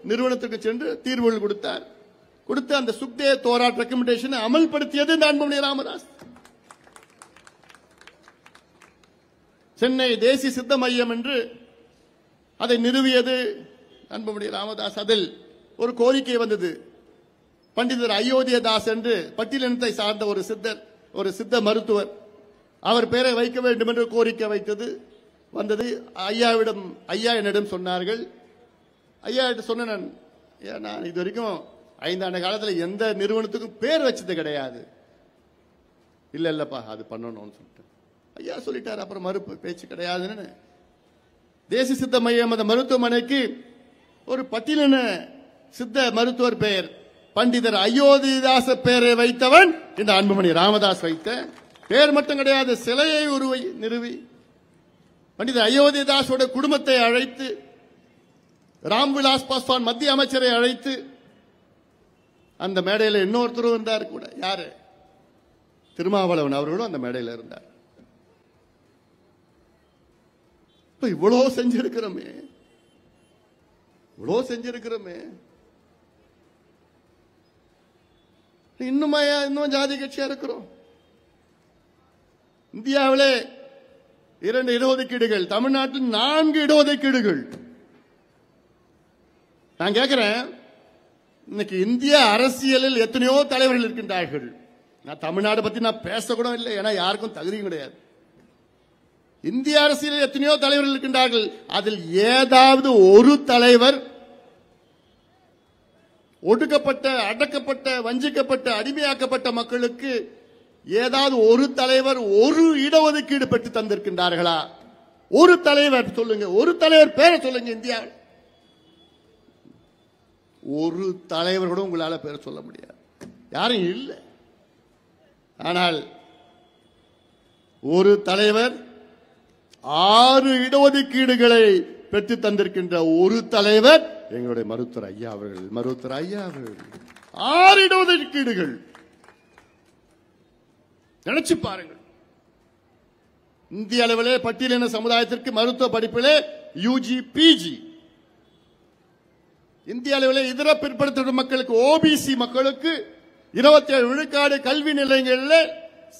நிறுவனத்துக்கு சென்று தீர்வுகள் கொடுத்தார். கொடுத்து அந்த சுக்தேவ் தோராட் ரெக்கமெண்டேஷனை அமல்படுத்தியது இந்த அன்புமணி ராமதாஸ். சென்னை தேசிய சித்த மையம் என்று அதை நிறுவியது அன்புமணி ராமதாஸ். அதில் ஒரு கோரிக்கை வந்தது, பண்டிதர் அயோத்தியதாஸ் என்று பட்டியலினத்தை சார்ந்த ஒரு சித்த மருத்துவர், அவர் பெயரை வைக்க வேண்டும் என்று கோரிக்கை வந்தது. ஐயா என்னிடம் சொன்னார்கள். ஐயா சொன்னேன், நான் இது வரைக்கும் 5 ஆண்டு காலத்தில் எந்த நிறுவனத்துக்கும் பேர் வச்சது கிடையாது. இல்லப்பா அது பண்ணணும்னு சொல்லிட்டு ஐயா சொல்லிட்டார். அப்புறம் மறுப்பு பேச்சு கிடையாதுன்னு தேசிய சித்த மையம் அந்த மருத்துவமனைக்கு ஒரு பட்டியலின சித்த மருத்துவர் பெயர் பண்டிதர் அயோத்திதாச பெயரை வைத்தவன் இந்த அன்புமணி ராமதாஸ் வைத்த பெயர் மட்டும் கிடையாது, சிலையை நிறுவி பண்டிதர் அயோத்திதாசோட குடும்பத்தை அழைத்து, ராம்விலாஸ் பாஸ்வான் மத்திய அமைச்சரை அழைத்து, அந்த மேடையில் இன்னொருத்தரும் இருந்தார் கூட, யாரு, திருமாவளவன் அவர்களும் அந்த மேடையில் இருந்தார். இவ்வளவு செஞ்சிருக்கிறோமே, இன்னும் ஜாதி கட்சியா இருக்கிறோம். இந்தியாவிலே 2 இடஒதுக்கீடுகள், தமிழ்நாட்டில் 4 இடஒதுக்கீடுகள். நான் கேட்கிறேன், இன்னைக்கு இந்திய அரசியலில் எத்தனையோ தலைவர்கள் இருக்கின்றார்கள். நான் தமிழ்நாடு பத்தி நான் பேசக்கூட இல்லை, ஏன்னா யாருக்கும் தகுதியும் கிடையாது. இந்திய அரசியலில் எத்தனையோ தலைவர்கள் இருக்கின்றார்கள். அதில் ஏதாவது ஒரு தலைவர் ஒடுக்கப்பட்ட, அடக்கப்பட்ட, வஞ்சிக்கப்பட்ட, அடிமையாக்கப்பட்ட மக்களுக்கு ஏதாவது ஒரு தலைவர் ஒரு இடஒதுக்கீடு பெற்று தந்திருக்கின்றார்களா? ஒரு தலைவர் சொல்லுங்க, ஒரு தலைவர் பேரை சொல்லுங்க. இந்தியாவில் ஒரு தலைவர் கூட உங்களால பேரை சொல்ல முடியாது, யாரும் இல்லை. ஆனால் ஒரு தலைவர் 6 இடஒதுக்கீடுகளை பெற்று தந்திருக்கின்ற ஒரு தலைவர் எங்களுடைய மருத்துவர் ஐயா அவர்கள். 6 இடஒதுக்கீடுகள். நினைச்சு பாருங்கள். இந்திய அளவிலே பட்டியலின சமுதாயத்திற்கு மருத்துவ படிப்பிலே யூஜி, பிஜி. இந்திய அளவிலே இதர பிற்படுத்தப்பட்ட மக்களுக்கு, ஓபிசி மக்களுக்கு 27 விழுக்காடு கல்வி நிலையங்களில்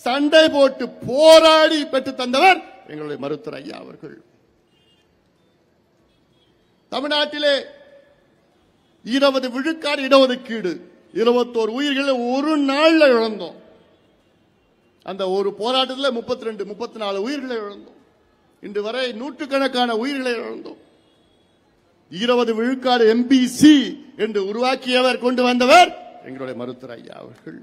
சண்டை போட்டு போராடி பெற்று தந்தவர் எங்களுடைய மருத்துவர் ஐயா அவர்கள். தமிழ்நாட்டிலே 20 விழுக்காடு இடஒதுக்கீடு, 21 உயிர்களை ஒரு நாள்ல இழந்தோம். அந்த ஒரு போராட்டத்தில் 32, 34 உயிர்களை இழந்தோம். இன்று வரை நூற்றுக்கணக்கான உயிர்களை இழந்தோம். 20 விழுக்காடு எம்பிசி என்று உருவாக்கியவர், கொண்டு வந்தவர் எங்களுடைய மருத்துவர் ஐயா அவர்கள்.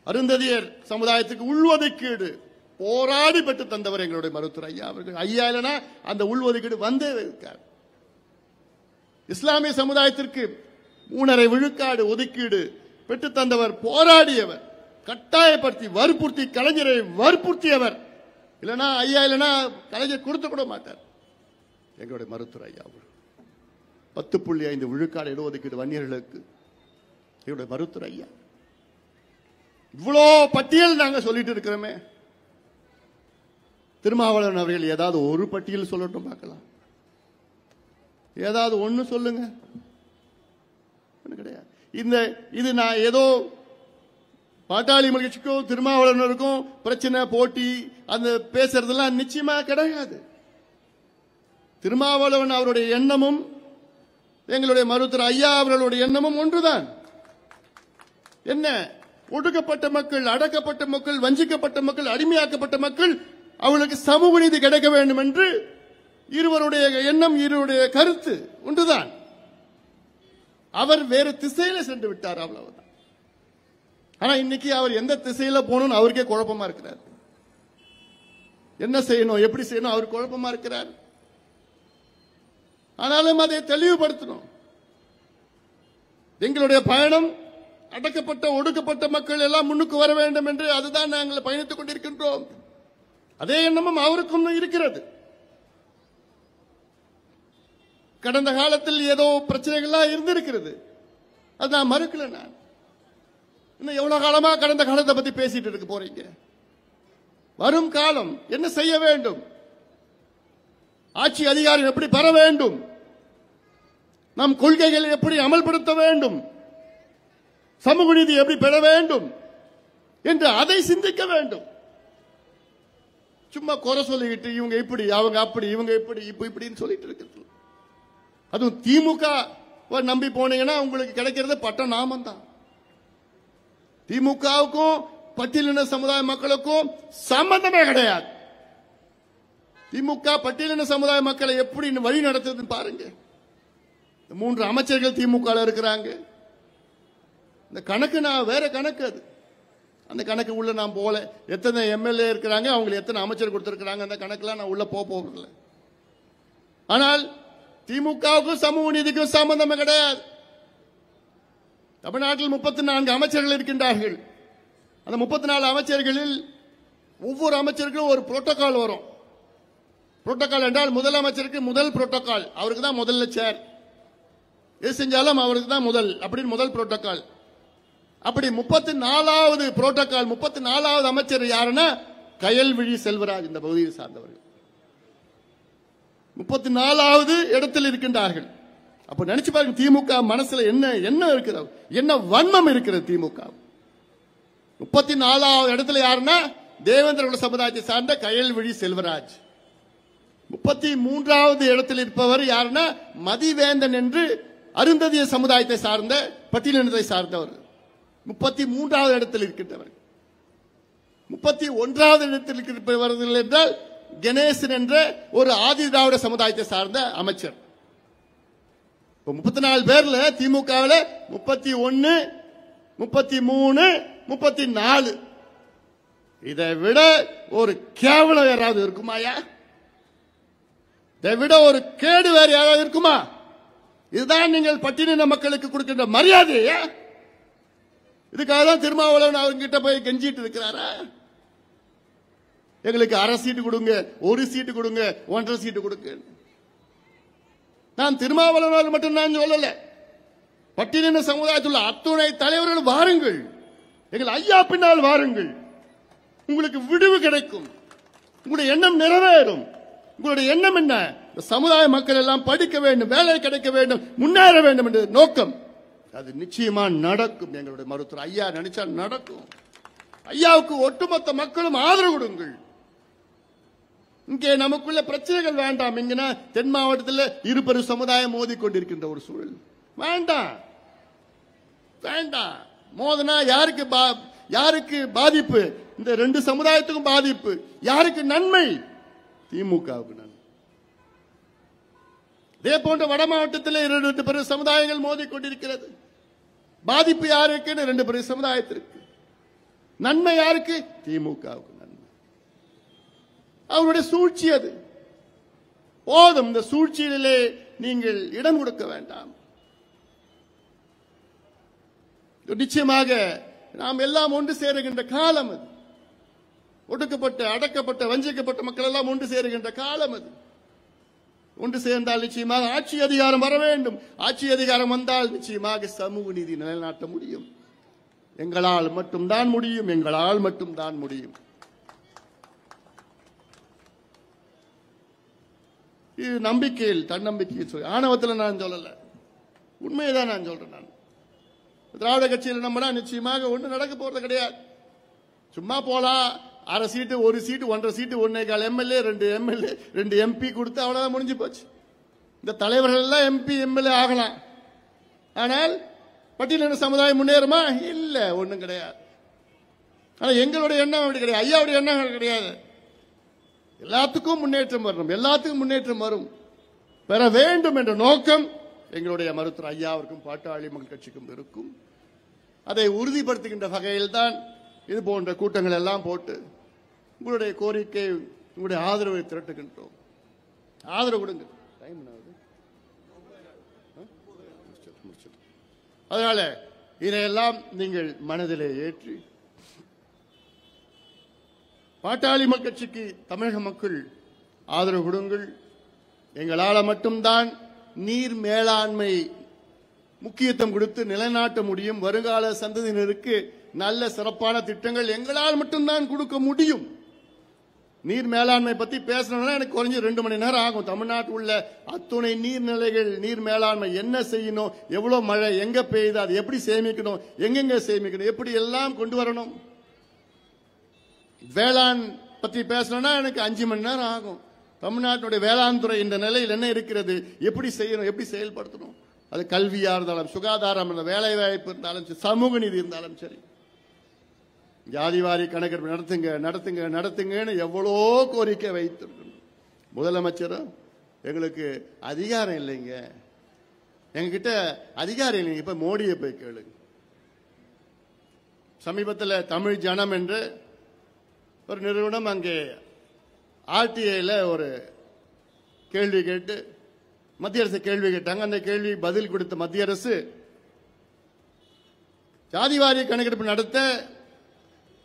அருந்ததியர் சமுதாயத்துக்கு உள்ஒதுக்கீடு போராடி பெற்று தந்தவர் எங்களுடைய மருத்துவர் ஐயா அவர்கள். ஐயா இல்லைனா அந்த உள்ஒதுக்கீடு வந்தே இருக்கார். இஸ்லாமிய சமுதாயத்திற்கு 3.5 விழுக்காடு ஒதுக்கீடு பெற்று தந்தவர், போராடியவர், கட்டாயப்படுத்தி வற்புறுத்தி, கலைஞரை வற்புறுத்தியவர். இல்லைனா ஐயா இல்லைனா கலைஞர் கொடுத்து கூட மாட்டார் எங்களுடைய மருத்துவர் ஐயா அவர்கள். 10.5 விழுக்காடு இடஒதுக்கீடு வன்னியர்களுக்கு எங்களுடைய மருத்துவர் ஐயா. இவ்வளோ பட்டியல் நாங்க சொல்லிட்டு இருக்கிறோமே. திருமாவளவன் அவர்கள் ஏதாவது ஒரு பட்டியல் சொல்லட்டும் பார்க்கலாம். ஏதாவது ஒண்ணு சொல்லுங்க. கிடையாது. இது நான் ஏதோ பாட்டாளி மகிழ்ச்சிக்கும் திருமாவளவனுக்கும் பிரச்சனை, போட்டி, அந்த பேசுறதெல்லாம் நிச்சயமா கிடையாது. திருமாவளவன் அவருடைய எண்ணமும் எங்களுடைய மருத்துவர் ஐயா அவர்களுடைய எண்ணமும் ஒன்றுதான். என்ன, ஒடுக்கப்பட்ட மக்கள், அடக்கப்பட்ட மக்கள், வஞ்சிக்கப்பட்ட மக்கள், அடிமையாக்கப்பட்ட மக்கள், அவர்களுக்கு சமூக நீதி கிடைக்க வேண்டும் என்று இருவருடைய எண்ணம், இருவருடைய கருத்து ஒன்றுதான். அவர் வேறு திசையில சென்று விட்டார், அவ்வளவுதான். ஆனா இன்னைக்கு அவர் எந்த திசையில போகணும்னு அவருக்கே குழப்பமா இருக்கிறார். என்ன செய்யணும், எப்படி செய்யணும், அவர் குழப்பமா இருக்கிறார். ஆனாலும் அதை தெளிவுபடுத்தணும். எங்களுடைய பயணம் அடக்கப்பட்ட, ஒடுக்கப்பட்ட மக்கள் எல்லாம் முன்னுக்கு வர வேண்டும் என்று அதுதான் நாங்கள் பயணித்துக் கொண்டிருக்கின்றோம். அதே எண்ணமும் அவருக்கும் இருக்கிறது. கடந்த காலத்தில் ஏதோ பிரச்சனைகள்லாம் இருந்திருக்கிறது, அது நான் மறுக்கல. நான் இன்னும் எவ்வளவு காலமா கடந்த காலத்தை பத்தி பேசிட்டு இருக்க போறீங்க? வரும் காலம் என்ன செய்ய வேண்டும், ஆட்சி அதிகாரம் எப்படி பெற வேண்டும், நம் கொள்கைகளை எப்படி அமல்படுத்த வேண்டும், சமூக நீதி எப்படி பெற வேண்டும் என்று அதை சிந்திக்க வேண்டும். சும்மா குறை சொல்லிக்கிட்டு இவங்க இப்படி, அவங்க அப்படி, இவங்க இப்படி, இப்படின்னு சொல்லிட்டு இருக்கிறது. அதுவும் திமுக நம்பி போனீங்கன்னா உங்களுக்கு கிடைக்கிறது பட்ட நாமம் தான். திமுகவுக்கும் பட்டியலின சமுதாய மக்களுக்கும் சம்பந்தமே கிடையாது. திமுக பட்டியலின சமுதாய மக்களை எப்படி வழி நடத்துதுன்னு பாருங்க. 3 அமைச்சர்கள் திமுக இருக்கிறாங்க. இந்த கணக்கு நான் வேற கணக்கு, அது அந்த கணக்கு உள்ள நான் போல. எத்தனை எம்எல்ஏ இருக்கிறாங்க, அவங்களுக்கு எத்தனை அமைச்சர் கொடுத்திருக்கிறாங்க, அந்த கணக்கெல்லாம் நான் உள்ள போகல. ஆனால் திமுகவுக்கும் சமூக நீதிக்கும் சம்பந்தமே கிடையாது. தமிழ்நாட்டில் 34 அமைச்சர்கள் இருக்கின்றார்கள். அந்த 34 அமைச்சர்களில் ஒவ்வொரு அமைச்சருக்கும் ஒரு புரோட்டோகால் வரும். புரோட்டோகால் என்றால் முதலமைச்சருக்கு முதல் புரோட்டோகால், அவருக்கு தான் முதல்ல சேர், எது செஞ்சாலும் அவருக்கு தான் முதல், அப்படின்னு முதல் புரோட்டோகால். அப்படி 34வது புரோட்டோகால், 34வது அமைச்சர் யாருன்னா கயல்விழி செல்வராஜ். இந்த பகுதியை சார்ந்தவர்கள் 34வது இடத்தில் இருக்கின்றார்கள். அப்ப நினைச்சு பாருங்க, திமுக மனசுல என்ன இருக்கிறது, என்ன வன்மம் இருக்கிறது. திமுக 34வது இடத்துல யாருன்னா தேவேந்திர சமுதாயத்தை சார்ந்த கயல்விழி செல்வராஜ். 33வது இடத்தில் இருப்பவர் யாருன்னா மதிவேந்தன் என்று அருந்ததிய சமுதாயத்தை சார்ந்த பட்டியலினத்தை சார்ந்தவர் 33வது இடத்தில் இருக்கின்றவர். 31வது இடத்தில் இருப்பவர்கள் என்றால் கணேசன் என்ற ஒரு ஆதி திராவிட சமுதாயத்தை சார்ந்த அமைச்சர். 34 பேர்ல திமுகவில் 31, 33, 34. இதை விட ஒரு கேவலம் யாராவது இருக்குமாயா? இதை விட ஒரு கேடு வேறு யாராவது இருக்குமா? இதுதான் நீங்கள் பட்டியலின மக்களுக்கு கொடுக்கின்ற மரியாதையா? இதுக்காக தான் திருமாவளவன் அவர்கிட்ட போய் கெஞ்சிட்டு இருக்கிறாரா? எங்களுக்கு அரை சீட்டு கொடுங்க, 1 சீட்டு கொடுங்க, 1.5 சீட்டு கொடுங்க. நான் திருமாவளவனால் மட்டும் நான் சொல்லல, பட்டியலின சமுதாயத்தில் அத்துணை தலைவர்கள் வாருங்கள், எங்கள் ஐயா பின்னால் வாருங்கள், உங்களுக்கு விடுவு கிடைக்கும், உங்களுடைய எண்ணம் நிறைவேறும். உங்களுடைய எண்ணம் என்ன? சமுதாய மக்கள் எல்லாம் படிக்க வேண்டும், வேலை கிடைக்க வேண்டும், முன்னேற வேண்டும் என்ற நோக்கம். அது நிச்சயமா நடக்கும். எங்களுடைய மருத்துவர் ஐயா நினைச்சா நடக்கும். ஐயாவுக்கு ஒட்டுமொத்த மக்களும் ஆதரவு கொடுங்கள். இங்கே நமக்குள்ள பிரச்சனைகள் வேண்டாம். இங்க தென் மாவட்டத்தில் இருபெரு சமுதாயம் மோதி கொண்டிருக்கின்ற ஒரு சூழல் வேண்டாம். வேண்டாம் மோதனா யாருக்கு பாதிப்பு? இந்த 2 சமுதாயத்துக்கும் பாதிப்பு. யாருக்கு நன்மை? திமுகவுக்கு நன்மை. இதே போன்ற வட மாவட்டத்தில் 2 பெரு சமுதாயங்கள் மோதி கொண்டிருக்கிறது. பாதிப்பு யாருக்கு? 2 பெரு சமுதாயத்திற்கு. நன்மை யாருக்கு? திமுகவுக்கு நன்மை. அவருடைய சூழ்ச்சி அது போதும். இந்த சூழ்ச்சியிலே நீங்கள் இடம் கொடுக்க வேண்டாம். நிச்சயமாக நாம் எல்லாம் ஒன்று சேருகின்ற காலம் அது. ஒடுக்கப்பட்ட, அடக்கப்பட்ட, வஞ்சிக்கப்பட்ட மக்கள் எல்லாம் ஒன்று சேருகின்ற காலம் அது. ஒன்று சேர்ந்தால் நிச்சயமாக ஆட்சி அதிகாரம் வர வேண்டும். ஆட்சி அதிகாரம் வந்தால் நிச்சயமாக சமூக நீதி நிலைநாட்ட முடியும். எங்களால் மட்டும்தான் முடியும். எங்களால் மட்டும்தான் முடியும். இது நம்பிக்கையில், தன்னம்பிக்கையில் சொல்லி, ஆணவத்தில் நான் சொல்லல, உண்மையதான் நான் சொல்றேன். நான் திராவிட கட்சியில் நம்பினா நிச்சயமாக ஒன்று நடக்க போறது கிடையாது. சும்மா போலாம், அரை சீட்டு, 1 சீட்டு, 1.5 சீட்டு, 1.25 எம்எல்ஏ, 2 எம்எல்ஏ, 2 எம்பி கொடுத்து அவ்வளவுதான் முடிஞ்சு போச்சு. இந்த தலைவர்கள் எல்லாம் எம்பி எம்எல்ஏ ஆகலாம். ஆனால் பட்டியலின சமுதாயம் முன்னேறுமா? இல்ல, ஒண்ணும் கிடையாது. ஆனா எங்களுடைய எண்ணம் அப்படி கிடையாது. ஐயாவுடைய எண்ணம் கிடையாது. எல்லாத்துக்கும் முன்னேற்றம் வரணும், எல்லாத்துக்கும் முன்னேற்றம் வரும், பெற வேண்டும் என்ற நோக்கம் எங்களுடைய மருத்துவர் ஐயாவிற்கும் பாட்டாளி மக்கள் கட்சிக்கும் இருக்கும். அதை உறுதிப்படுத்துகின்ற வகையில் தான் இது போன்ற கூட்டங்கள் எல்லாம் போட்டு உங்களுடைய கோரிக்கை, உங்களுடைய ஆதரவை திரட்டுகின்றோம். ஆதரவு கொடுங்க. அதனால இதையெல்லாம் நீங்கள் மனதிலே ஏற்றி பாட்டாளி மக்கள் கட்சிக்கு தமிழக மக்கள் ஆதரவு கொடுங்கள். எங்களால் மட்டும்தான் நீர் மேலாண்மை முக்கியத்துவம் கொடுத்து நிலைநாட்ட முடியும். வருங்கால சந்ததியினருக்கு நல்ல சிறப்பான திட்டங்கள் எங்களால் மட்டும்தான் கொடுக்க முடியும். நீர் மேலாண்மை பத்தி பேசணும்னா எனக்கு குறைஞ்ச 2 மணி நேரம் ஆகும். தமிழ்நாட்டில் உள்ள அத்துணை நீர்நிலைகள், நீர் மேலாண்மை என்ன செய்யணும், எவ்வளவு மழை எங்க பெய்யுது, அது எப்படி சேமிக்கணும், எங்கெங்க சேமிக்கணும், எப்படி எல்லாம் கொண்டு வரணும். வேளாண் பத்தி பேசணும்னா எனக்கு 5 மணி நேரம் ஆகும். தமிழ்நாட்டுடைய வேளாண் துறை இந்த நிலையில் என்ன இருக்கிறது, எப்படி செய்யணும், எப்படி செயல்படுத்தணும், அது கல்வியா இருந்தாலும், சுகாதாரம், வேலை வாய்ப்பு இருந்தாலும் சரி, சமூக நீதி இருந்தாலும் சரி, ஜாதிவாரி கணக்கெடுப்பு நடத்துங்க நடத்துங்க நடத்துங்கன்னு எவ்வளோ கோரிக்கை வைத்திருக்கணும். முதலமைச்சரும் எங்களுக்கு அதிகாரம் இல்லைங்க, எங்ககிட்ட அதிகாரம் இல்லைங்க, இப்ப மோடியை போய் கேளுங்க. சமீபத்தில் தமிழ் ஜனம் என்று ஒரு நிறுவனம் அங்கே ஆர்டிஐல ஒரு கேள்வி கேட்டு மத்திய அரசு கேள்வி கேட்டாங்க. அந்த கேள்வி பதில் கொடுத்த மத்திய அரசு ஜாதிவாரி கணக்கெடுப்பு நடத்த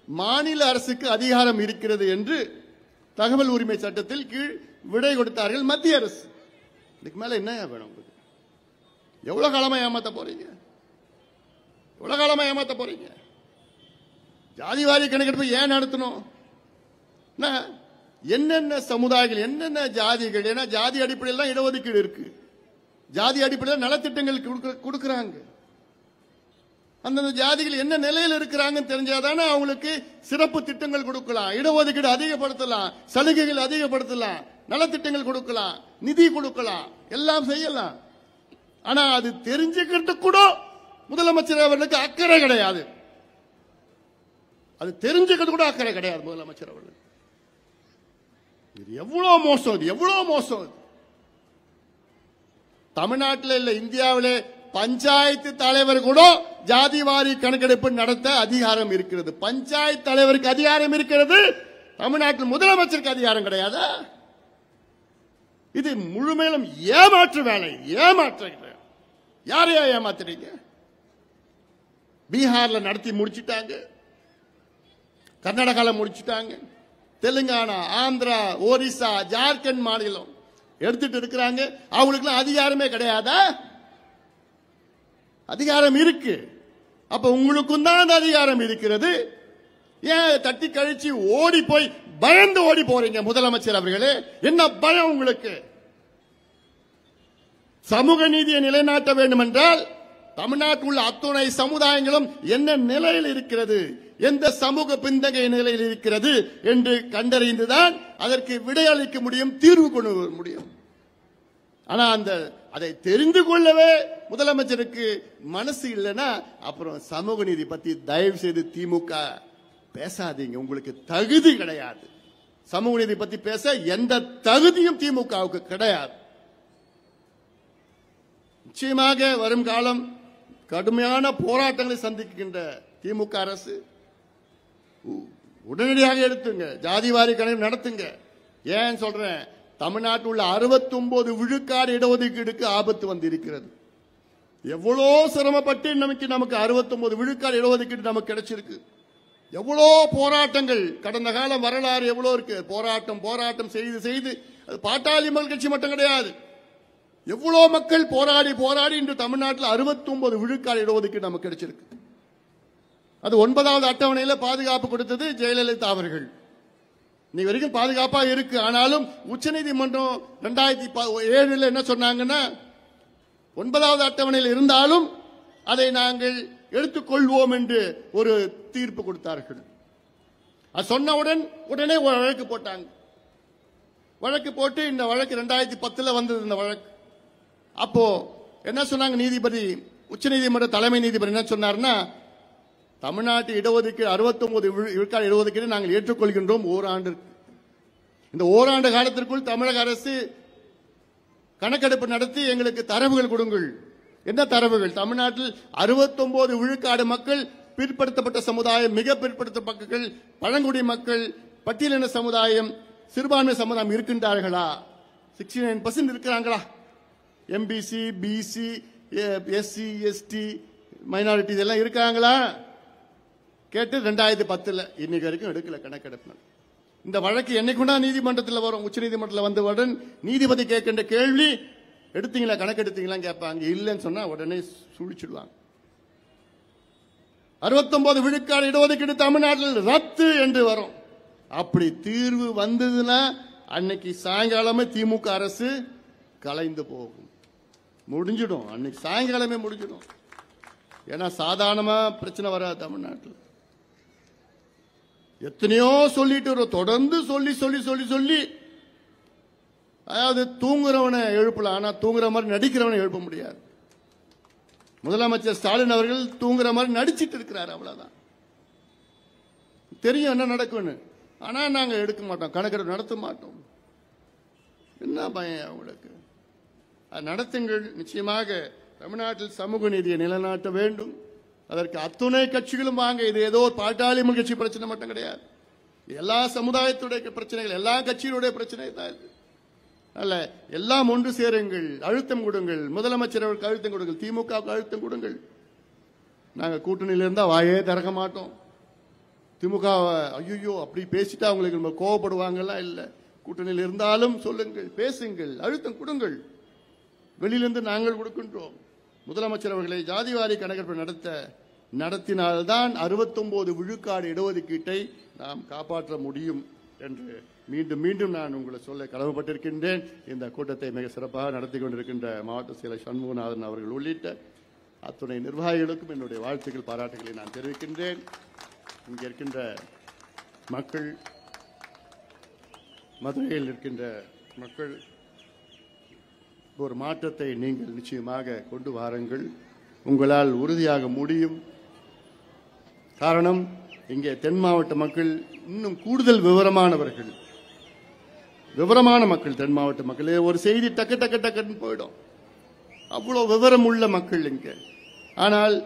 மாநில அரசுக்கு அதிகாரம் இருக்கிறது என்று தகவல் உரிமை சட்டத்தில் கீழ் விடை கொடுத்தார்கள் மத்திய அரசு. இதுக்கு மேல என்ன வேணும் உங்களுக்கு? எவ்வளவு காலமா ஏமாத்த போறீங்க? எவ்வளவு காலமா ஏமாத்த போறீங்க? ஜாதிவாரி கணக்கெடுப்பு ஏன் நடத்தணும்? என்னென்ன சமுதாயங்கள், என்னென்ன ஜாதிகள், ஏன்னா ஜாதி அடிப்படையில் தான் இடஒதுக்கீடு இருக்கு, ஜாதி அடிப்படையில் நலத்திட்டங்கள் கொடுக்கறாங்க. அந்தந்த ஜாதிகள் என்ன நிலையில் இருக்கிறாங்கன்னு தெரிஞ்சாதானே அவங்களுக்கு சிறப்பு திட்டங்கள் கொடுக்கலாம், இடஒதுக்கீடு அதிகப்படுத்தலாம், சலுகைகள் அதிகப்படுத்தலாம், நலத்திட்டங்கள் கொடுக்கலாம், நிதி கொடுக்கலாம், எல்லாம் செய்யலாம். ஆனா அது தெரிஞ்சுக்கிட்டு கூட முதலமைச்சர் அவர்களுக்கு அக்கறை கிடையாது. அது தெரிஞ்சுக்கிட்டு கூட அக்கறை கிடையாது முதலமைச்சர் அவர்களுக்கு. இது எவ்வளவு மோசம், இது எவ்வளவு மோசம். தமிழ்நாட்டில் இல்ல, இந்தியாவிலே பஞ்சாயத்து தலைவர் கூட ஜாதிவாரி கணக்கெடுப்பு நடத்த அதிகாரம் இருக்கிறது. பஞ்சாயத்து தலைவருக்கு அதிகாரம் இருக்கிறது, தமிழ்நாட்டில் முதலமைச்சருக்கு அதிகாரம் கிடையாது. இது முழுமையிலும் ஏமாற்று வேலை, ஏமாற்ற. யாரையா ஏமாத்துறீங்க? பீகார்ல நடத்தி முடிச்சுட்டாங்க, கர்நாடகால முடிச்சுட்டாங்க, தெலுங்கானா, ஆந்திரா, ஒரிசா, ஜார்க்கண்ட் மாநிலம் எடுத்துட்டு இருக்கிறாங்க. அவங்களுக்கு அதிகாரமே கிடையாதா? அதிகாரம் இருக்கு. அப்ப உங்களுக்கும் தான் அந்த அதிகாரம் இருக்கிறது. ஏன் தட்டி கழிச்சு ஓடி போய் பயந்து ஓடி போறீங்க? முதலமைச்சர் அவர்களே, என்ன பயம் உங்களுக்கு? சமூக நீதியை நிலைநாட்ட வேண்டும் என்றால் தமிழ்நாட்டில் உள்ள அத்துணை சமுதாயங்களும் என்ன நிலையில் இருக்கிறது, எந்த சமூக பின்தங்கிய நிலையில் இருக்கிறது என்று கண்டறிந்துதான் அதற்கு விடையளிக்க முடியும், தீர்வு கொண்டு வர முடியும். ஆனா அதை தெரிந்து கொள்ளவே முதலமைச்சருக்கு மனசு இல்லைன்னா அப்புறம் சமூக நீதி பத்தி தயவு செய்து திமுக பேசாதீங்க. உங்களுக்கு தகுதி கிடையாது. சமூக நீதி பத்தி பேச எந்த தகுதியும் திமுகவுக்கு கிடையாது. நிச்சயமாக வரும் காலம் கடுமையான போராட்டங்களை சந்திக்கின்ற திமுக அரசு உடனடியாக எடுத்துங்க, ஜாதிவாரி கணக்கு நடத்துங்க. ஏன் சொல்றேன்? தமிழ்நாட்டில் உள்ள 69 விழுக்காடு இடஒதுக்கீடுக்கு ஆபத்து வந்திருக்கிறது. எவ்வளோ சிரமப்பட்டு நமக்கு 69 விழுக்காடு இடஒதுக்கீடு நமக்கு கிடைச்சிருக்கு. எவ்வளோ போராட்டங்கள், கடந்த கால வரலாறு எவ்வளோ இருக்கு. போராட்டம் செய்து செய்து, அது பாட்டாளி மக்கள் கட்சி மட்டும் கிடையாது, எவ்வளோ மக்கள் போராடி இன்று தமிழ்நாட்டில் 69 விழுக்காடு இடஒதுக்கீடு நமக்கு கிடைச்சிருக்கு. அது 9வது அட்டவணையில் பாதுகாப்பு கொடுத்தது ஜெயலலிதா அவர்கள். இன்னைக்கு வரைக்கும் பாதுகாப்பா இருக்கு. ஆனாலும் உச்சநீதிமன்றம் 2007 என்ன சொன்னாங்கன்னா, 9வது அட்டவணையில் இருந்தாலும் அதை நாங்கள் எடுத்துக்கொள்வோம் என்று ஒரு தீர்ப்பு கொடுத்தார்கள். அது சொன்னவுடன் உடனே ஒரு வழக்கு போட்டாங்க. வழக்கு போட்டு இந்த வழக்கு 2010 வந்தது. இந்த வழக்கு அப்போ என்ன சொன்னாங்க நீதிபதி, உச்சநீதிமன்ற தலைமை நீதிபதி என்ன சொன்னார்னா, தமிழ்நாட்டு இடஒதுக்கீடு 69 விழுக்காடு இடஒதுக்கீடு நாங்கள் ஏற்றுக்கொள்கின்றோம் ஓராண்டு. இந்த ஓராண்டு காலத்திற்குள் தமிழக அரசு கணக்கெடுப்பு நடத்தி எங்களுக்கு தரவுகள் கொடுங்கள். என்ன தரவுகள்? தமிழ்நாட்டில் 69 விழுக்காடு மக்கள் பிற்படுத்தப்பட்ட சமுதாயம், மிக பிற்படுத்தப்பட்ட மக்கள், பழங்குடி மக்கள், பட்டியலின சமுதாயம், சிறுபான்மை சமுதாயம் இருக்கின்றார்களா? 69% இருக்கிறாங்களா? MBC, BC, SC, ST, minority இதெல்லாம் இருக்காங்களா கேட்டு 2010 இன்னைக்கு வரைக்கும் எடுக்கல கணக்கெடுப்பு. இந்த வழக்கு என்னைக்குண்டா நீதிமன்றத்தில் வரும். உச்ச நீதிமன்றத்தில் வந்தவுடன் நீதிபதி கேட்கின்ற கேள்வி, எடுத்தீங்களா கணக்கெடுத்தீங்களா கேட்பாங்க. இல்லைன்னு சொன்னா உடனே சுழிச்சிடுவாங்க. 69 விழுக்காடு இடஒதுக்கீடு தமிழ்நாட்டில் ரத்து என்று வரும். அப்படி தீர்வு வந்ததுன்னா அன்னைக்கு சாயங்காலமே திமுக அரசு கலைந்து போகும், முடிஞ்சிடும். அன்னைக்கு சாயங்காலமே முடிஞ்சிடும். ஏன்னா சாதாரணமா பிரச்சனை வராது தமிழ்நாட்டில். எத்தனையோ சொல்லிட்டு தொடர்ந்து சொல்லி சொல்லி சொல்லி சொல்லி, அதாவது தூங்குறவனை எழுப்பலாம், ஆனா தூங்குற மாதிரி நடிக்கிறவனை எழுப்ப முடியாது. முதலமைச்சர் ஸ்டாலின் அவர்கள் தூங்குற மாதிரி நடிச்சிட்டு இருக்கிறார், அவ்வளவுதான். தெரியும் என்ன நடக்கும்னு. ஆனால் நாங்கள் எடுக்க மாட்டோம், கணக்கெடுப்பு நடத்த மாட்டோம். என்ன பயம் அவங்களுக்கு? அது நடத்துங்கள். நிச்சயமாக தமிழ்நாட்டில் சமூக நீதியை நிலைநாட்ட வேண்டும். அதற்கு அத்துணை கட்சிகளும் வாங்க. இது ஏதோ ஒரு பாட்டாளி கட்சி பிரச்சனை மட்டும் கிடையாது. எல்லா சமுதாயத்துடைய பிரச்சனைகள், எல்லா கட்சியினுடைய பிரச்சனை தான் இது. அல்ல, எல்லாம் ஒன்று சேருங்கள், அழுத்தம் கொடுங்கள். முதலமைச்சர் அவருக்கு அழுத்தம் கொடுங்கள், திமுகவுக்கு அழுத்தம் கொடுங்கள். நாங்கள் கூட்டணியில் இருந்தால் வாயே திறக்க மாட்டோம். திமுக ஐயோ அப்படி பேசிட்டா அவங்களுக்கு நம்ம கோவப்படுவாங்கலாம் இல்லை. கூட்டணியில் இருந்தாலும் சொல்லுங்கள், பேசுங்கள், அழுத்தம் கொடுங்கள். வெளியிலிருந்து நாங்கள் கொடுக்கின்றோம். முதலமைச்சர் அவர்களை ஜாதிவாரி கணக்கெடுப்பு நடத்தினால்தான் 69 விழுக்காடு இடஒதுக்கீட்டை நாம் காப்பாற்ற முடியும் என்று மீண்டும் மீண்டும் நான் உங்களை சொல்ல கடமைப்பட்டிருக்கின்றேன். இந்த கூட்டத்தை மிக சிறப்பாக நடத்தி கொண்டிருக்கின்ற மாவட்ட செயலர் சண்முகநாதன் அவர்கள் உள்ளிட்ட அத்துணை நிர்வாகிகளுக்கும் என்னுடைய வாழ்த்துக்கள், பாராட்டுகளை நான் தெரிவிக்கின்றேன். இங்கே இருக்கின்ற மக்கள், மதுரையில் இருக்கின்ற மக்கள், ஒரு மாற்றத்தை நீங்கள் நிச்சயமாக கொண்டு வாருங்கள். உங்களால் உறுதியாக முடியும். காரணம், இங்கே தென் மாவட்ட மக்கள் இன்னும் கூடுதல் விவரமான மக்கள். தென் மாவட்ட மக்களே ஒரு செய்தி டக்கு டக்கு டக்குன்னு போயிடும். அவ்வளோ விவரம் உள்ள மக்கள் இங்கே. ஆனால்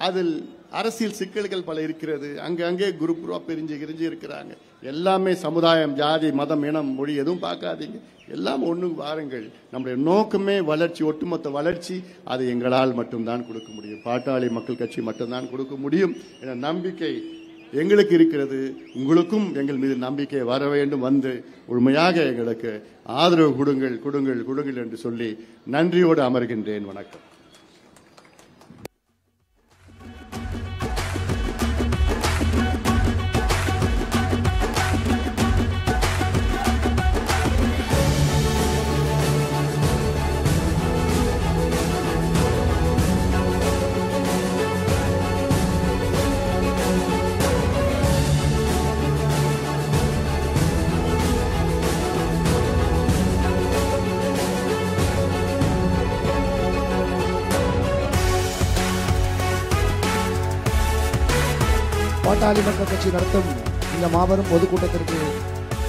அதில் அரசியல் சிக்கல்கள் பல இருக்கிறது. அங்கே குரூப் பிரிஞ்சு இருக்கிறாங்க. எல்லாமே சமுதாயம், ஜாதி, மதம், இனம், மொழி எதுவும் பார்க்காதீங்க. எல்லாம் ஒன்று வாருங்கள். நம்முடைய நோக்கமே வளர்ச்சி, ஒட்டுமொத்த வளர்ச்சி. அதை எங்களால் மட்டும்தான் கொடுக்க முடியும். பாட்டாளி மக்கள் கட்சி மட்டும்தான் கொடுக்க முடியும் என்ற நம்பிக்கை எங்களுக்கு இருக்கிறது. உங்களுக்கும் எங்கள் மீது நம்பிக்கை வர வேண்டும். வந்து முழுமையாக எங்களுக்கு ஆதரவு கொடுங்கள் என்று சொல்லி நன்றியோடு அமர்கின்றேன். வணக்கம். பாட்டாளி மக்கள் கட்சி நடத்தும் இந்த மாபெரும் பொதுக்கூட்டத்திற்கு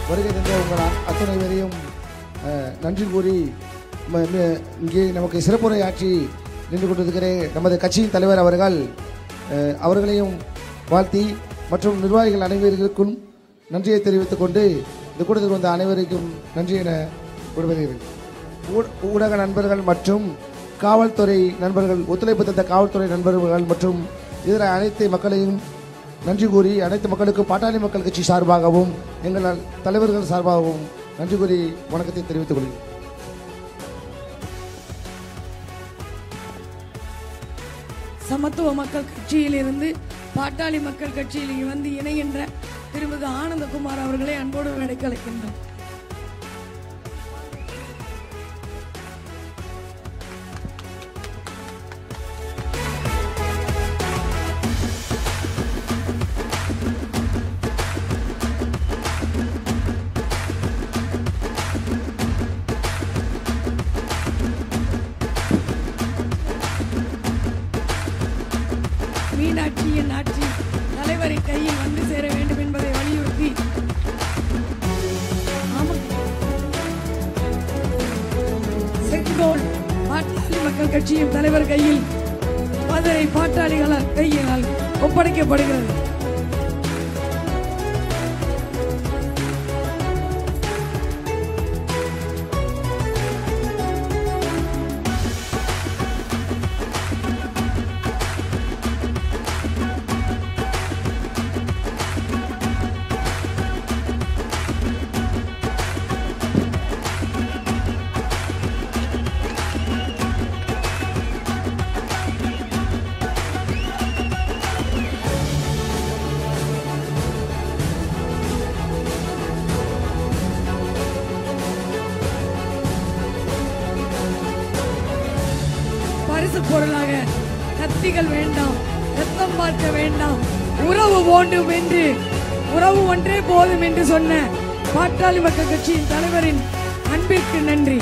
வருகை தந்த உங்கள் அத்தனை பேரையும் நன்றி கூறி இங்கே நமக்கு சிறப்புரை ஆற்றி நின்று கொண்டிருக்கிற நமது கட்சியின் தலைவர் அவர்களையும் வாழ்த்தி மற்றும் நிர்வாகிகள் அனைவருக்கும் நன்றியை தெரிவித்துக் கொண்டு இந்த கூட்டத்தில் வந்த அனைவருக்கும் நன்றி என விடுவதீர்கள். ஊடக நண்பர்கள் மற்றும் காவல்துறை நண்பர்கள், ஒத்துழைப்பு தந்த காவல்துறை நண்பர்கள் மற்றும் இதர அனைத்து மக்களையும் நன்றி கூறி அனைத்து மக்களுக்கும் பாட்டாளி மக்கள் கட்சி சார்பாகவும் எங்கள் தலைவர்கள் சார்பாகவும் நன்றி கூறி வணக்கத்தை தெரிவித்துக் கொள்கிறேன். சமத்துவ மக்கள் கட்சியிலிருந்து பாட்டாளி மக்கள் கட்சியில் வந்து இணைகின்ற திருமிகு ஆனந்தகுமார் அவர்களை அன்போடு அழைக்கின்றோம். மீனாட்சியின் ஆட்சி தலைவரின் கையில் வந்து சேர வேண்டும் என்பதை வலியுறுத்தி செங்கோல் பாட்டாளி மக்கள் கட்சியின் தலைவர் கையில் மதுரை பாட்டாளிகளால் கையினால் ஒப்படைக்கப்படுகிறது. பரிசு பொருளாக கத்திகள் வேண்டாம், ரத்தம் பார்க்க வேண்டாம், உறவு வேண்டும் என்று, உறவு ஒன்றே போதும் என்று சொன்ன பாட்டாளி மக்கள் கட்சியின் தலைவரின் அன்பிற்கு நன்றி.